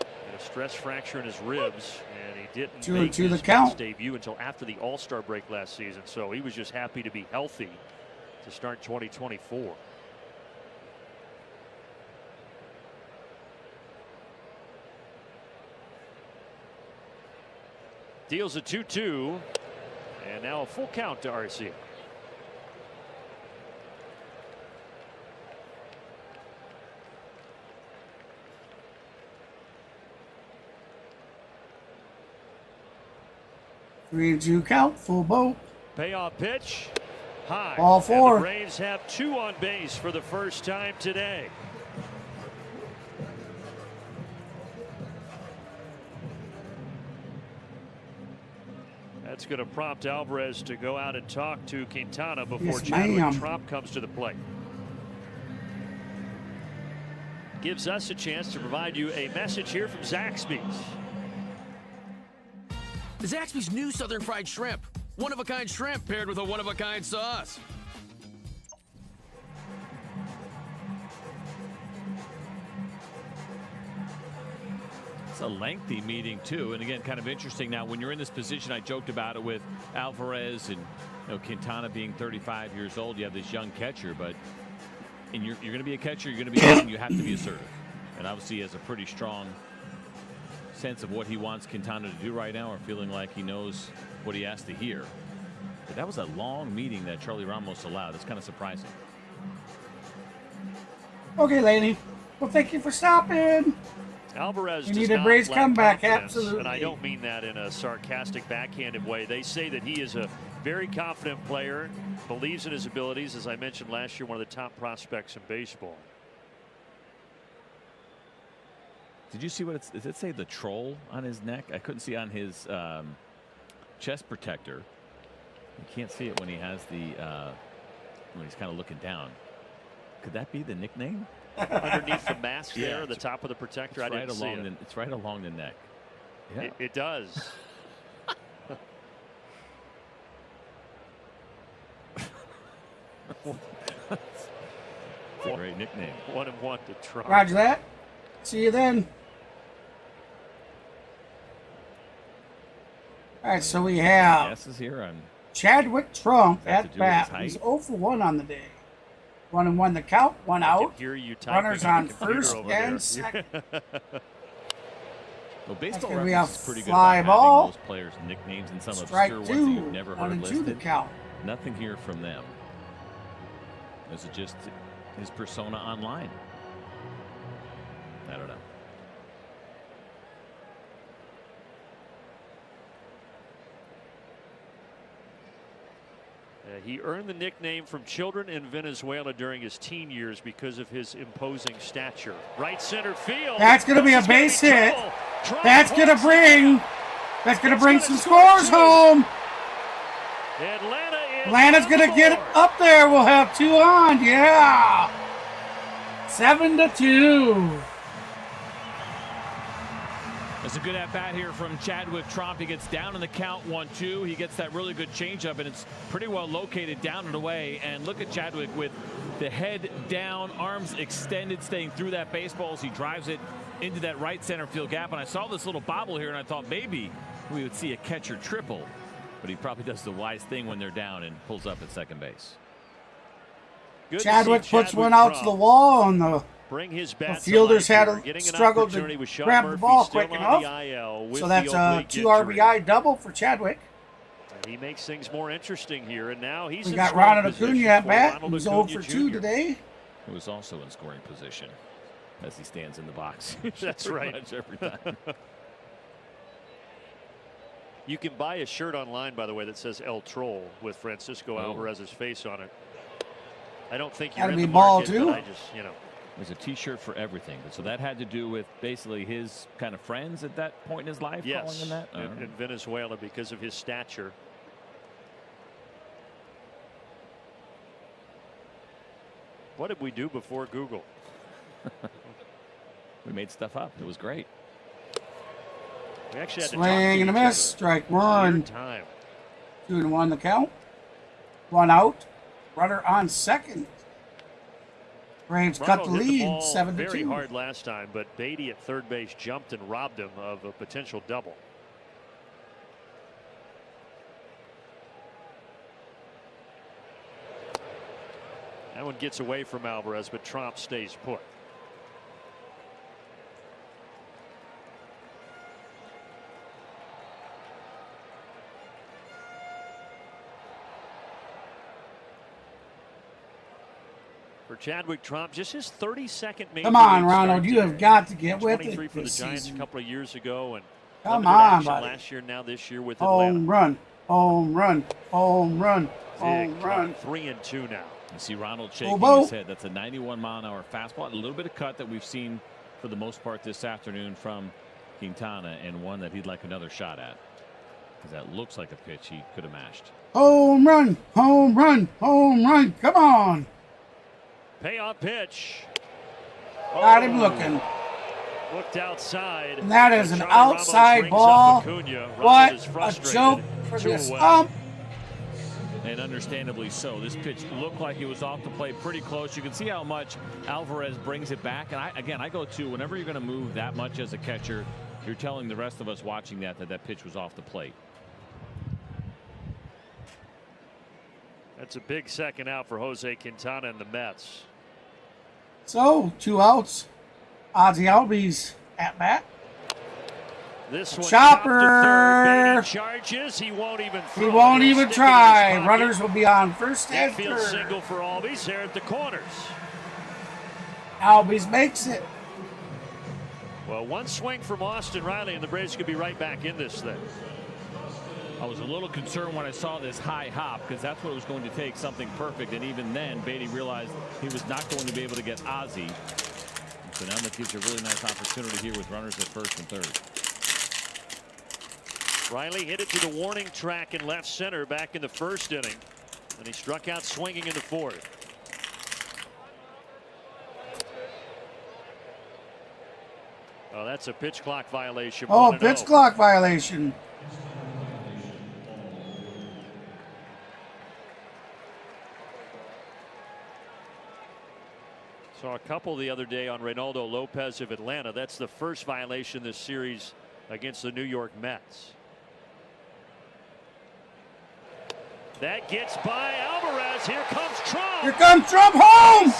Had a stress fracture in his ribs, and he didn't make his Mets debut until after the All-Star break last season, so he was just happy to be healthy to start 2024. Deals a 2-2, and now a full count to Arcia. Three and two count, full boat. Payoff pitch, high. Ball four. And the Braves have two on base for the first time today. That's going to prompt Alvarez to go out and talk to Quintana before Chadwick Tromp comes to the plate. Gives us a chance to provide you a message here from Zaxby's. Zaxby's new Southern Fried Shrimp. One-of-a-kind shrimp paired with a one-of-a-kind sauce. It's a lengthy meeting too, and again, kind of interesting. Now, when you're in this position, I joked about it with Alvarez and Quintana being 35 years old. You have this young catcher, but you're going to be a catcher. You're going to be young. You have to be assertive, and obviously, he has a pretty strong sense of what he wants Quintana to do right now, or feeling like he knows what he has to hear. But that was a long meeting that Charlie Ramos allowed. It's kind of surprising. Okay, lady. Well, thank you for stopping. Alvarez You does need a not Braves lack comeback, confidence, absolutely. and I don't mean that in a sarcastic, backhanded way. They say that he is a very confident player, believes in his abilities. As I mentioned last year, one of the top prospects in baseball. Did you see what does it say? The troll on his neck? I couldn't see on his chest protector. You can't see it when he has the when he's kind of looking down. Could that be the nickname? Underneath the mask Yeah, there, the top of the protector. I didn't see it. It's right along the neck. Yeah. It does. It's a great nickname. 1-1 to Trump. Roger that. See you then. All right, so we have Guesses here on Chadwick Trump Has to at do with his bat. He's height? 0 for 1 on the day. 1-1 the count, 1 I can out. hear you typing Runners on on the computer first over and there. second. Well, baseball gonna be reference a is pretty good fly about ball. having those players' nicknames and some Strike obscure ones that 2, you've never 1 heard and 2 the listed. count. Nothing here from them. This is just his persona online. I don't know. He earned the nickname from children in Venezuela during his teen years because of his imposing stature. Right center field. That's going to be a base hit. That's going to bring some scores home. Atlanta's going to get up there. We'll have 2 on. Yeah. 7-2. It's a good at-bat here from Chadwick Tromp. He gets down in the count 1-2. He gets that really good changeup, and it's pretty well located down and away. And look at Chadwick with the head down, arms extended, staying through that baseball as he drives it into that right center field gap. And I saw this little bobble here, and I thought maybe we would see a catcher triple. But he probably does the wise thing when they're down and pulls up at second base. Chadwick puts one out to the wall on the Bring his bat fielders to life had here. struggled to grab the ball quick enough. So that's a 2 RBI double for Chadwick. And he makes things more interesting here, and now he's We in got scoring Ronald position Acuna at for bat. Ronald He's 0 Acuna for 2 Jr. today. Who is also in scoring position as he stands in the box. That's Pretty right. much every time. You can buy a shirt online, by the way, that says El Troll with Francisco Alvarez's face on it. I don't think you're Gotta in be the ball, market, too. but I just, you know. There's a T-shirt for everything. So that had to do with basically his kind of friends at that point in his life calling Yes, him that? in Venezuela because of his stature. What did we do before Google? We made stuff up. It was great. We actually had to Swing and a miss. Strike 1. 2-1 the count. 1 out. Runner on second. Braves cut the Ronald hit lead, ball 7-2. Very hard last time, but Beatty at third base jumped and robbed him of a potential double. That one gets away from Alvarez, but Tromp stays put. For Chadwick Tromp, just his 32nd major Come on, league Ronald. start You today. have got to get with 23 it for the this Giants season. a couple of years ago, and Come limited on, action buddy. last year, now this year with Atlanta. Home run. Home run. Home run. Big Home run. cut, 3-2 now. You see Ronald shaking Bobo. his head. That's a 91-mile-an-hour fastball. A little bit of cut that we've seen for the most part this afternoon from Quintana, and one that he'd like another shot at. Because that looks like a pitch he could have mashed. Home run. Home run. Home run. Come on. Payoff pitch. Got him looking. Looked outside. And that is And an Charlie Ramos outside rings ball. up Acuna. Ronald What is a frustrated. joke for Two this away. ump. And understandably so. This pitch looked like it was off the plate pretty close. You can see how much Alvarez brings it back. And I go to, whenever you're going to move that much as a catcher, you're telling the rest of us watching that pitch was off the plate. That's a big second out for Jose Quintana and the Mets. So, 2 outs. Ozzie Albies at bat. This one Chopper. Beatty charges. He won't even throw. He won't He'll even stick it in his try. pocket. Runners will be on first and Infield third. single for Albies here at the corners. Albies makes it. Well, one swing from Austin Riley, and the Braves could be right back in this thing. I was a little concerned when I saw this high hop because that's what it was going to take, something perfect. And even then, Beatty realized he was not going to be able to get Ozzie. So now that gives you a really nice opportunity here with runners at first and third. Riley hit it to the warning track in left center back in the first inning, and he struck out swinging in the fourth. Oh, that's a pitch clock violation. Oh, pitch clock violation. Saw a couple the other day on Reynaldo Lopez of Atlanta. That's the first violation this series against the New York Mets. That gets by Alvarez. Here comes Trump. Here comes Trump home.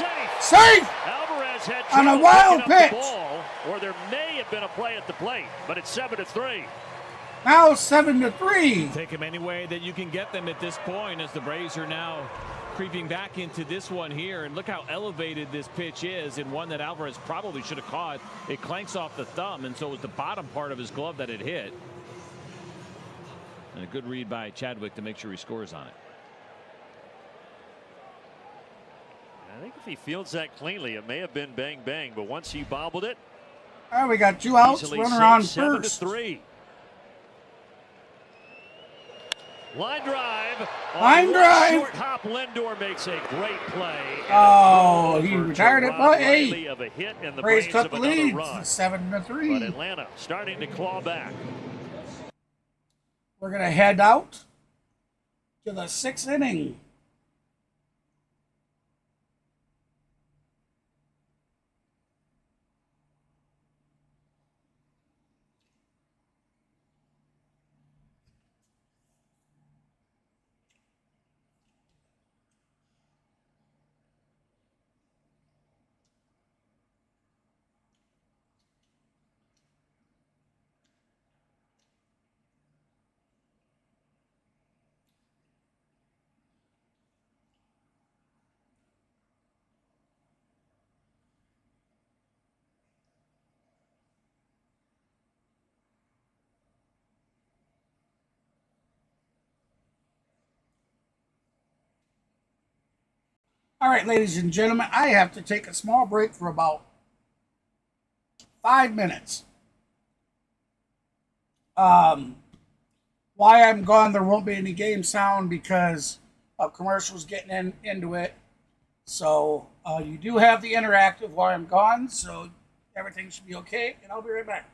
Safe. Alvarez had on a trouble wild picking up pitch. the ball, or there may have been a play at the plate, but it's 7-3. Now 7-3. Take them any way that you can get them at this point as the Braves are now creeping back into this one here. And look how elevated this pitch is, and one that Alvarez probably should have caught. It clanks off the thumb, and so it was the bottom part of his glove that it hit. And a good read by Chadwick to make sure he scores on it. I think if he fields that cleanly, it may have been bang bang, but once he bobbled it, All right, we got 2 outs, easily runner on saved. first. 7-3. Line drive. Line drive. Short hop. Lindor makes a great play. Oh, he retired it by 8. Riley of a hit and the Braves Braves took of the another lead, run. 7-3. But Atlanta starting to claw back. We're going to head out to the 6th inning. All right, ladies and gentlemen, I have to take a small break for about 5 minutes. Why I'm gone, there won't be any game sound because of commercials getting into it. So you do have the interactive while I'm gone, so everything should be okay, and I'll be right back.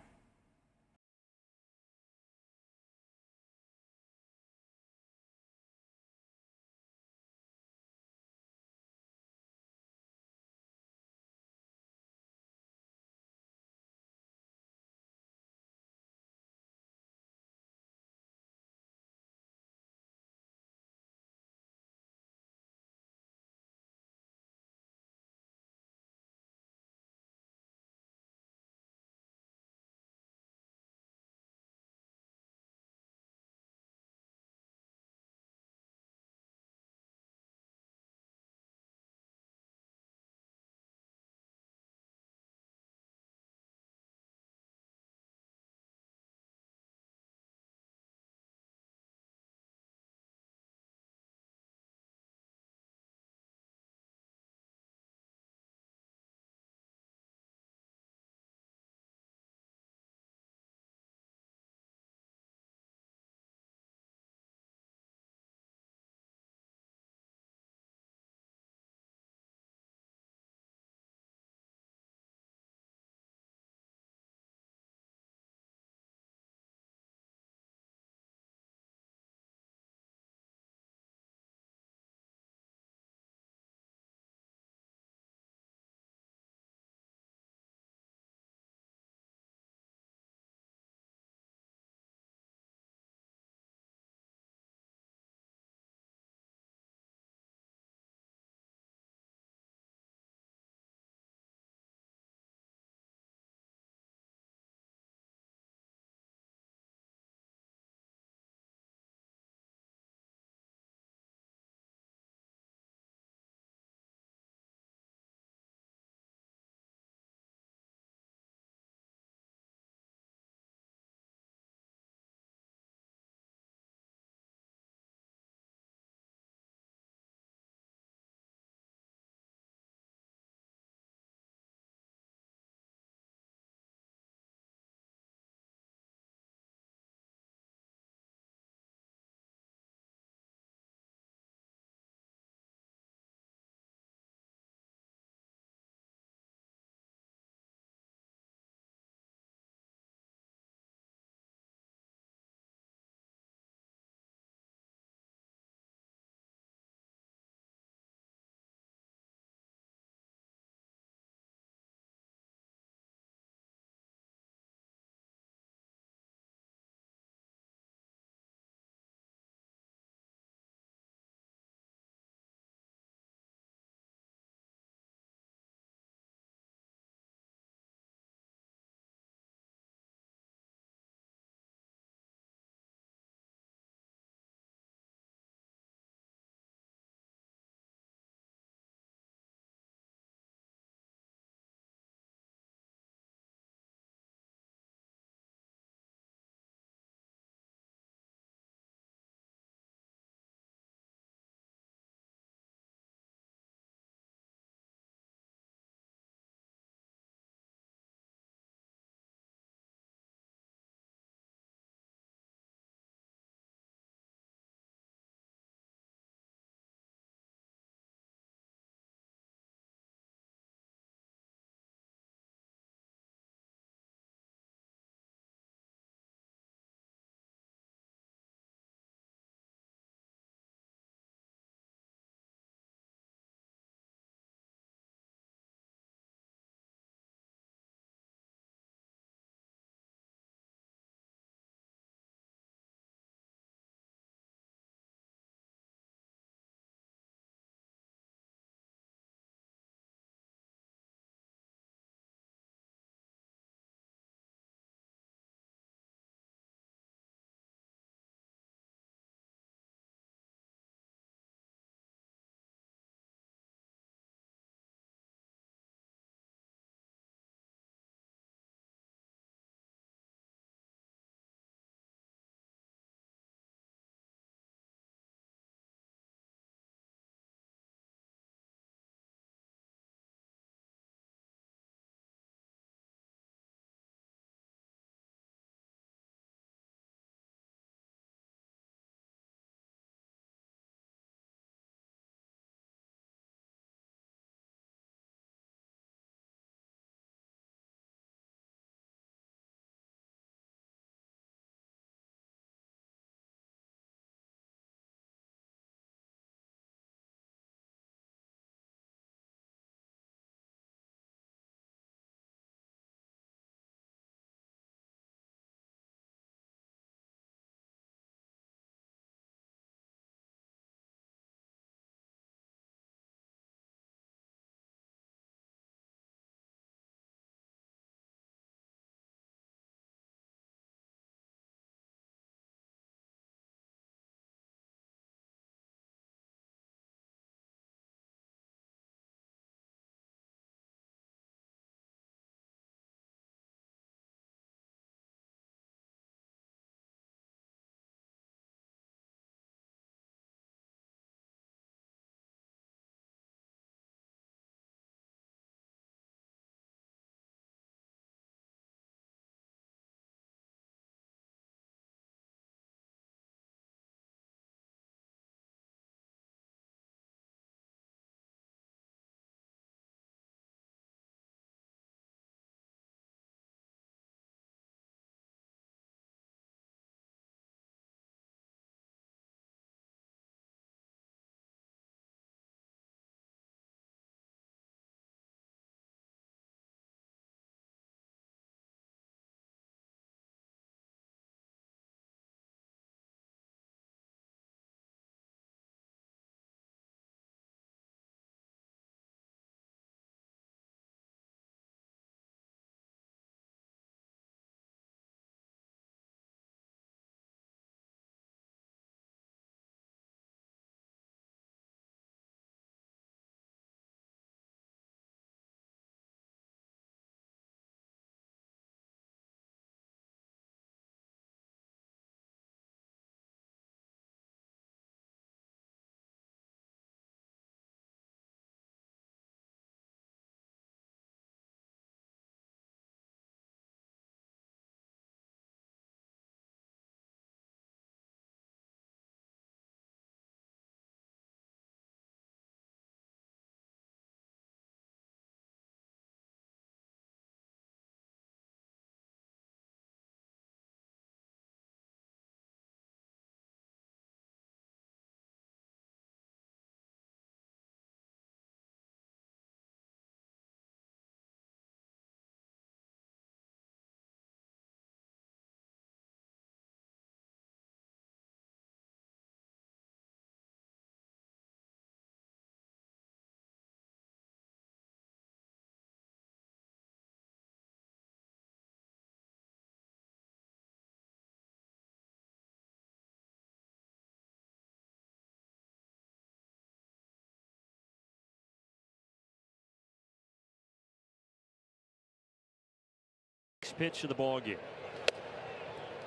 First pitch of the ball game.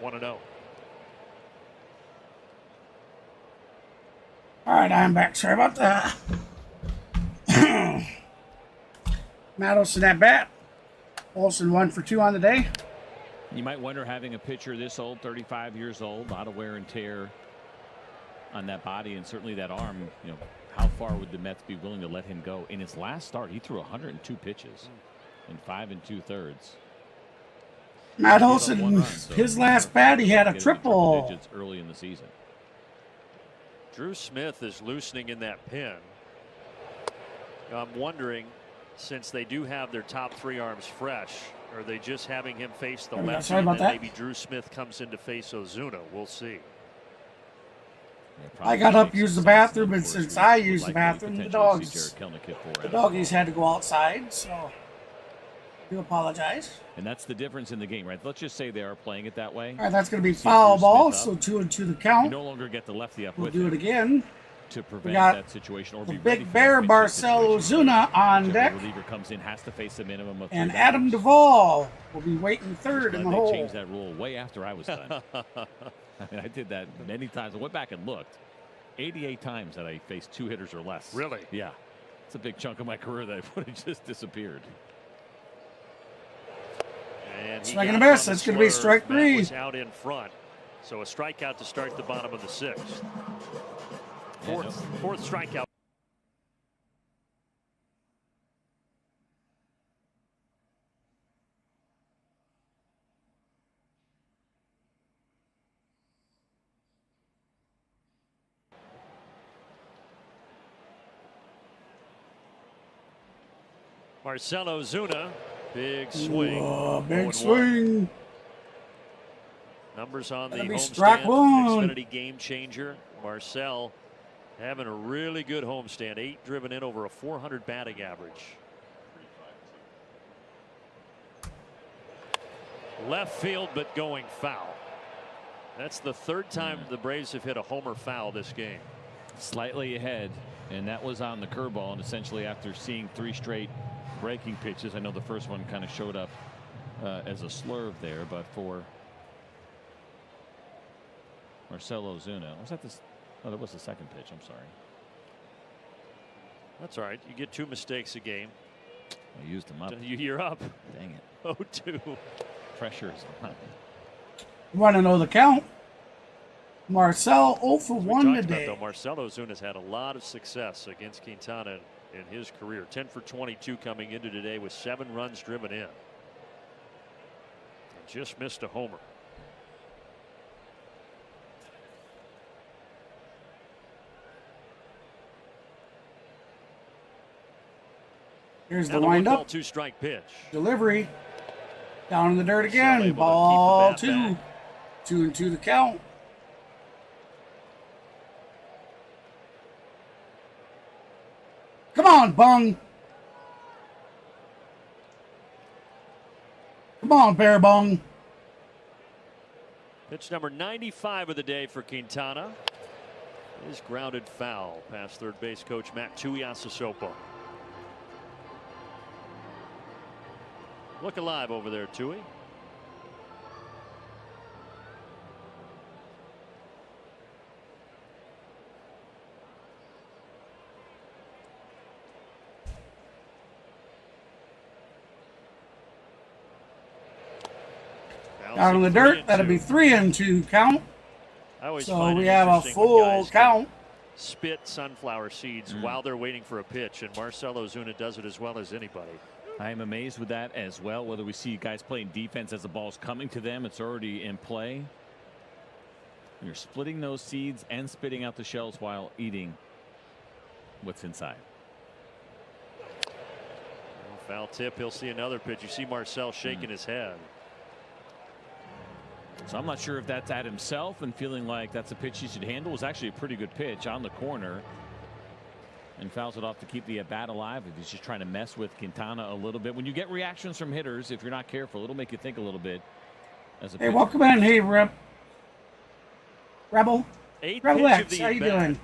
1-0. All right, I'm back. Sorry about that. Matt Olson at bat. Olson 1 for 2 on the day. You might wonder, having a pitcher this old, 35 years old, a lot of wear and tear on that body and certainly that arm, you know, how far would the Mets be willing to let him go? In his last start, he threw 102 pitches in 5 2/3. Matt Olson, his last bat, he had a triple. Early in the season. Drew Smith is loosening in that pin. I'm wondering, since they do have their top 3 arms fresh, are they just having him face the lefty? Sorry about that. Maybe Drew Smith comes in to face Ozuna. We'll see. I got up, used the bathroom, and since I used the bathroom, the doggies had to go outside, so I do apologize. And that's the difference in the game, right? Let's just say they are playing it that way. All right, that's going to be foul ball, so 2-2 the count. You no longer get the lefty up We'll with do it again. to We prevent got that situation or the be ready big for bear that Marcell Ozuna on deck, reliever comes in, has to face a minimum of 3 and Adam batters. Duvall will be waiting third in the They hole. changed that rule way after I was done. I mean, I did that many times. I went back and looked. 88 times that I faced 2 hitters or less. Really? Yeah. It's a big chunk of my career that would have just disappeared. And It's not going to miss. That's going to be strike 3. Was out in front. So a strikeout to start the bottom of the 6th. Fourth strikeout. Marcell Ozuna, big swing. Big swing. Numbers on the That'll be homestand. strike 1. Xfinity game changer. Marcell having a really good homestand. 8 driven in, over a 400 batting average. Left field, but going foul. That's the 3rd time the Braves have hit a homer foul this game. Slightly ahead, and that was on the curveball, and essentially after seeing 3 straight breaking pitches. I know the first one kind of showed up as a slurve there, but for Marcell Ozuna, was that this? Oh, that was the second pitch. I'm sorry. That's all right. You get 2 mistakes a game. I used them up. You're up. Dang it. 0-2. Pressure is on. You want to know the count? Marcell 0 for 1 today. Though Marcell Ozuna's had a lot of success against Quintana in his career. 10 for 22 coming into today with 7 runs driven in. And just missed a homer. Here's the Now the windup. 1-2 strike pitch. Delivery. Down in the dirt again. able to Ball keep the bat 2. 2-2 the count. Come on, Bung. Come on, Bear Bung. Pitch number 95 of the day for Quintana is grounded foul past third base coach Matt Tuiasosopo. Look alive over there, Tui. Down in the dirt. That'll be 3-2 count. So we have a full count. Spit sunflower seeds while they're waiting for a pitch, and Marcell Ozuna does it as well as anybody. I am amazed with that as well. Whether we see guys playing defense as the ball's coming to them, it's already in play. You're splitting those seeds and spitting out the shells while eating what's inside. Foul tip. He'll see another pitch. You see Marcell shaking his head. So I'm not sure if that's at himself and feeling like that's a pitch he should handle. It was actually a pretty good pitch on the corner. And fouls it off to keep the at bat alive. If he's just trying to mess with Quintana a little bit. When you get reactions from hitters, if you're not careful, it'll make you think a little bit. As a Hey, welcome in. Hey, Rebel. Rebel X, how you doing?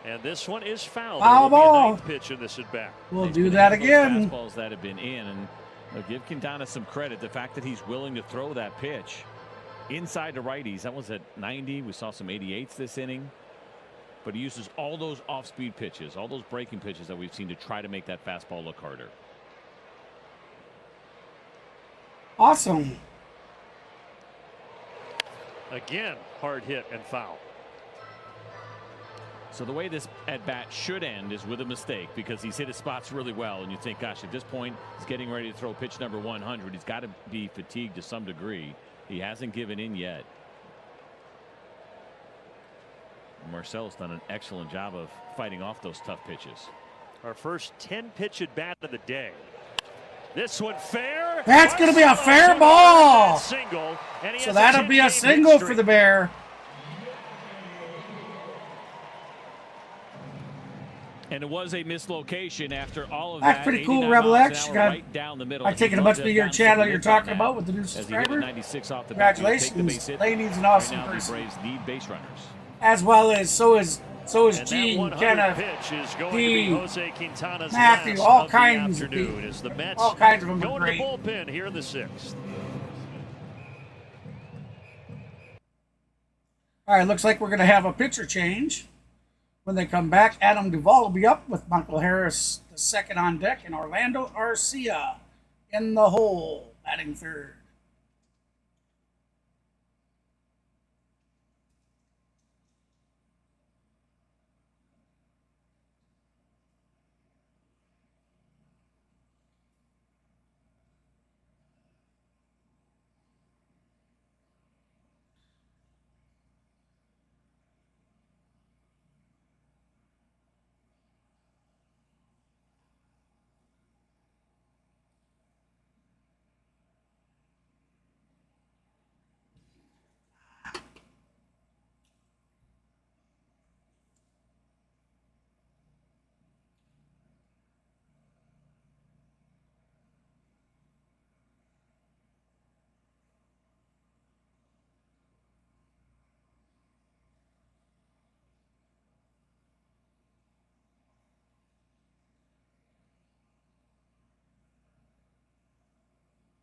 And this one is foul. Foul ball. Pitch in this at bat. We'll do that again. Fastballs that have been in, and Now give Quintana some credit. The fact that he's willing to throw that pitch inside the righties. That was at 90. We saw some 88s this inning. But he uses all those off-speed pitches, all those breaking pitches that we've seen to try to make that fastball look harder. Awesome. Again, hard hit and foul. So the way this at-bat should end is with a mistake, because he's hit his spots really well, and you think, gosh, at this point he's getting ready to throw pitch number 100. He's got to be fatigued to some degree. He hasn't given in yet. Marcel's done an excellent job of fighting off those tough pitches. Our first 10-pitch at bat of the day. This one fair. That's going to be a fair ball. Single, and so that'll be a single for the Bear. And it was a mislocation after all of That's that. pretty cool, Rebel X. You got, right down the middle. I take it must be your channel you're talking about with the new subscriber. Congratulations. Ladies and awesome person. Braves need base runners. As well as so is Gene, Kenneth, D, Matthew, all kinds of people. All kinds of them are great. Going to bullpen here in the 6th. All right, looks like we're going to have a pitcher change. When they come back, Adam Duvall will be up with Michael Harris, the second on deck, and Orlando Arcia in the hole, batting third.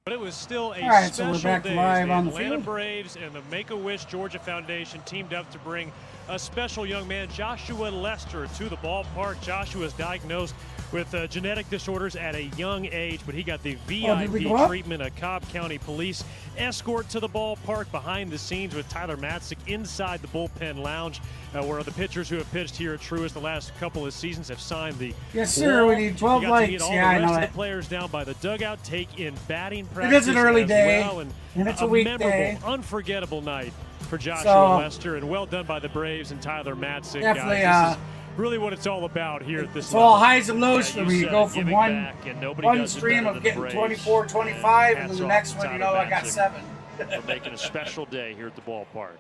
But it was still a right, special so we're back day. live The on the Atlanta field. Braves and the Make-A-Wish Georgia Foundation teamed up to bring a special young man, Joshua Lester, to the ballpark. Joshua was diagnosed with genetic disorders at a young age, but he got the VIP treatment, a Cobb County Police escort to the ballpark, behind the scenes with Tyler Matzik inside the bullpen lounge, where the pitchers who have pitched here at Truist the last couple of seasons have signed the Yes, sir. wall. We need 12 You got to likes. get all Yeah, I the rest know of that. the players down by the dugout, take in batting practice. It is an early as day, well, and it's a weekday. memorable, unforgettable night for Joshua So, Lester, and well done by the Braves and Tyler Matzik. Definitely, Guys, this is really what it's all about here at this It's level. all highs and lows for me. You go from giving one back, and nobody does it stream better of than getting the 24, 25, and then the next one, you know, I got Matzik 7. for making a special day here at the ballpark.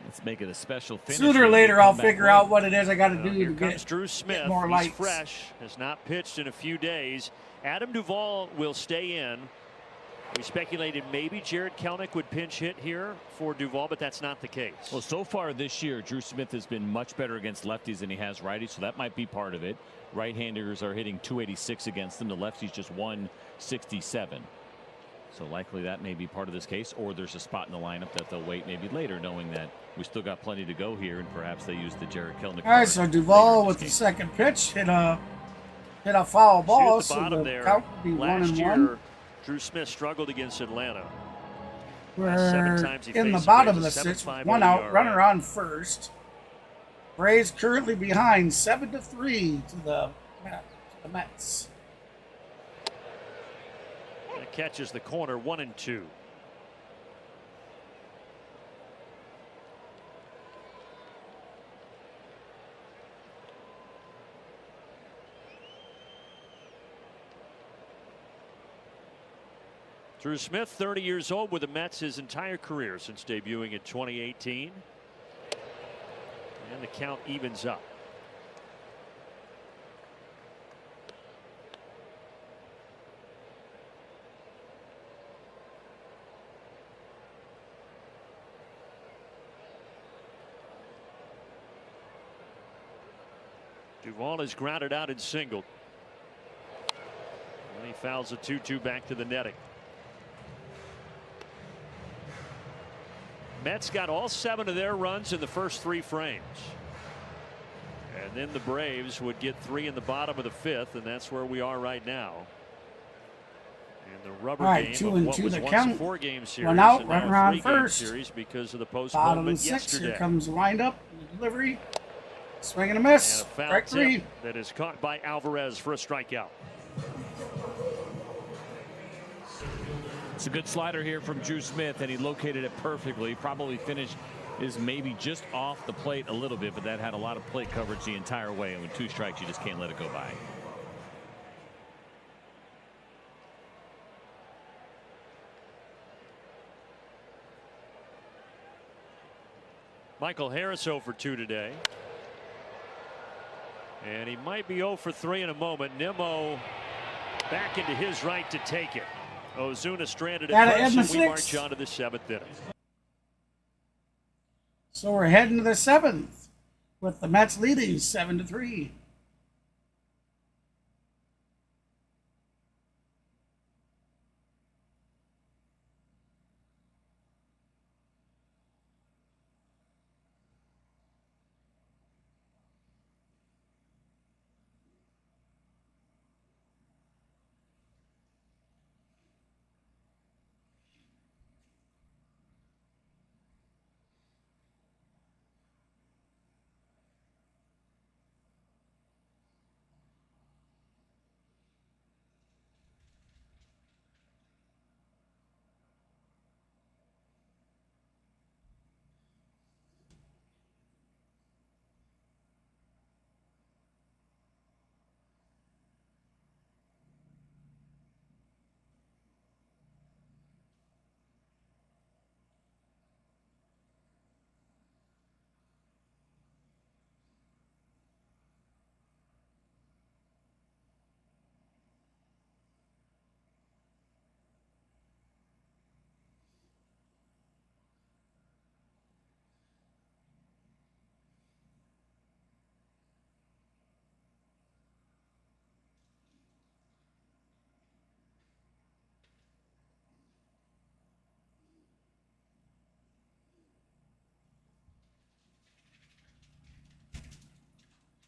Let's make it a special finish. Sooner or later, I'll figure out what it is I got to do Here to comes get Drew Smith. more He's likes. fresh, has not pitched in a few days. Adam Duvall will stay in. We speculated maybe Jared Kelnick would pinch hit here for Duvall, but that's not the case. Well, so far this year, Drew Smith has been much better against lefties than he has righties, so that might be part of it. Right-handers are hitting 286 against them. The lefties just 167. So likely that may be part of this case, or there's a spot in the lineup that they'll wait maybe later, knowing that we still got plenty to go here, and perhaps they use the Jared Kelnick. All right, so Duvall with the second pitch hit a foul ball, See so at the bottom the there, count would be last 1-1. year, Drew Smith struggled against Atlanta. We're 7 times he in the faced bottom of Braves, the a 6th, 7.50 1 out, ERA. runner on first. Braves currently behind 7-3 to the Mets. That catches the corner, 1-2. Drew Smith, 30 years old, with the Mets his entire career since debuting in 2018. And the count evens up. Duvall is grounded out and singled. And he fouls a 2-2 back to the netting. Mets got all 7 of their runs in the first 3 frames. And then the Braves would get 3 in the bottom of the 5th, and that's where we are right now. And the rubber game two of and what two was to once count. a 4-game series, One out, and run now a around 3-game first. series because of the Bottom postponement 6. yesterday. Here comes the windup, delivery, swing and a miss. And a foul Strike 3. tip that is caught by Alvarez for a strikeout. It's a good slider here from Drew Smith, and he located it perfectly. Probably finished is maybe just off the plate a little bit, but that had a lot of plate coverage the entire way. And with 2 strikes, you just can't let it go by. Michael Harris 0 for 2 today. And he might be 0 for 3 in a moment. Nimmo back into his right to take it. Ozuna stranded at first, and we march on to the 7th inning. So we're heading to the 7th with the Mets leading 7-3.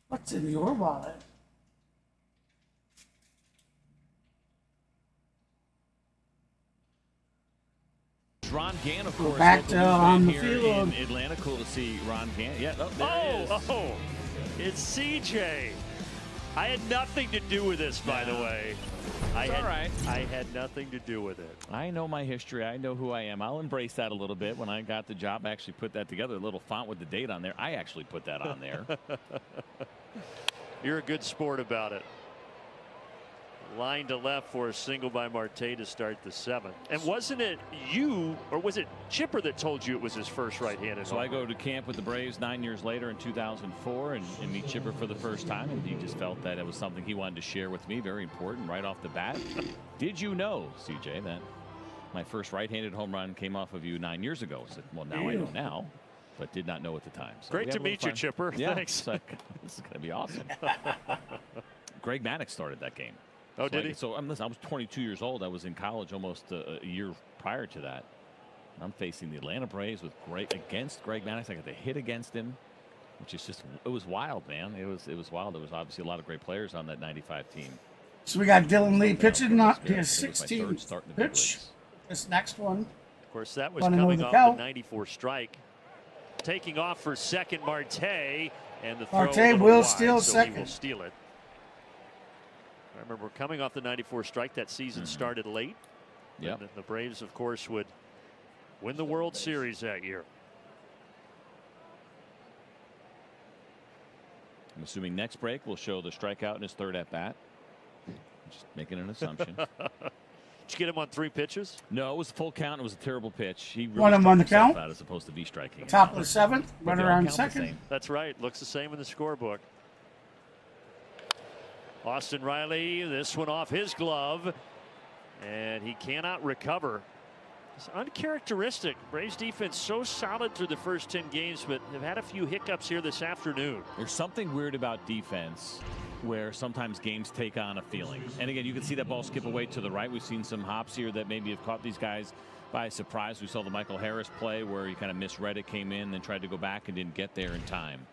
What's in your wallet? Ron Gann, of course, back to on the here field. in Atlanta. Cool to see Ron Gann. Yeah, there it is. Oh, it's CJ. I had nothing to do with this, by the way. I had nothing to do with it. I know my history. I know who I am. I'll embrace that a little bit. When I got the job, I actually put that together. A little font with the date on there. I actually put that on there. You're a good sport about it. Line to left for a single by Marte to start the 7th. And wasn't it you, or was it Chipper that told you it was his first right-handed So home? I go to camp with the Braves 9 years later in 2004 and meet Chipper for the first time, and he just felt that it was something he wanted to share with me. Very important right off the bat. Did you know, CJ, that my first right-handed home run came off of you 9 years ago? I said, well, now I know now, but did not know at the time. So great to meet you, Chipper. Yeah, Thanks. This is going to be awesome. Greg Maddux started that game. Oh, did he? So listen, I was 22 years old. I was in college almost a year prior to that. I'm facing the Atlanta Braves with against Greg Maddux. I got the hit against him, which is just, it was wild, man. It was wild. There was obviously a lot of great players on that 95 team. So we got Dylan Lee pitching, not his 16th pitch. This next one. Of course, that was One coming the off count. the 94 strike. Taking off for second, Marte, and the throw Marte a little will wide, steal so second. He will steal it. I remember coming off the 94 strike. That season started late. Yeah. The Braves, of course, would win the World Series that year. I'm assuming next break will show the strikeout in his 3rd at bat. Just making an assumption. Did you get him on 3 pitches? No, it was a full count. It was a terrible pitch. He really Want him on the struck himself count? out as opposed to be striking. Top of the 7th, But run they all around count the second. same. That's right. Looks the same in the scorebook. Austin Riley, this one off his glove, and he cannot recover. It's uncharacteristic. Braves defense so solid through the first 10 games, but have had a few hiccups here this afternoon. There's something weird about defense where sometimes games take on a feeling. And again, you can see that ball skip away to the right. We've seen some hops here that maybe have caught these guys by surprise. We saw the Michael Harris play where he kind of misread it, came in, then tried to go back and didn't get there in time.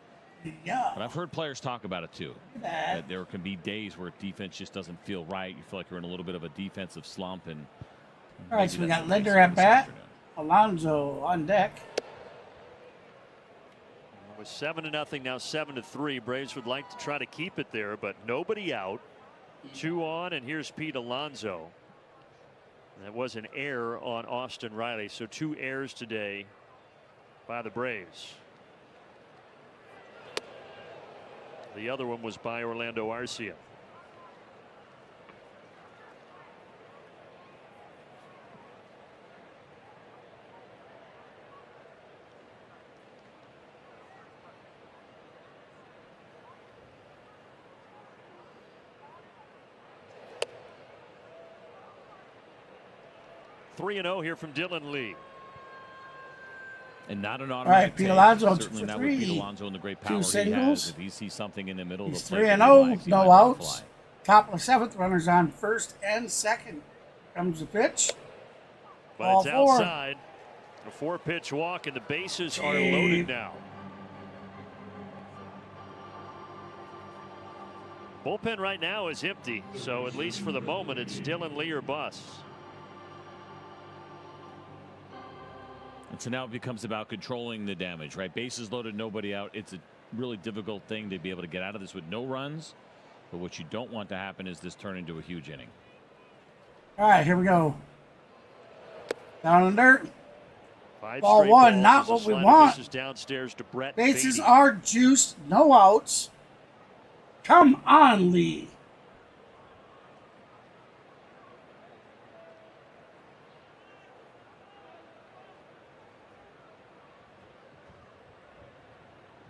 Yeah. But I've heard players talk about it too. That there can be days where defense just doesn't feel right. You feel like you're in a little bit of a defensive slump. And all right, so we got Linder at bat, Alonso on deck. It was 7-0, now 7-3. Braves would like to try to keep it there, but nobody out. 2 on, and here's Pete Alonso. That was an error on Austin Riley, so 2 errors today by the Braves. The other one was by Orlando Arcia. Three and 0 here from Dylan Lee. And not an automatic. All right, Pete Alonso certainly for not 3. with Pete Alonso and the great power 2 singles. he has. If he sees something in the middle He's of the plate, 3-0, no outs. Top of the 7th, runners on first and second. Comes the pitch. But it's outside. A 4-pitch walk, and the bases are loaded now. Bullpen right now is empty, so at least for the moment, it's Dylan Lee or bust. And so now it becomes about controlling the damage, right? Bases loaded, nobody out. It's a really difficult thing to be able to get out of this with no runs. But what you don't want to happen is this turn into a huge inning. All right, here we go. Down in the dirt. 5 Ball straight 1, balls not as the what we slider want. misses downstairs to Brett Bases Beatty. are juiced, no outs. Come on, Lee.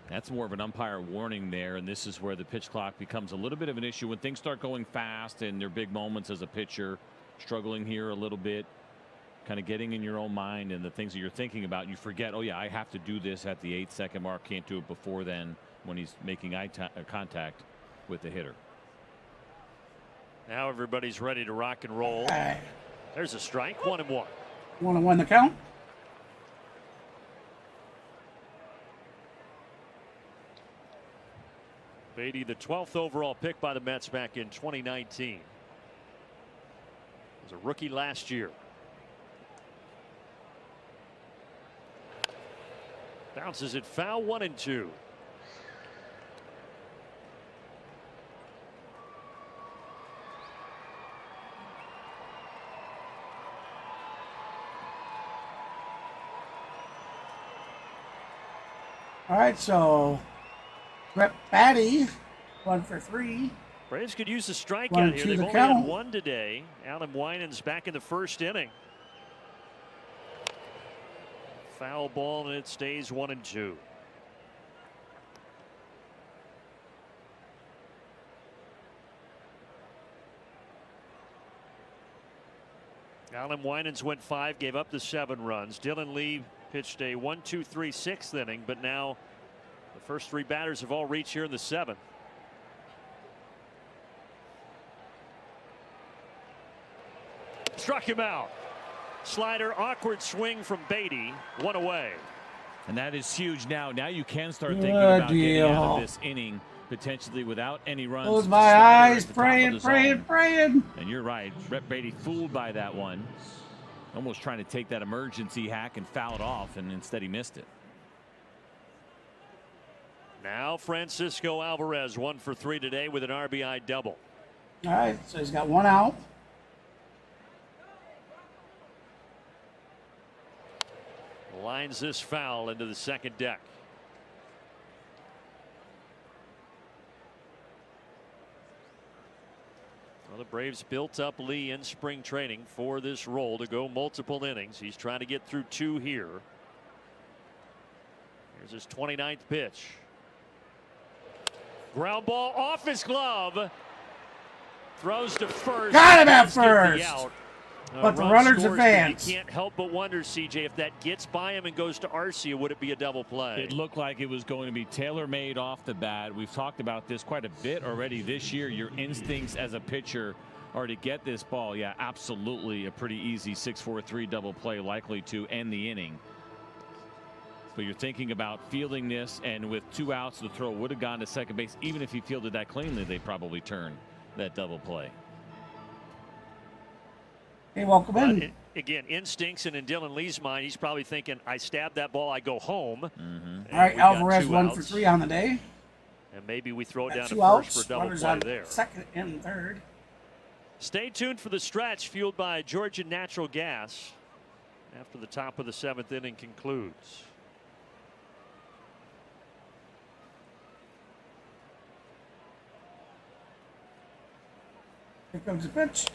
That's more of an umpire warning there, and this is where the pitch clock becomes a little bit of an issue when things start going fast and there are big moments as a pitcher, struggling here a little bit, kind of getting in your own mind and the things that you're thinking about. You forget, oh yeah, I have to do this at the 8-second mark. Can't do it before then when he's making eye contact with the hitter. Now everybody's ready to rock and roll. Right. There's a strike, 1-1. 1-1 the count. Beatty, the 12th overall pick by the Mets back in 2019. Was a rookie last year. Bounces it foul, 1-2. All right, so Brett Beatty, 1 for 3. Braves could use a strikeout 1-2 here. They've the only count. had 1 today. Adam Winans back in the first inning. Foul ball, and it stays 1-2. Alan Winans went 5, gave up the 7 runs. Dylan Lee pitched a 1-2-3 6th inning, but now the first 3 batters have all reached here in the 7th. Struck him out. Slider, awkward swing from Beatty, 1 away. And that is huge now. Now you can start thinking Good about getting out deal. of this inning potentially without any runs. Close The my slider eyes, at the top of praying, the praying, zone. praying. And you're right. Brett Beatty fooled by that one. Almost trying to take that emergency hack and foul it off, and instead he missed it. Now Francisco Alvarez 1 for 3 today with an RBI double. All right, so he's got 1 out. Lines this foul into the second deck. Well, the Braves built up Lee in spring training for this role to go multiple innings. He's trying to get through 2 here. Here's his 29th pitch. Ground ball off his glove. Throws to first. Got him at Does get the first. out. But the Run runners scores, advance. You can't help but wonder, CJ, if that gets by him and goes to Arcia, would it be a double play? It looked like it was going to be tailor-made off the bat. We've talked about this quite a bit already this year. Your instincts as a pitcher are to get this ball. Yeah, absolutely a pretty easy 6-4-3 double play, likely to end the inning. But you're thinking about fielding this, and with 2 outs, the throw would have gone to second base. Even if he fielded that cleanly, they probably turn that double play. Hey, welcome in. Again, instincts, and in Dylan Lee's mind, he's probably thinking, I stabbed that ball, I go home. All right, Alvarez 1 for 3 on the day. And maybe we throw it down to 2 first outs. for a double Runners play on there. second and third. Stay tuned for the stretch fueled by Georgia Natural Gas after the top of the 7th inning concludes. Here comes the pitch.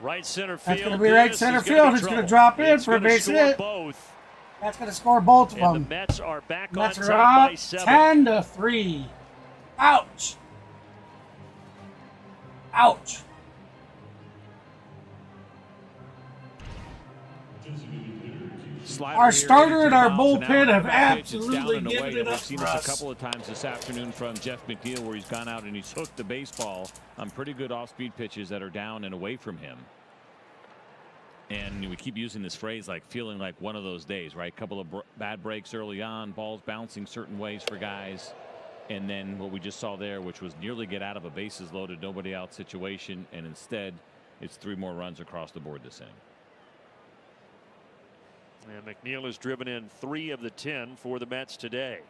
Right center field. That's going to be right center field. It's going to drop in for a base hit. Both. That's going to score both of And them. the Mets are back on Mets are top by up 7. 10-3. Ouch. Ouch. Our starter and our bullpen have absolutely given it up We've seen for this us. a couple of times this afternoon from Jeff McNeil, where he's gone out and he's hooked the baseball on pretty good off-speed pitches that are down and away from him. And we keep using this phrase, like feeling like one of those days, right? A couple of bad breaks early on, balls bouncing certain ways for guys. And then what we just saw there, which was nearly get out of a bases loaded, nobody out situation. And instead, it's 3 more runs across the board this inning. And McNeil has driven in 3 of the 10 for the Mets today.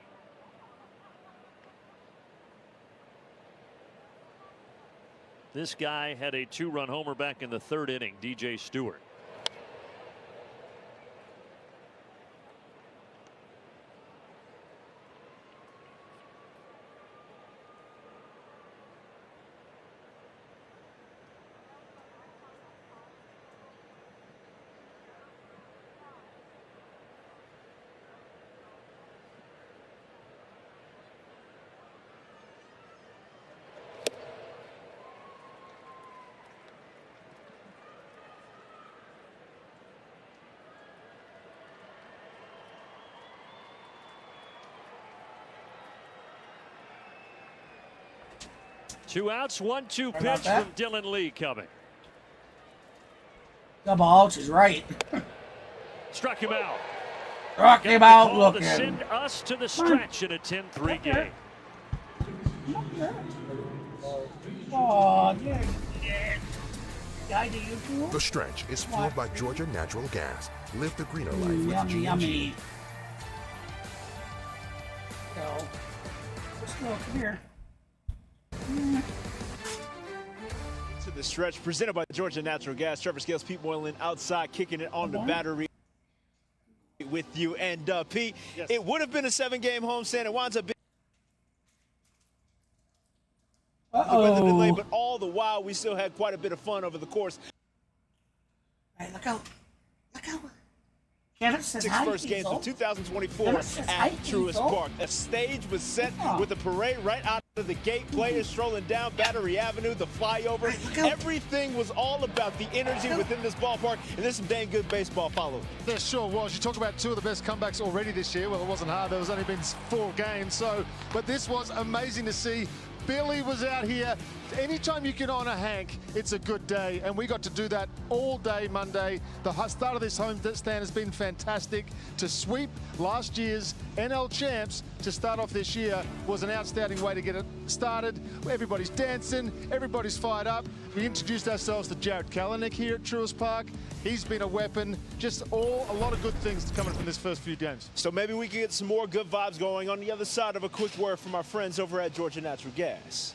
This guy had a 2-run homer back in the 3rd inning, DJ Stewart. Two outs, 1-2 pitch from Dylan Lee coming. Double ouch is right. Struck him out. Struck him out looking. To send us to the stretch in a 10-3 game. Oh, yeah. The stretch is fueled by Georgia Natural Gas. Live the greener life with Yummy, G&G. yummy. Go. Let's go. Come here. To the stretch presented by Georgia Natural Gas. Trevor Scales, Pete Moylan outside kicking it on the battery with you. And Pete, it would have been a 7-game homestand. It winds up being the weather delay, but all the while we still had quite a bit of fun over the course. Hey, look out. Look out. Kenneth says 6 first games of 2024 at Truist Park. A stage was set with a parade right out of the gate. Players strolling down Battery Avenue, the flyover. Everything was all about the energy within this ballpark, and there's some dang good baseball following. There sure was. You talk about 2 of the best comebacks already this year. Well, it wasn't hard. There was only been 4 games. But this was amazing to see. Billy was out here. Anytime you can honor Hank, it's a good day, and we got to do that all day Monday. The start of this homestand has been fantastic. To sweep last year's NL champs to start off this year was an outstanding way to get it started. Everybody's dancing, everybody's fired up. We introduced ourselves to Jared Kalanick here at Truist Park. He's been a weapon. Just a lot of good things coming from this first few games. So maybe we can get some more good vibes going on the other side of a quick word from our friends over at Georgia Natural Gas.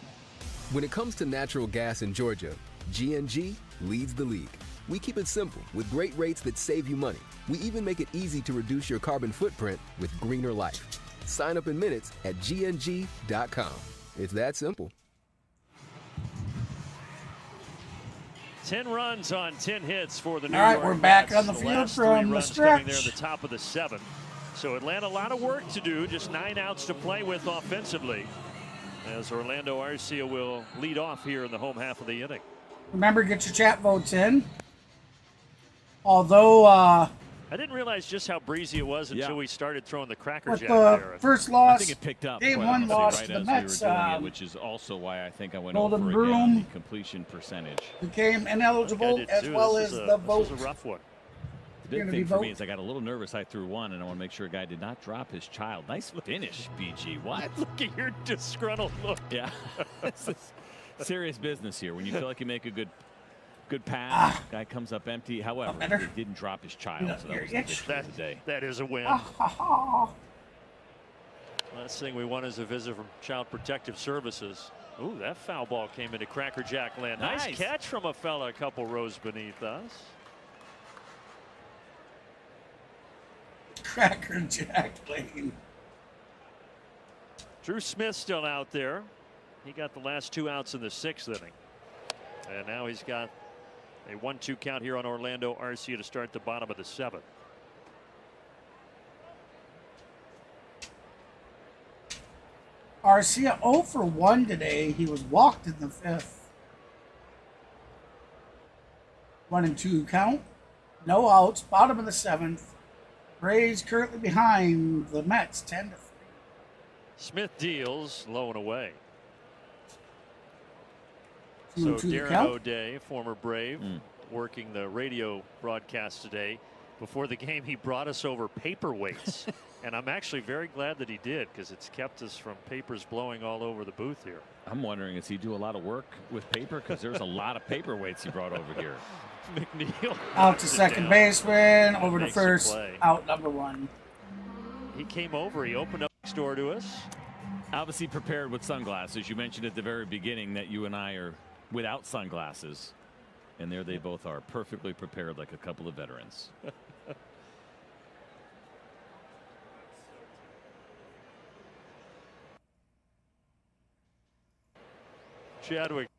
When it comes to natural gas in Georgia, G&G leads the league. We keep it simple with great rates that save you money. We even make it easy to reduce your carbon footprint with greener life. Sign up in minutes at gng.com. It's that simple. 10 runs on 10 hits for the New All right, York we're back Mets. on the field last from 3 the runs coming there stretch. at the top of the 7th. So Atlanta, a lot of work to do, just 9 outs to play with offensively, as Orlando Arcia will lead off here in the home half of the inning. Remember, get your chat votes in. Although I didn't realize just how breezy it was until we started throwing the cracker with jack the there. first loss, I think it picked up game quite one honestly, loss right to the as Mets, we were doing it, which is also why I think I went Golden over again on the Broom completion percentage. became ineligible as well as the vote. This is a rough one. The big thing for me is I got a little nervous. I threw one, and I want to make sure a guy did not drop his child. Nice finish, BG. What? Look at your disgruntled look. Yeah. This is serious business here. When you feel like you make a good pass, guy comes up empty. However, he didn't drop his child, so that was the victory of the day. That is a win. Last thing we want is a visit from Child Protective Services. Ooh, that foul ball came into Cracker Jack land. Nice catch from a fella a couple rows beneath us. Cracker Jack Lane. Drew Smith still out there. He got the last 2 outs in the 6th inning. And now he's got a 1-2 count here on Orlando Arcia to start the bottom of the 7th. Arcia 0 for 1 today. He was walked in the 5th. 1-2 count. No outs. Bottom of the 7th. Braves currently behind the Mets 10-3. Smith deals low and away. 2-2 So Darren count. O'Day, former Brave, working the radio broadcast today. Before the game, he brought us over paperweights. And I'm actually very glad that he did, because it's kept us from papers blowing all over the booth here. I'm wondering, does he do a lot of work with paper? Because there's a lot of paperweights he brought over here. McNeil Out to second baseman, over to makes a first, play. out number 1. He came over. He opened up next door to us. Obviously prepared with sunglasses. You mentioned at the very beginning that you and I are without sunglasses. And there they both are, perfectly prepared like a couple of veterans. Chadwick,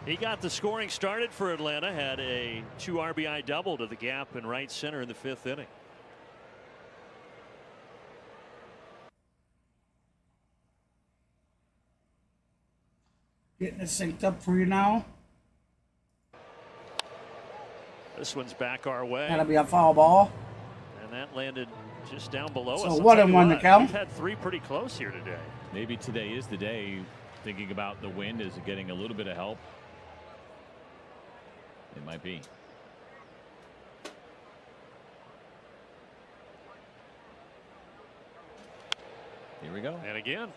he got the scoring started for Atlanta, had a 2 RBI double to the gap in right center in the 5th inning. Getting it synced up for you now. This one's back our way. That'll be a foul ball. And that landed just down below us. So I'll 1 tell and you 1 to what, count. We've had 3 pretty close here today. Maybe today is the day. Thinking about the wind, is it getting a little bit of help? It might be. Here we go. And again,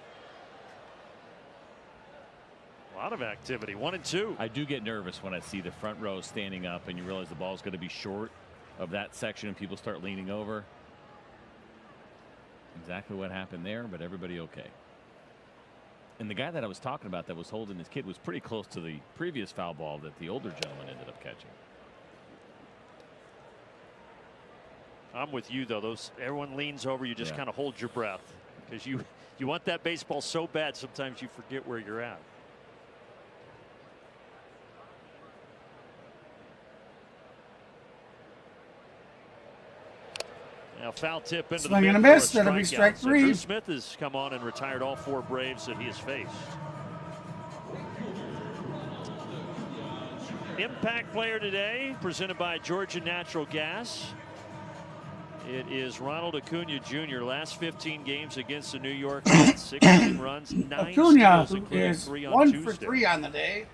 a lot of activity. 1 and 2. I do get nervous when I see the front row standing up and you realize the ball's going to be short of that section and people start leaning over. Exactly what happened there, but everybody okay. And the guy that I was talking about that was holding his kid was pretty close to the previous foul ball that the older gentleman ended up catching. I'm with you, though. Everyone leans over. You just kind of hold your breath, because you want that baseball so bad sometimes you forget where you're at. Now foul tip into Swing the and a mid miss. for a That'll be strikeout. strike So Drew 3. Smith has come on and retired all 4 Braves that he has faced. Impact player today, presented by Georgia Natural Gas. It is Ronald Acuna Jr. Last 15 games against the New York Mets, 16 runs, 9 Acuna, steals, who including is 3 on 1 Tuesday. for 3 on the day.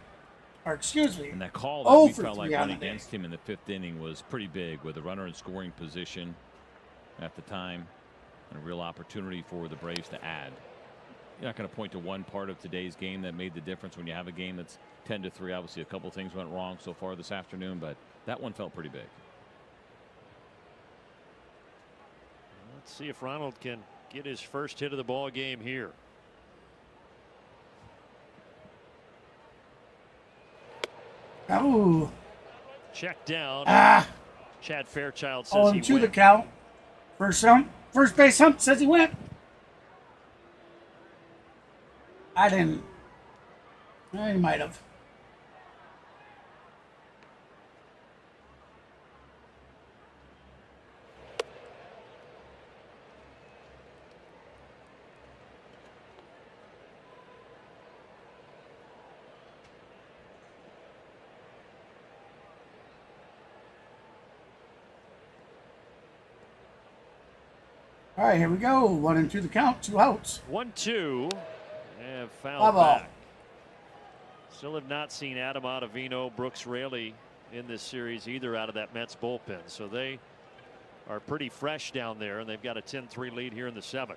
Or excuse me. And that call that 0 we for felt 3 like on went the day. against him in the 5th inning was pretty big, with a runner in scoring position at the time and a real opportunity for the Braves to add. You're not going to point to one part of today's game that made the difference when you have a game that's 10-3. Obviously, a couple things went wrong so far this afternoon, but that one felt pretty big. Let's see if Ronald can get his first hit of the ball game here. Oh. Check down. Chad Fairchild says he 0-2 went. the count. First base hump says he went. I didn't. He might have. All right, here we go. 1 and 2 the count. 2 outs. 1-2. And foul Bravo. back. Still have not seen Adam Ottavino, Brooks Raley in this series either out of that Mets bullpen. So they are pretty fresh down there, and they've got a 10-3 lead here in the 7th.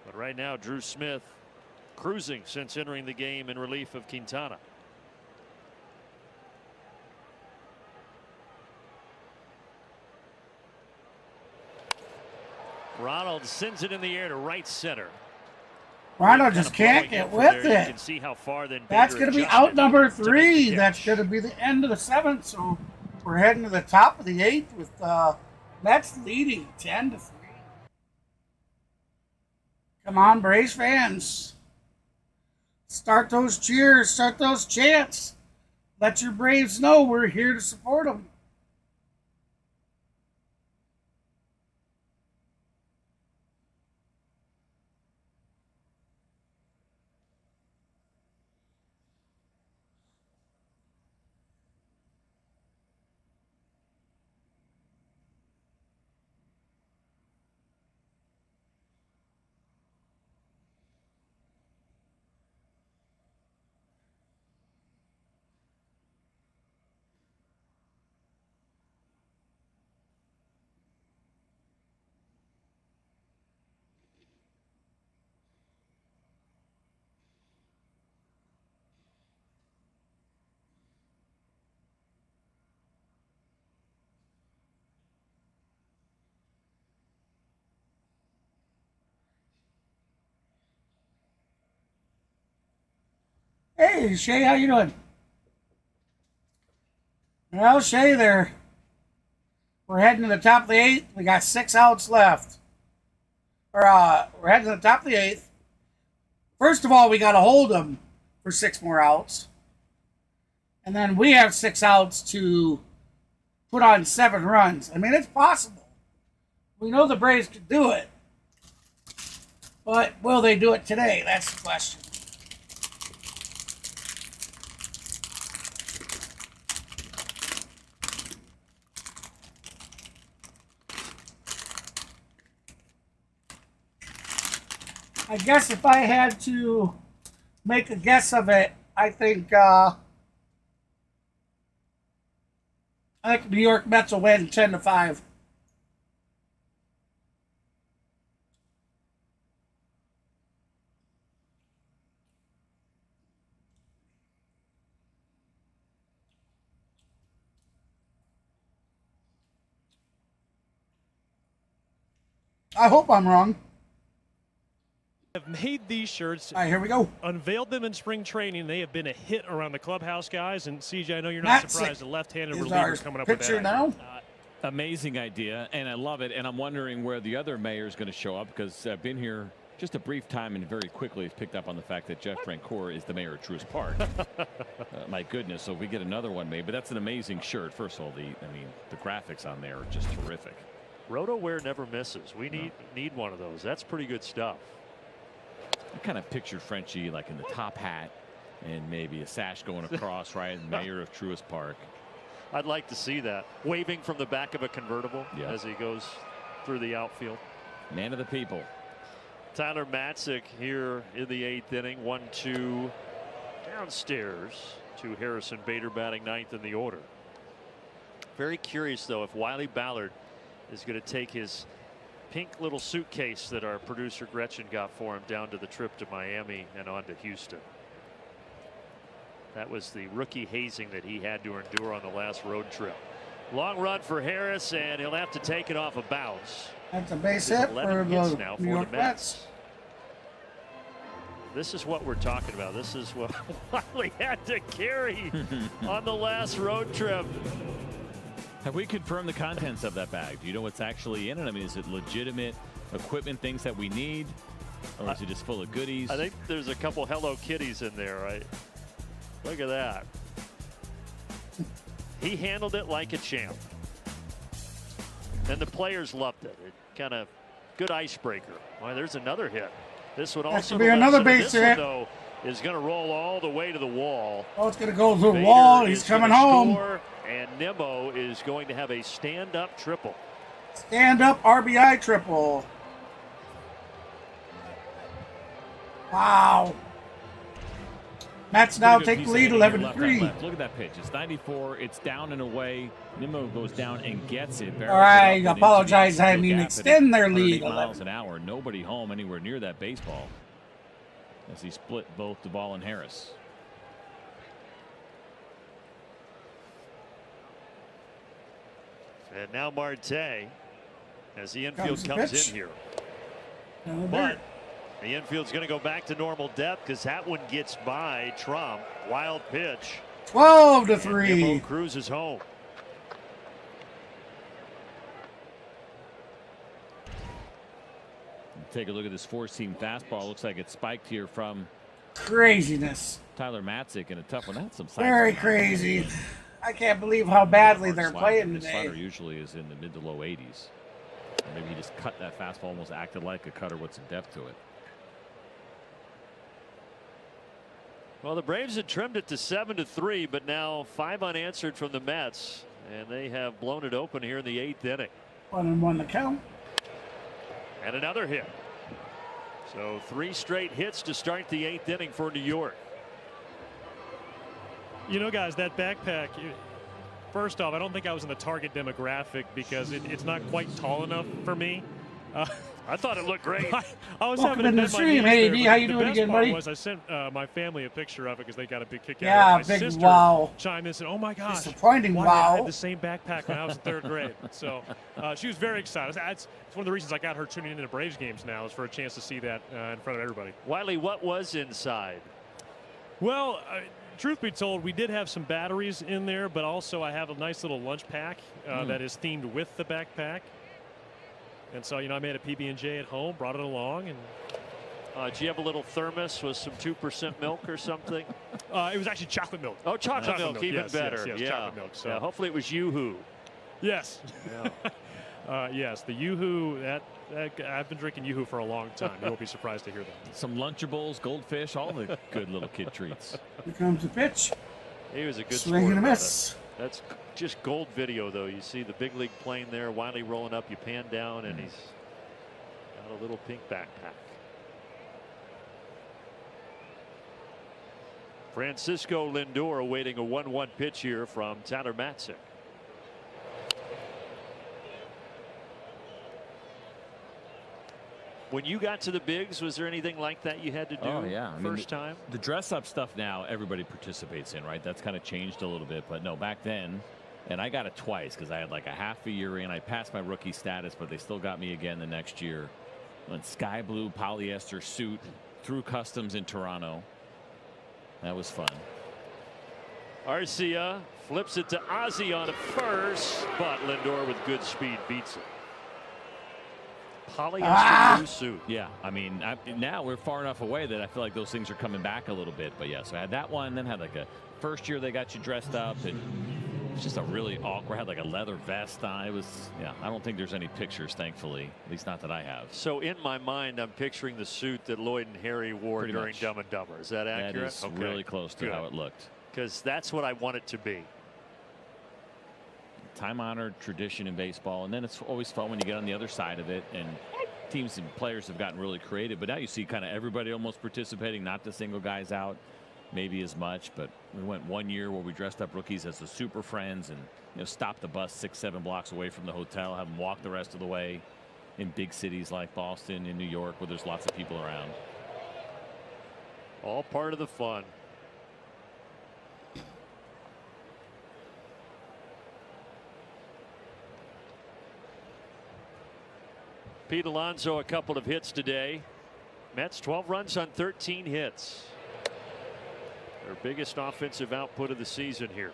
But right now, Drew Smith cruising since entering the game in relief of Quintana. Ronald sends it in the air to right center. Ronald just can't get with You it. can see how far then That's Bader going to be adjusted out number to make 3. the That's catch. going to be the end of the 7th. So we're heading to the top of the 8th with Mets leading 10-3. Come on, Braves fans. Start those cheers. Start those chants. Let your Braves know we're here to support them. Hey, Shay, how you doing? Well, Shay, there. We're heading to the top of the 8th. We got 6 outs left. We're heading to the top of the 8th. First of all, we got to hold them for 6 more outs. And then we have 6 outs to put on 7 runs. I mean, it's possible. We know the Braves could do it. But will they do it today? That's the question. I guess if I had to make a guess of it, I think New York Mets will win 10-5. I hope I'm wrong. Have made these shirts. All right, here we go. Unveiled them in spring training. They have been a hit around the clubhouse, guys. And CJ, I know you're not surprised. The left-handed reliever coming up with that picture now. Amazing idea, and I love it. And I'm wondering where the other mayor is going to show up, because I've been here just a brief time and very quickly has picked up on the fact that Jeff Francoeur is the mayor of Truist Park. My goodness, so if we get another one made. But that's an amazing shirt. First of all, the graphics on there are just terrific. RotoWear never misses. We need one of those. That's pretty good stuff. I kind of pictured Frenchie like in the top hat and maybe a sash going across, right? Mayor of Truist Park. I'd like to see that. Waving from the back of a convertible as he goes through the outfield. Man of the people. Tyler Matzik here in the 8th inning. 1-2 downstairs to Harrison Bader batting 9th in the order. Very curious, though, if Wiley Ballard is going to take his pink little suitcase that our producer Gretchen got for him down to the trip to Miami and on to Houston. That was the rookie hazing that he had to endure on the last road trip. Long run for Harris, and he'll have to take it off a bounce. That's a base hit for the now New York Mets. This is what we're talking about. This is what Wiley had to carry on the last road trip. Have we confirmed the contents of that bag? Do you know what's actually in it? I mean, is it legitimate equipment, things that we need, or is it just full of goodies? I think there's a couple Hello Kitties in there, right? Look at that. He handled it like a champ. And the players loved it. It kind of good icebreaker. Well, there's another hit. This one also be another base this hit. One, though, is going to roll all the way to the wall. Oh, it's going to go to the wall. He's coming home. Score, and Nimmo is going to have a stand-up triple. Stand-up RBI triple. Wow. Mets now take the lead 11-3. Look at that pitch. It's 94. It's down and away. Nimmo goes down and gets it. All right, apologize. I mean, extend their lead. miles an hour. Nobody home anywhere near that baseball as he split both Duvall and Harris. And now Marte as the infield comes in here. But the infield's going to go back to normal depth because that one gets by Trump. Wild pitch. 12-3. Cruz is home. Take a look at this four-seam fastball. Looks like it's spiked here from craziness. Tyler Matzik in a tough one. That's some very crazy. I can't believe how badly they're playing today. today. Slider usually is in the mid to low 80s. Or maybe he just cut that fastball, almost acted like a cutter with some depth to it. Well, the Braves had trimmed it to 7-3, but now 5 unanswered from the Mets, and they have blown it open here in the 8th inning. 1-1 the count. And another hit. So 3 straight hits to start the 8th inning for New York. You know, guys, that backpack, first off, I don't think I was in the target demographic because it's not quite tall enough for me. I thought it looked great. I was Welcome having to the stream. Hey, D, how you doing again, buddy? I sent my family a picture of it because they got a big kick out of it. Yeah, My big sister wow. chimed in and said, "Oh my gosh, disappointing why wow." I had the same backpack when I was in 3rd grade." So she was very excited. It's one of the reasons I got her tuning into Braves games now is for a chance to see that in front of everybody. Wiley, what was inside? Well, truth be told, we did have some batteries in there, but also I have a nice little lunch pack that is themed with the backpack. And so, you know, I made a PB&J at home, brought it along, and do you have a little thermos with some 2% milk or something? It was actually chocolate milk. Oh, chocolate milk, even yes, better. Yes, yeah. chocolate milk. So. Yeah, hopefully it was Yoo-Hoo. Yes. Yeah. Yes, the Yoo-Hoo. I've been drinking Yoo-Hoo for a long time. You won't be surprised to hear that. Some Lunchables, Goldfish, all the good little kid treats. Here comes the pitch. He was a good swing and a sport miss. That's just gold video, though. You see the big league plane there, Wiley rolling up. You pan down, and he's got a little pink backpack. Francisco Lindor awaiting a 1-1 pitch here from Tyler Matzik. When you got to the bigs, was there anything like that you had to do? Oh, yeah. First time? The dress up stuff now everybody participates in, right? That's kind of changed a little bit. But no, back then, and I got it twice because I had like a half a year in. I passed my rookie status, but they still got me again the next year. Went sky blue polyester suit through customs in Toronto. That was fun. Arcia flips it to Ozzie on a first, but Lindor with good speed beats it. Polyester blue suit. Yeah, I mean, now we're far enough away that I feel like those things are coming back a little bit. But yeah, so I had that one, then had like a first year they got you dressed up, and it's just a really awkward. Had like a leather vest on. It was, yeah. I don't think there's any pictures, thankfully, at least not that I have. So in my mind, I'm picturing the suit that Lloyd and Harry wore Pretty during much. Dumb and Dumber. Is that accurate? That is really close to Good. how it looked. Because that's what I want it to be. Time-honored tradition in baseball, and then it's always fun when you get on the other side of it, and teams and players have gotten really creative. But now you see kind of everybody almost participating, not to single guys out maybe as much. But we went 1 year where we dressed up rookies as the Super Friends and, you know, stopped the bus 6-7 blocks away from the hotel, have them walk the rest of the way in big cities like Boston and New York where there's lots of people around. All part of the fun. Pete Alonso, a couple of hits today. Mets 12 runs on 13 hits. Their biggest offensive output of the season here.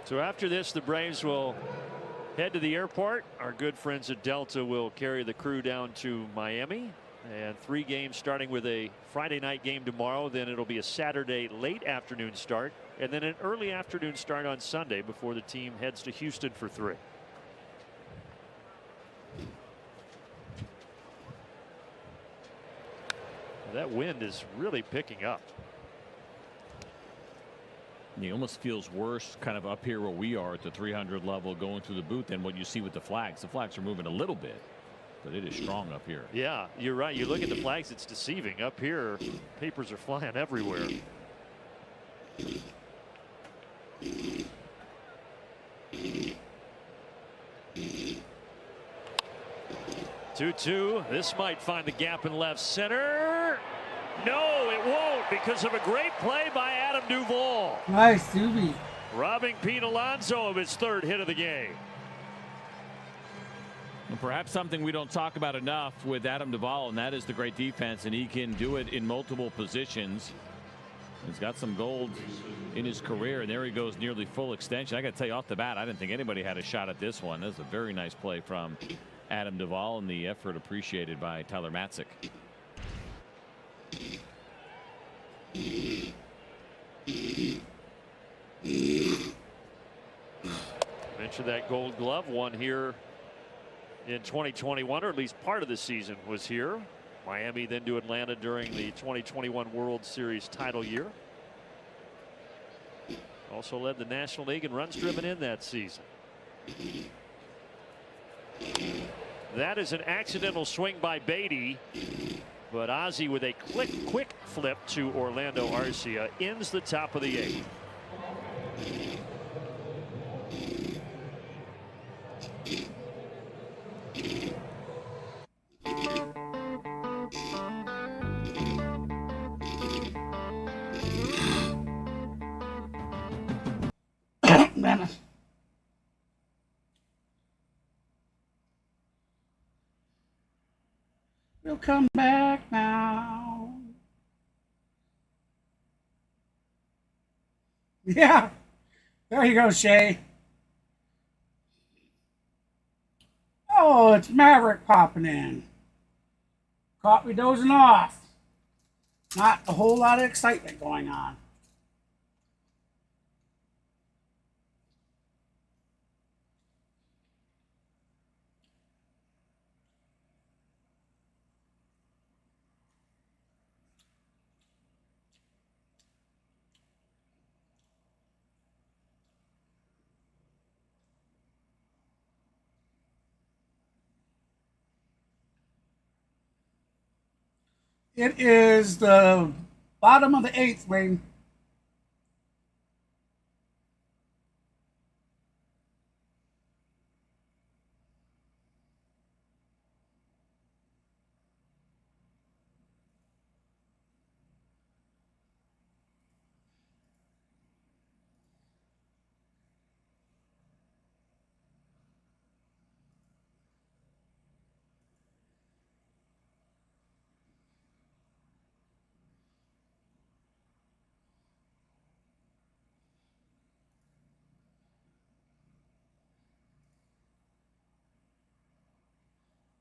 So after this, the Braves will head to the airport. Our good friends at Delta will carry the crew down to Miami. And 3 games starting with a Friday night game tomorrow. Then it'll be a Saturday late afternoon start. And then an early afternoon start on Sunday before the team heads to Houston for 3. That wind is really picking up. It almost feels worse kind of up here where we are at the 300 level going through the booth than what you see with the flags. The flags are moving a little bit, but it is strong up here. Yeah, you're right. You look at the flags, it's deceiving. Up here, papers are flying everywhere. 2-2. This might find the gap in left center. No, it won't because of a great play by Adam Duvall. Nice, Doobie. Robbing Pete Alonso of his 3rd hit of the game. And perhaps something we don't talk about enough with Adam Duvall, and that is the great defense, and he can do it in multiple positions. He's got some gold in his career, and there he goes, nearly full extension. I got to tell you off the bat, I didn't think anybody had a shot at this one. That was a very nice play from Adam Duvall, and the effort appreciated by Tyler Matzik. Mentioned that Gold Glove won here in 2021, or at least part of the season was here. Miami then to Atlanta during the 2021 World Series title year. Also led the National League in runs driven in that season. That is an accidental swing by Beatty, but Ozzie with a quick flip to Orlando Arcia ends the top of the 8th. We'll come back now. Yeah. There you go, Shay. Oh, it's Maverick popping in. Caught me dozing off. Not a whole lot of excitement going on. It is the bottom of the 8th, Wayne.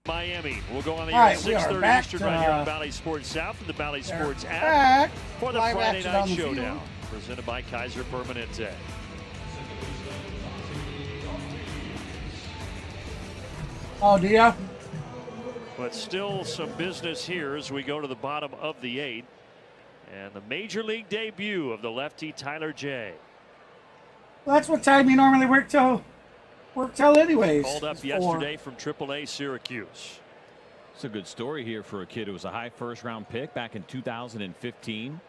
Miami will go on the All air right, at we are 6:30 back Eastern to, right here on Valley Sports South and the Valley Sports app back. for the Live Friday action Night on the Showdown, field. presented by Kaiser Permanente. Oh, do ya? But still some business here as we go to the bottom of the 8th. And the major league debut of the lefty Tyler J. Well, that's what time you normally work till anyways. Called up yesterday from AAA Syracuse. It's a good story here for a kid who was a high first-round pick back in 2015.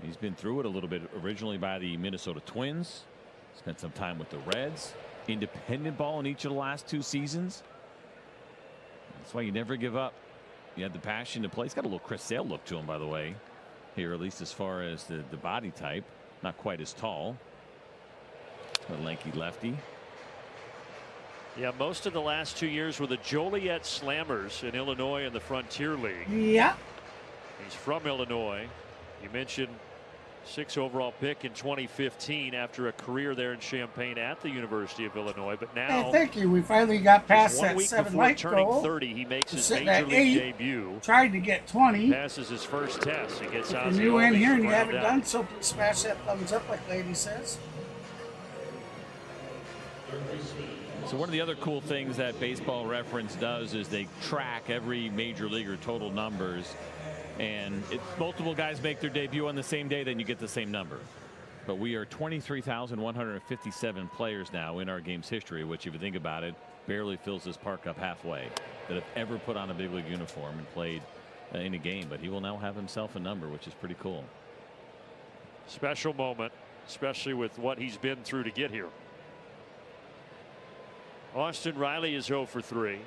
He's been through it a little bit, originally by the Minnesota Twins. Spent some time with the Reds. Independent ball in each of the last 2 seasons. That's why you never give up. You had the passion to play. He's got a little Chris Sale look to him, by the way, here, at least as far as the body type. Not quite as tall. A lanky lefty. Yeah, most of the last 2 years were the Joliet Slammers in Illinois in the Frontier League. Yeah. He's from Illinois. You mentioned 6 overall pick in 2015 after a career there in Champaign at the University of Illinois. But now, hey, thank you. We finally got past one that week 7 before light turning goal. 30, he makes his Sitting major at league 8, debut. tried to get 20. Passes his first test. He gets If out. you're new in here and you haven't done so, please smash that thumbs up like Lady says. So one of the other cool things that Baseball Reference does is they track every major leaguer total numbers. And if multiple guys make their debut on the same day, then you get the same number. But we are 23,157 players now in our game's history, which, if you think about it, barely fills this park up halfway, that have ever put on a big league uniform and played in a game. But he will now have himself a number, which is pretty cool. Special moment, especially with what he's been through to get here. Austin Riley is 0 for 3.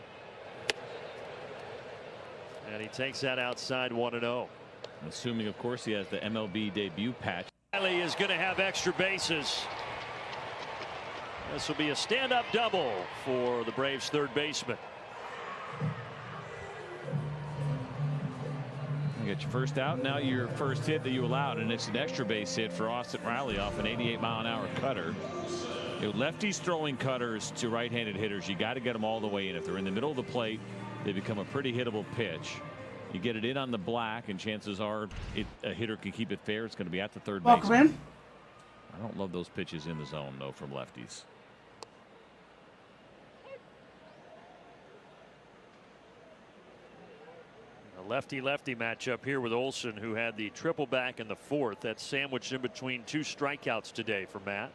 And he takes that outside 1-0. Assuming, of course, he has the MLB debut patch. Riley is going to have extra bases. This will be a stand-up double for the Braves' third baseman. You get your first out. Now your first hit that you allowed, and it's an extra base hit for Austin Riley off an 88-mile-an-hour cutter. You know, lefties throwing cutters to right-handed hitters, you got to get them all the way in. If they're in the middle of the plate, they become a pretty hittable pitch. You get it in on the black, and chances are a hitter can keep it fair. It's going to be at the third base. Welcome in. I don't love those pitches in the zone, though, from lefties. A lefty-lefty matchup here with Olsen, who had the triple back in the 4th. That's sandwiched in between 2 strikeouts today for Matt.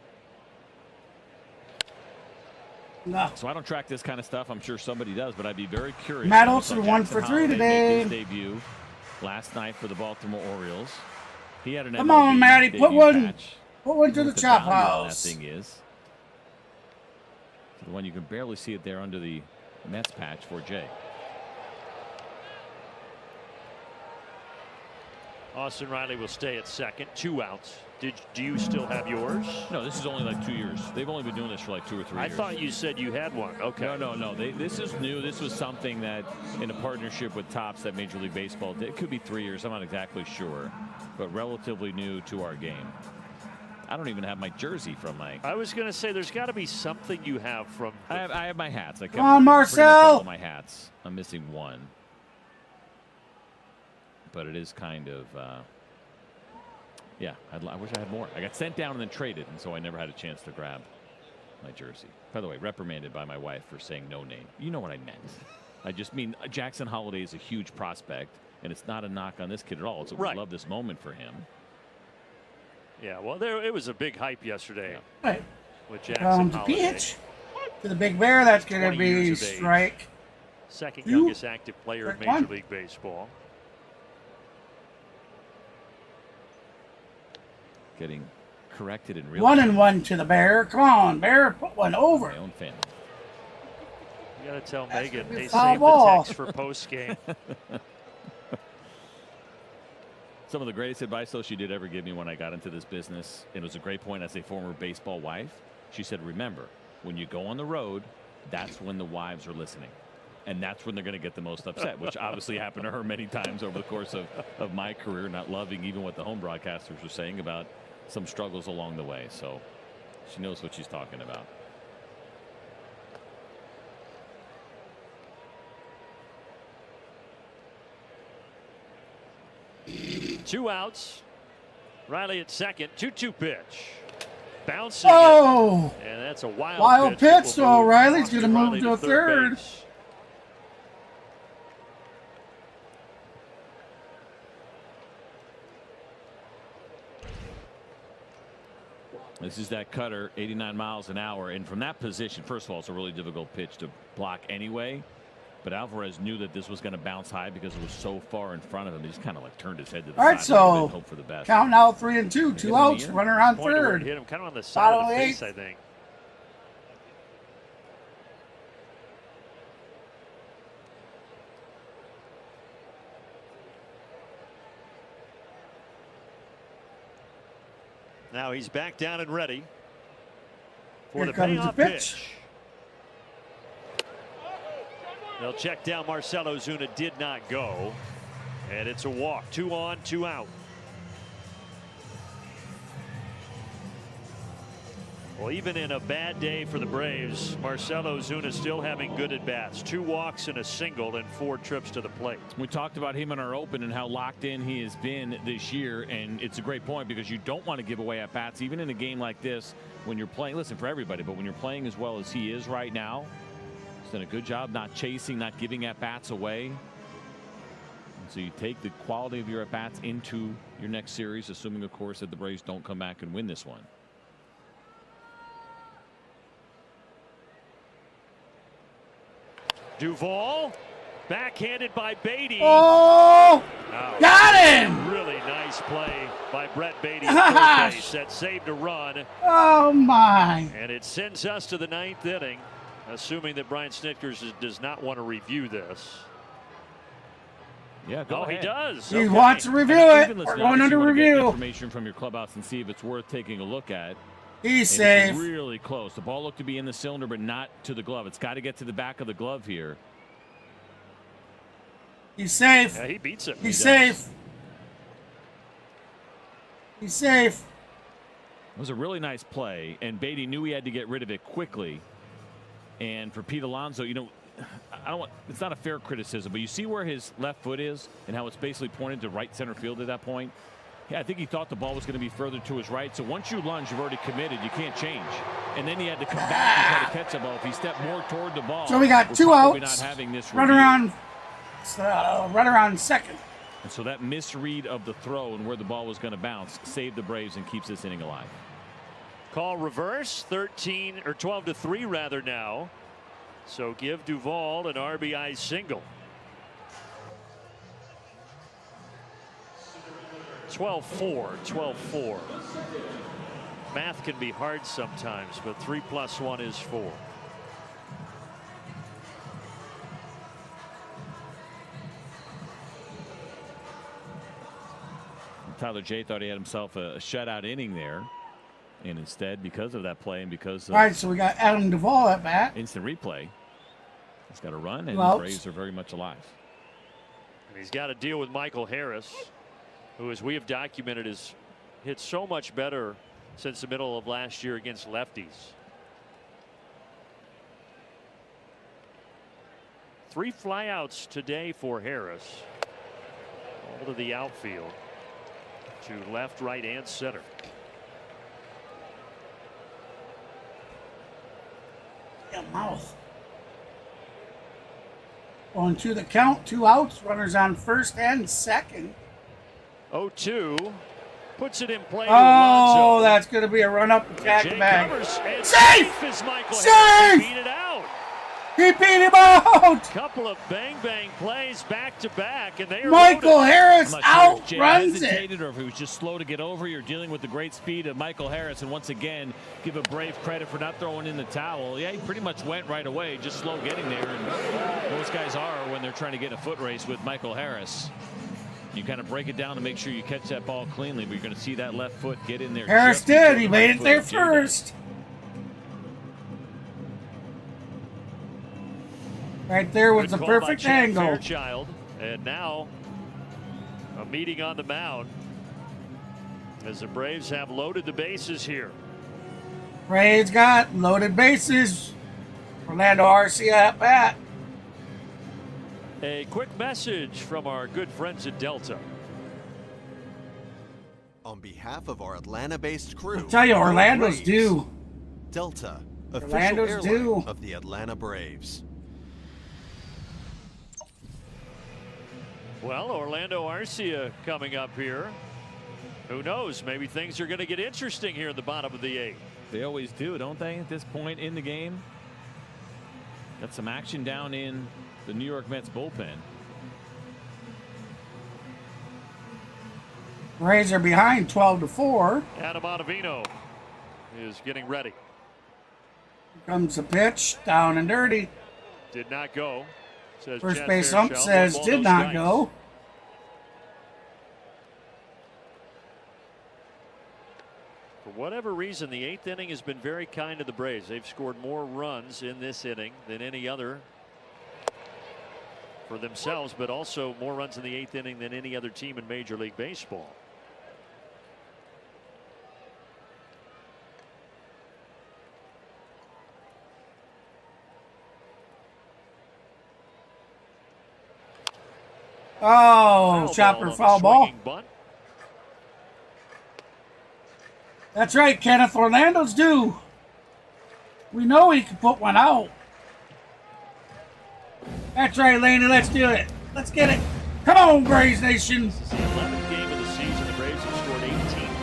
No. So I don't track this kind of stuff. I'm sure somebody does, but I'd be very curious. Matt Olsen 1 for 3 today. His debut last night for the Baltimore Orioles. He had an Come MLB on, Matty, put one patch. To the chop house. That thing is the one you can barely see it there under the Mets patch for Jay. Austin Riley will stay at second. 2 outs. Do you still have yours? No, this is only like 2 years. They've only been doing this for like 2 or 3 years. I thought you said you had one. Okay. No. This is new. This was something that, in a partnership with Topps, that Major League Baseball did. It could be 3 years. I'm not exactly sure, but relatively new to our game. I don't even have my jersey from my. I was going to say there's got to be something you have from. I have my hats. I kept Come on, Marcel. all my hats. I'm missing one, but it is kind of. Yeah, I wish I had more. I got sent down and then traded, and so I never had a chance to grab my jersey. By the way, reprimanded by my wife for saying no name. You know what I meant. I just mean Jackson Holliday is a huge prospect, and it's not a knock on this kid at all. It's we love this moment for him. Yeah, well, it was a big hype yesterday with Jackson To Holliday. pitch to the Big Bear, that's going to be strike. Second youngest active player in Major League Baseball. Getting corrected in real 1-1 to the Bear. Come on, Bear, put one over. My own family. You got to tell Megan, hey, foul save the ball. text for post game. Some of the greatest advice, though, she did ever give me when I got into this business, and it was a great point as a former baseball wife. She said, remember, when you go on the road, that's when the wives are listening. And that's when they're going to get the most upset, which obviously happened to her many times over the course of my career, not loving even what the home broadcasters were saying about some struggles along the way. So she knows what she's talking about. Two outs. Riley at second. 2-2 pitch. Bouncing. Oh! And that's a wild pitch. So Riley's going to move to a third. This is that cutter, 89 miles an hour. And from that position, first of all, it's a really difficult pitch to block anyway. But Alvarez knew that this was going to bounce high because it was so far in front of him. He just kind of like turned his head to the All right, side and so hope for the best. count now 3-2, 2 outs, runner on third. Hit him kind of on the side of the face, I think. Now he's back down and ready for Here the comes payoff the pitch. pitch. They'll check down Marcelo Zuna, did not go. And it's a walk. 2 on, 2 out. Well, even in a bad day for the Braves, Marcell Ozuna still having good at-bats. 2 walks and a single and 4 trips to the plate. We talked about him in our open and how locked in he has been this year, and it's a great point because you don't want to give away at-bats, even in a game like this when you're playing. Listen, for everybody, but when you're playing as well as he is right now, he's done a good job not chasing, not giving at-bats away. And so you take the quality of your at-bats into your next series, assuming, of course, that the Braves don't come back and win this one. Duvall, backhanded by Beatty. Oh, got him! Really nice play by Brett Beatty at first base that saved a run. Oh my! And it sends us to the 9th inning, assuming that Brian Snitker does not want to review this. Yeah, go ahead. He does. He wants to review it. We're going under review. Information from your clubhouse and see if it's worth taking a look at. He's safe. Really close. The ball looked to be in the cylinder, but not to the glove. It's got to get to the back of the glove here. He's safe. Yeah, he beats it. He's safe. He's safe. It was a really nice play, and Beatty knew he had to get rid of it quickly. And for Pete Alonso, you know, it's not a fair criticism, but you see where his left foot is and how it's basically pointed to right center field at that point. Yeah, I think he thought the ball was going to be further to his right. So once you lunge, you've already committed. You can't change. And then he had to come back and try to catch the ball. If he stepped more toward the ball, so we got 2 outs. Not having this run around second. And so that misread of the throw and where the ball was going to bounce saved the Braves and keeps this inning alive. Call reverse, 13 or 12-3 rather now. So give Duvall an RBI single. 12-4, 12-4. Math can be hard sometimes, but 3 + 1 is 4. Tyler J thought he had himself a shutout inning there, and instead, because of that play and because of all right, so we got Adam Duvall at bat. Instant replay. He's got a run, and the Braves are very much alive. And he's got to deal with Michael Harris, who, as we have documented, has hit so much better since the middle of last year against lefties. 3 flyouts today for Harris. All to the outfield, to left, right, and center. Mouth. Going to the count, 2 outs, runners on first and second. 0-2, puts it in play. Oh, that's going to be a run up attack bag. Safe! Safe! Beat it out. He beat him out. Couple of bang plays back to back, and they are Michael Harris outruns it. Or if he was just slow to get over, you're dealing with the great speed of Michael Harris. And once again, give a Brave credit for not throwing in the towel. Yeah, he pretty much went right away, just slow getting there. And most guys are when they're trying to get a foot race with Michael Harris. You kind of break it down to make sure you catch that ball cleanly, but you're going to see that left foot get in there. Harris did. He made it there first. Right there was the perfect angle. Fairchild, and now a meeting on the mound as the Braves have loaded the bases here. Braves got loaded bases. Orlando Arcia at bat. A quick message from our good friends at Delta. On behalf of our Atlanta-based crew, I'll tell you, Orlando's due. Delta, official Orlando's airline due. of the Atlanta Braves. Well, Orlando Arcia coming up here. Who knows? Maybe things are going to get interesting here in the bottom of the 8th. They always do, don't they, at this point in the game? Got some action down in the New York Mets bullpen. Braves are behind 12-4. Adam Ottavino is getting ready. Here comes the pitch, down and dirty. Did not go. Says First Chad base Fairchild. ump says did not go. For whatever reason, the 8th inning has been very kind to the Braves. They've scored more runs in this inning than any other for themselves, but also more runs in the 8th inning than any other team in Major League Baseball. Oh, chopper foul ball. Bunt. That's right, Kenneth. Orlando's due. We know he can put one out. That's right, Laney. Let's do it. Let's get it. Come on, Braves Nation. This is the 11th game of the season. The Braves have scored 18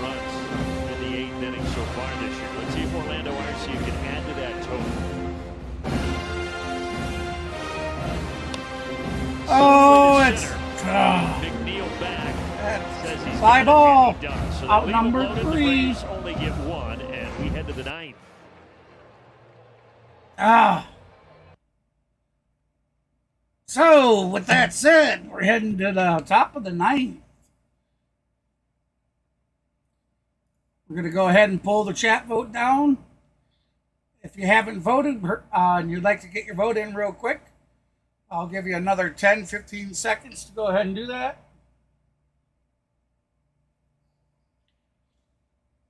runs in the 8th inning so far this year. Let's see if Orlando IRC can add to that total. Oh, it's McNeil back. Says he's fly ball. So Outnumbered 3. The Braves only get 1, and we head to the 9th. So, with that said, we're heading to the top of the 9th. We're going to go ahead and pull the chat vote down. If you haven't voted and you'd like to get your vote in real quick, I'll give you another 10, 15 seconds to go ahead and do that.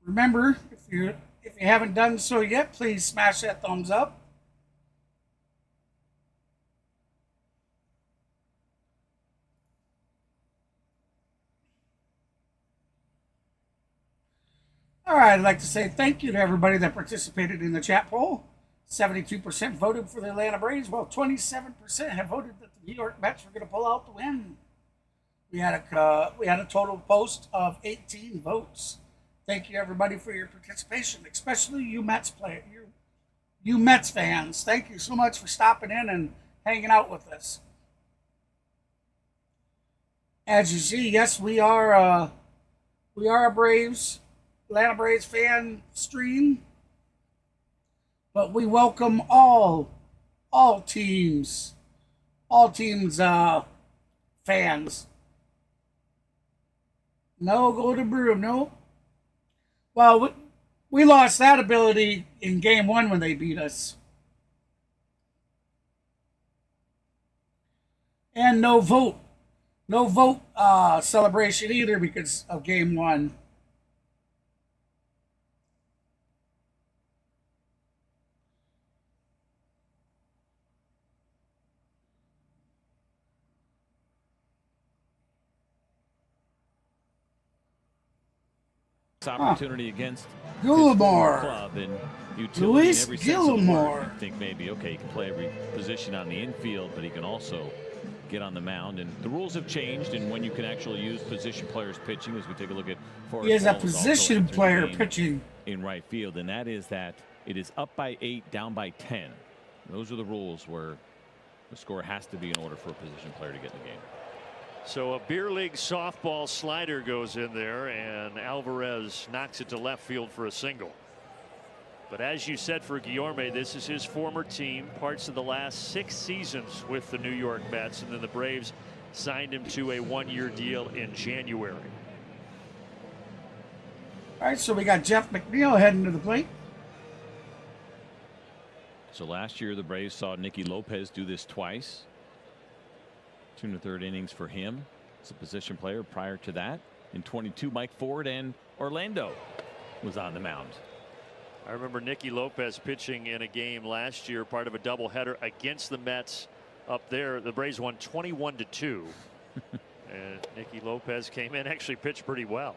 Remember, if you haven't done so yet, please smash that thumbs up. All right, I'd like to say thank you to everybody that participated in the chat poll. 72% voted for the Atlanta Braves, while 27% have voted that the New York Mets were going to pull out the win. We had a total post of 18 votes. Thank you, everybody, for your participation, especially you Mets you Mets fans. Thank you so much for stopping in and hanging out with us. As you see, yes, we are a Atlanta Braves fan stream, but we welcome all teams fans. No golden broom, no. Well, we lost that ability in game 1 when they beat us. And no vote celebration either because of game 1. Opportunity against Gilmore. Club and Luis every sense of the word. Gilmore. You think maybe, okay, he can play every position on the infield, but he can also get on the mound. And the rules have changed, and when you can actually use position players pitching, as we take a look at Forrest He is a Wall position player pitching in right field, and that is that it is up by 8, down by 10. Those are the rules where the score has to be in order for a position player to get in the game. So a beer league softball slider goes in there, and Alvarez knocks it to left field for a single. But as you said for Guillorme, this is his former team, parts of the last 6 seasons with the New York Mets, and then the Braves signed him to a 1-year deal in January. All right, so we got Jeff McNeil heading to the plate. So last year the Braves saw Nicky Lopez do this twice. 2 1/3 innings for him as a position player. Prior to that, in 22, Mike Ford and Orlando was on the mound. I remember Nicky Lopez pitching in a game last year, part of a doubleheader against the Mets up there. The Braves won 21-2. And Nicky Lopez came in, actually pitched pretty well.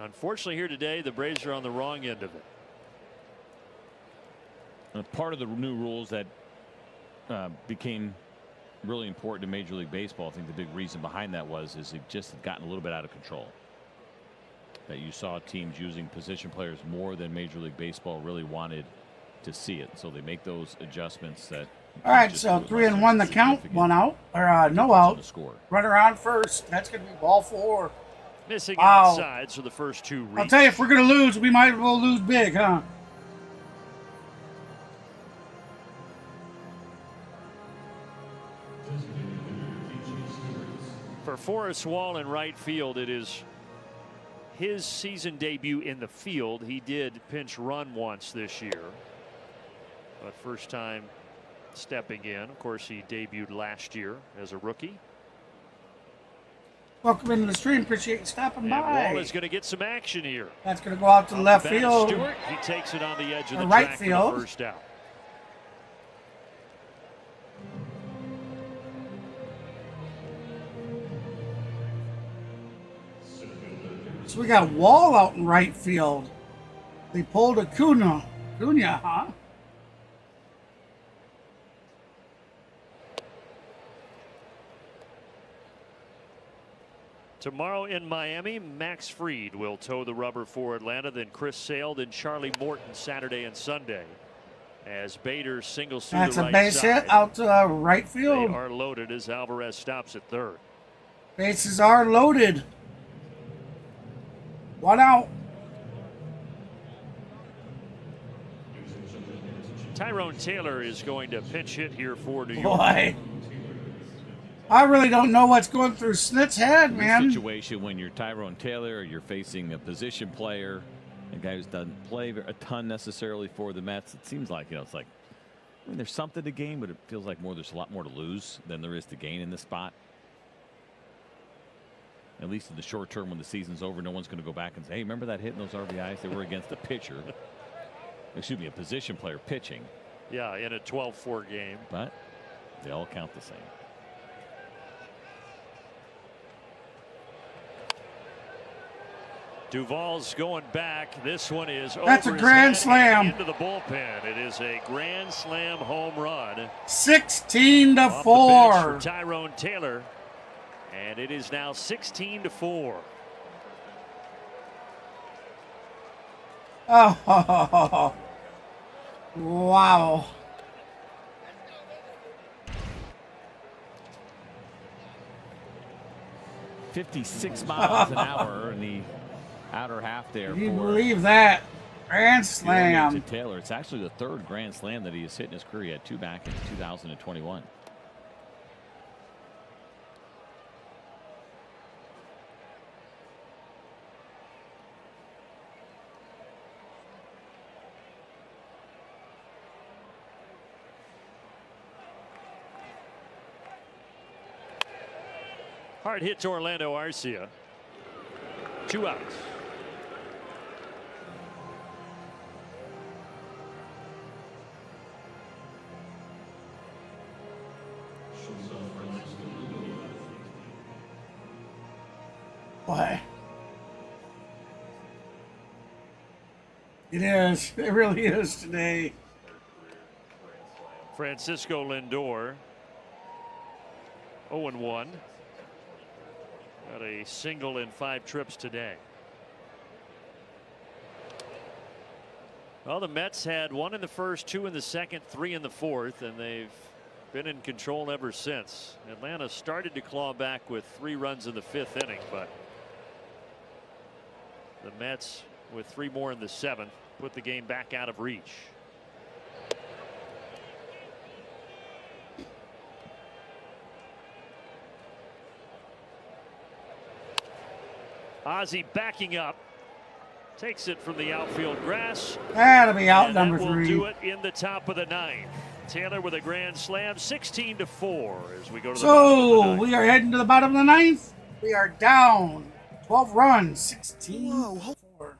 Unfortunately, here today, the Braves are on the wrong end of it. Part of the new rules that became really important to Major League Baseball, I think the big reason behind that is it just had gotten a little bit out of control. That you saw teams using position players more than Major League Baseball really wanted to see it. So they make those adjustments that. All right, so 3-1 the count, 1 out, or no out. Runner on first. That's going to be ball 4. Missing outside, so the first 2 reach. I'll tell you, if we're going to lose, we might as well lose big, huh? For Forrest Wall in right field, it is his season debut in the field. He did pinch run once this year, but first time stepping in. Of course, he debuted last year as a rookie. Welcome into the stream. Appreciate you stopping by. Wall is going to get some action here. That's going to go out to left field. Stewart, he takes it on the edge of the right track field. for the first out. So we got Wall out in right field. They pulled Acuna, huh? Tomorrow in Miami, Max Fried will tow the rubber for Atlanta, then Chris Sale, then Charlie Morton Saturday and Sunday. As Bader singles through That's the a right base side. hit out to right field. They are loaded as Alvarez stops at third. Bases are loaded. 1 out. Tyrone Taylor is going to pinch hit here for New York. Boy, I really don't know what's going through Snit's head, In man. this situation, when you're Tyrone Taylor, or you're facing a position player, a guy who doesn't play a ton necessarily for the Mets, it seems like, it's like, I mean, there's something to gain, but it feels like there's a lot more to lose than there is to gain in this spot. At least in the short term, when the season's over, no one's going to go back and say, hey, remember that hit in those RBIs? They were against a pitcher. Excuse me, a position player pitching. Yeah, in a 12-4 game. But they all count the same. Duvall's going back. This one is That's over a grand his head slam. into the bullpen. It is a grand slam home run. 16 to Off the bench 4. for Tyrone Taylor. And it is now 16 to 4. Oh, wow. $56 miles an hour in the outer half there. Can you for believe that? Grand to slam. Taylor. It's actually the third grand slam that he has hit in his career. He had 2 back in 2021. Hard hit to Orlando Arcia. 2 outs. Boy. It is. It really is today. Francisco Lindor 0-1. Got a single in 5 trips today. Well, the Mets had 1 in the first, 2 in the second, 3 in the fourth, and they've been in control ever since. Atlanta started to claw back with 3 runs in the 5th inning, but the Mets, with 3 more in the 7th, put the game back out of reach. Ozzie backing up, takes it from the outfield grass. That'll be out and number that will 3. do it in the top of the 9th. Taylor with a grand slam, 16 to 4 as we go to the bottom of the So 9th. we are heading to the bottom of the 9th. We are down 12 runs, 16 to 4.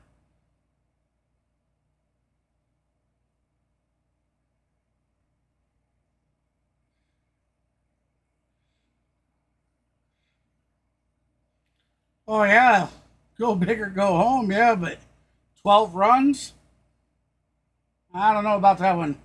Oh yeah, go big or go home, yeah, but 12 runs? I don't know about that one.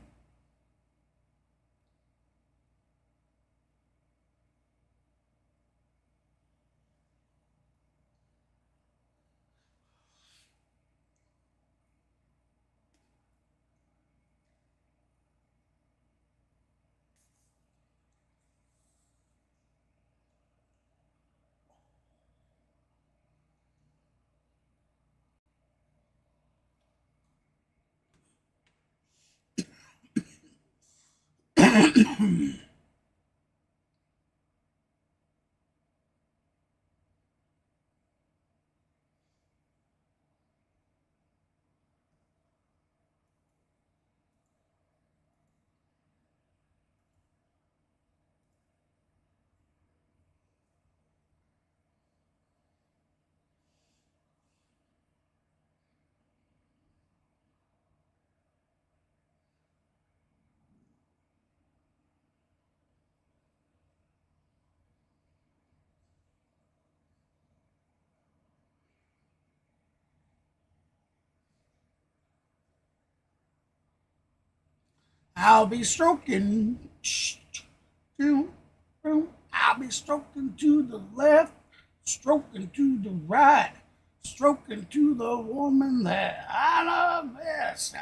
I'll be stroking. I'll be stroking to the left, stroking to the right, stroking to the woman that I love best.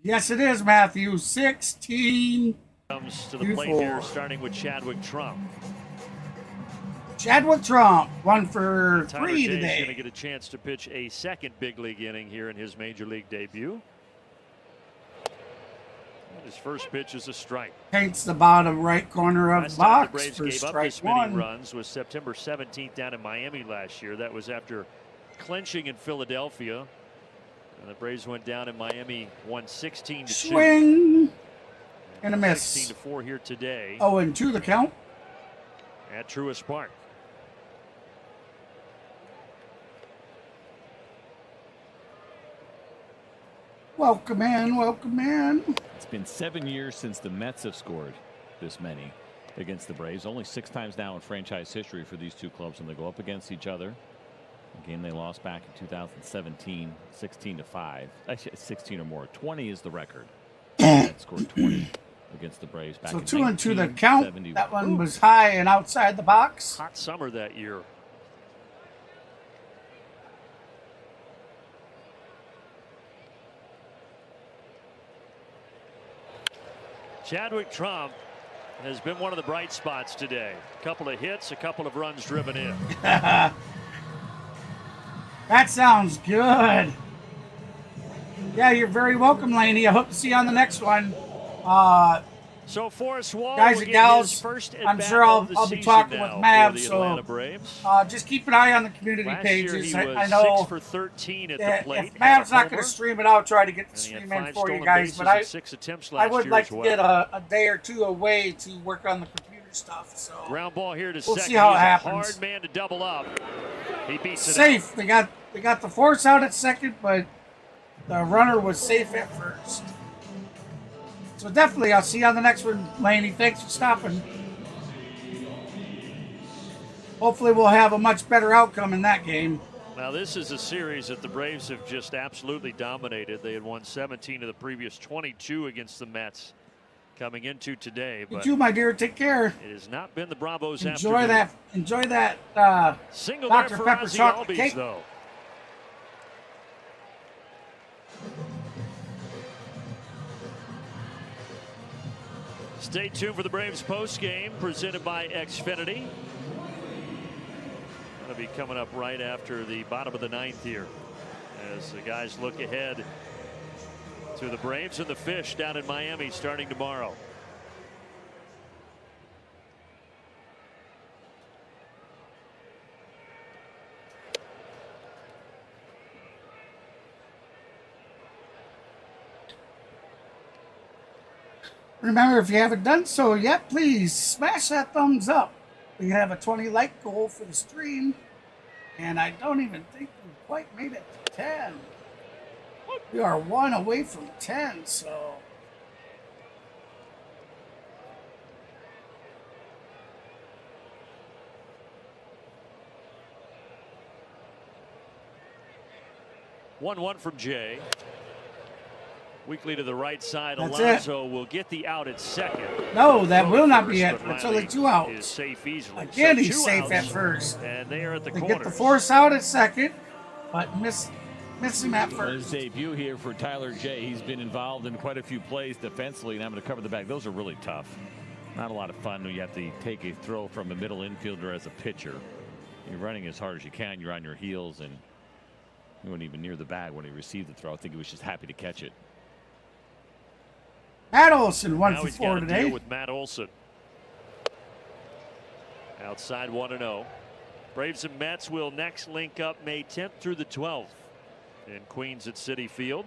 Yes, it is, Matthew. 16. Comes to the plate here, starting with Chadwick Trump. Chadwick Trump, 1 for 3 Tyler today. Jay's going to get a chance to pitch a second big league inning here in his major league debut. His first pitch is a strike. Paints the bottom right corner of the box the Braves for gave up strike this many 1. runs was September 17th down in Miami last year. That was after clinching in Philadelphia. And the Braves went down in Miami, won 16-2. Swing and a miss. 16-4 here today. 0-2 the count. At Truist Park. Welcome in, welcome in. It's been 7 years since the Mets have scored this many against the Braves. Only 6 times now in franchise history for these two clubs when they go up against each other. A game they lost back in 2017, 16-5. Actually, 16 or more. 20 is the record. Mets scored 20 against the Braves back in 2-2 the count. That one was high and outside the box. Hot summer that year. Chadwick Trump has been one of the bright spots today. A couple of hits, a couple of runs driven in. That sounds good. Yeah, you're very welcome, Laney. I hope to see you on the next one. So Forrest Wall, guys and gals, I'm sure I'll be talking with Mav, so just keep an eye on the community pages. I know 6 for 13 at the plate. If Mav's not going to stream it, I'll try to get the stream in for you guys. But I would like to get a day or two away to work on the computer stuff. So ground ball here to we'll second. see how it He's happens. A hard man to double up. He beats it safe. They got the force out at second, but the runner was safe at first. So definitely, I'll see you on the next one, Laney. Thanks for stopping. Hopefully, we'll have a much better outcome in that game. Now, this is a series that the Braves have just absolutely dominated. They had won 17 of the previous 22 against the Mets coming into today. You too, my dear. Take care. It has not been the Bravos' Enjoy that single Dr. there for Pepper Ozzie chocolate Albies, cake. though. Stay tuned for the Braves post game presented by Xfinity. That'll be coming up right after the bottom of the 9th here as the guys look ahead to the Braves and the Fish down in Miami starting tomorrow. Remember, if you haven't done so yet, please smash that thumbs up. We have a 20 like goal for the stream, and I don't even think we've quite made it to 10. We are 1 away from 10, so. One from Jay. Weakly to the right side. That's Alonso will get the out at second. No, that will not be First, it. but It's only Riley 2 outs. is safe easily. Again, So he's 2 safe outs, at first. and they are at the They corners. get the force out at second, but miss him at first. His debut here for Tyler Jay. He's been involved in quite a few plays defensively and having to cover the bag. Those are really tough. Not a lot of fun when you have to take a throw from a middle infielder as a pitcher. You're running as hard as you can. You're on your heels, and he wasn't even near the bag when he received the throw. I think he was just happy to catch it. Matt Olson, 1 Now for he's 4 got a today. deal with Matt Olson. Outside 1-0. Braves and Mets will next link up May 10th through the 12th in Queens at Citi Field.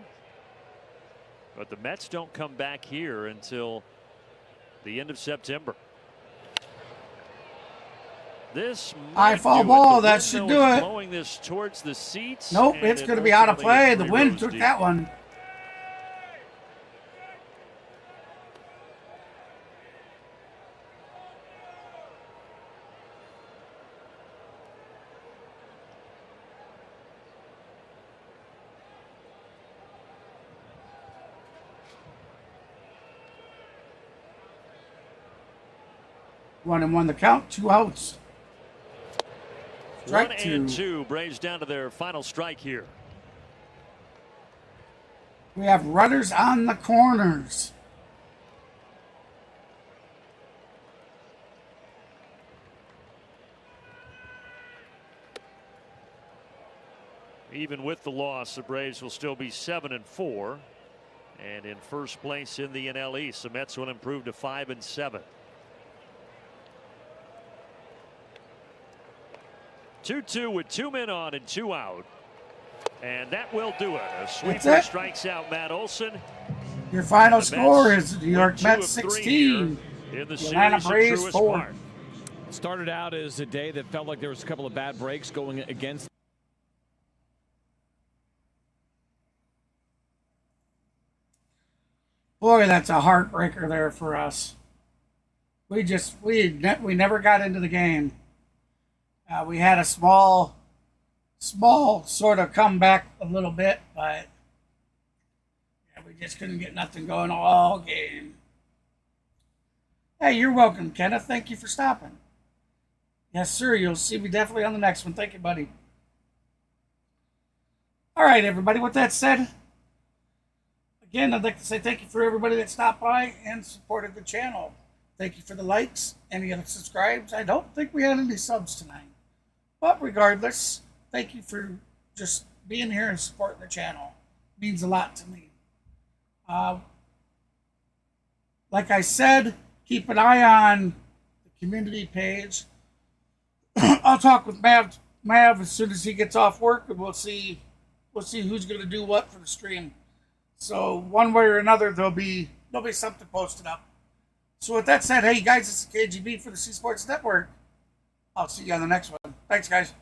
But the Mets don't come back here until the end of September. This High fall ball, that should do it. Blowing this towards the seats. Nope, and it's it going to be out of ultimately play. is The 3 wind rows took deep. that one. 1-1 the count, 2 outs. Strike 1-2. Braves down to their final strike here. We have runners on the corners. Even with the loss, the Braves will still be 7-4 and in first place in the NL East. The Mets will improve to 5-7. 2-2 with 2 men on and 2 out. And that will do it. A sweeper strikes out Matt Olson. Your final score is New York Mets 16. In the Atlanta series Braves at Truist 4. Park. Started out as a day that felt like there was a couple of bad breaks going against. Boy, that's a heartbreaker there for us. We never got into the game. We had a small sort of comeback a little bit, but yeah, we just couldn't get nothing going all game. Hey, you're welcome, Kenneth. Thank you for stopping. Yes, sir. You'll see me definitely on the next one. Thank you, buddy. All right, everybody. With that said, again, I'd like to say thank you for everybody that stopped by and supported the channel. Thank you for the likes, any other subscribes. I don't think we had any subs tonight. But regardless, thank you for just being here and supporting the channel. It means a lot to me. Like I said, keep an eye on the community page. I'll talk with Mav as soon as he gets off work, and we'll see who's going to do what for the stream. So one way or another, there'll be something posted up. So with that said, hey guys, this is KGB for the C Sports Network. I'll see you on the next one. Thanks, guys.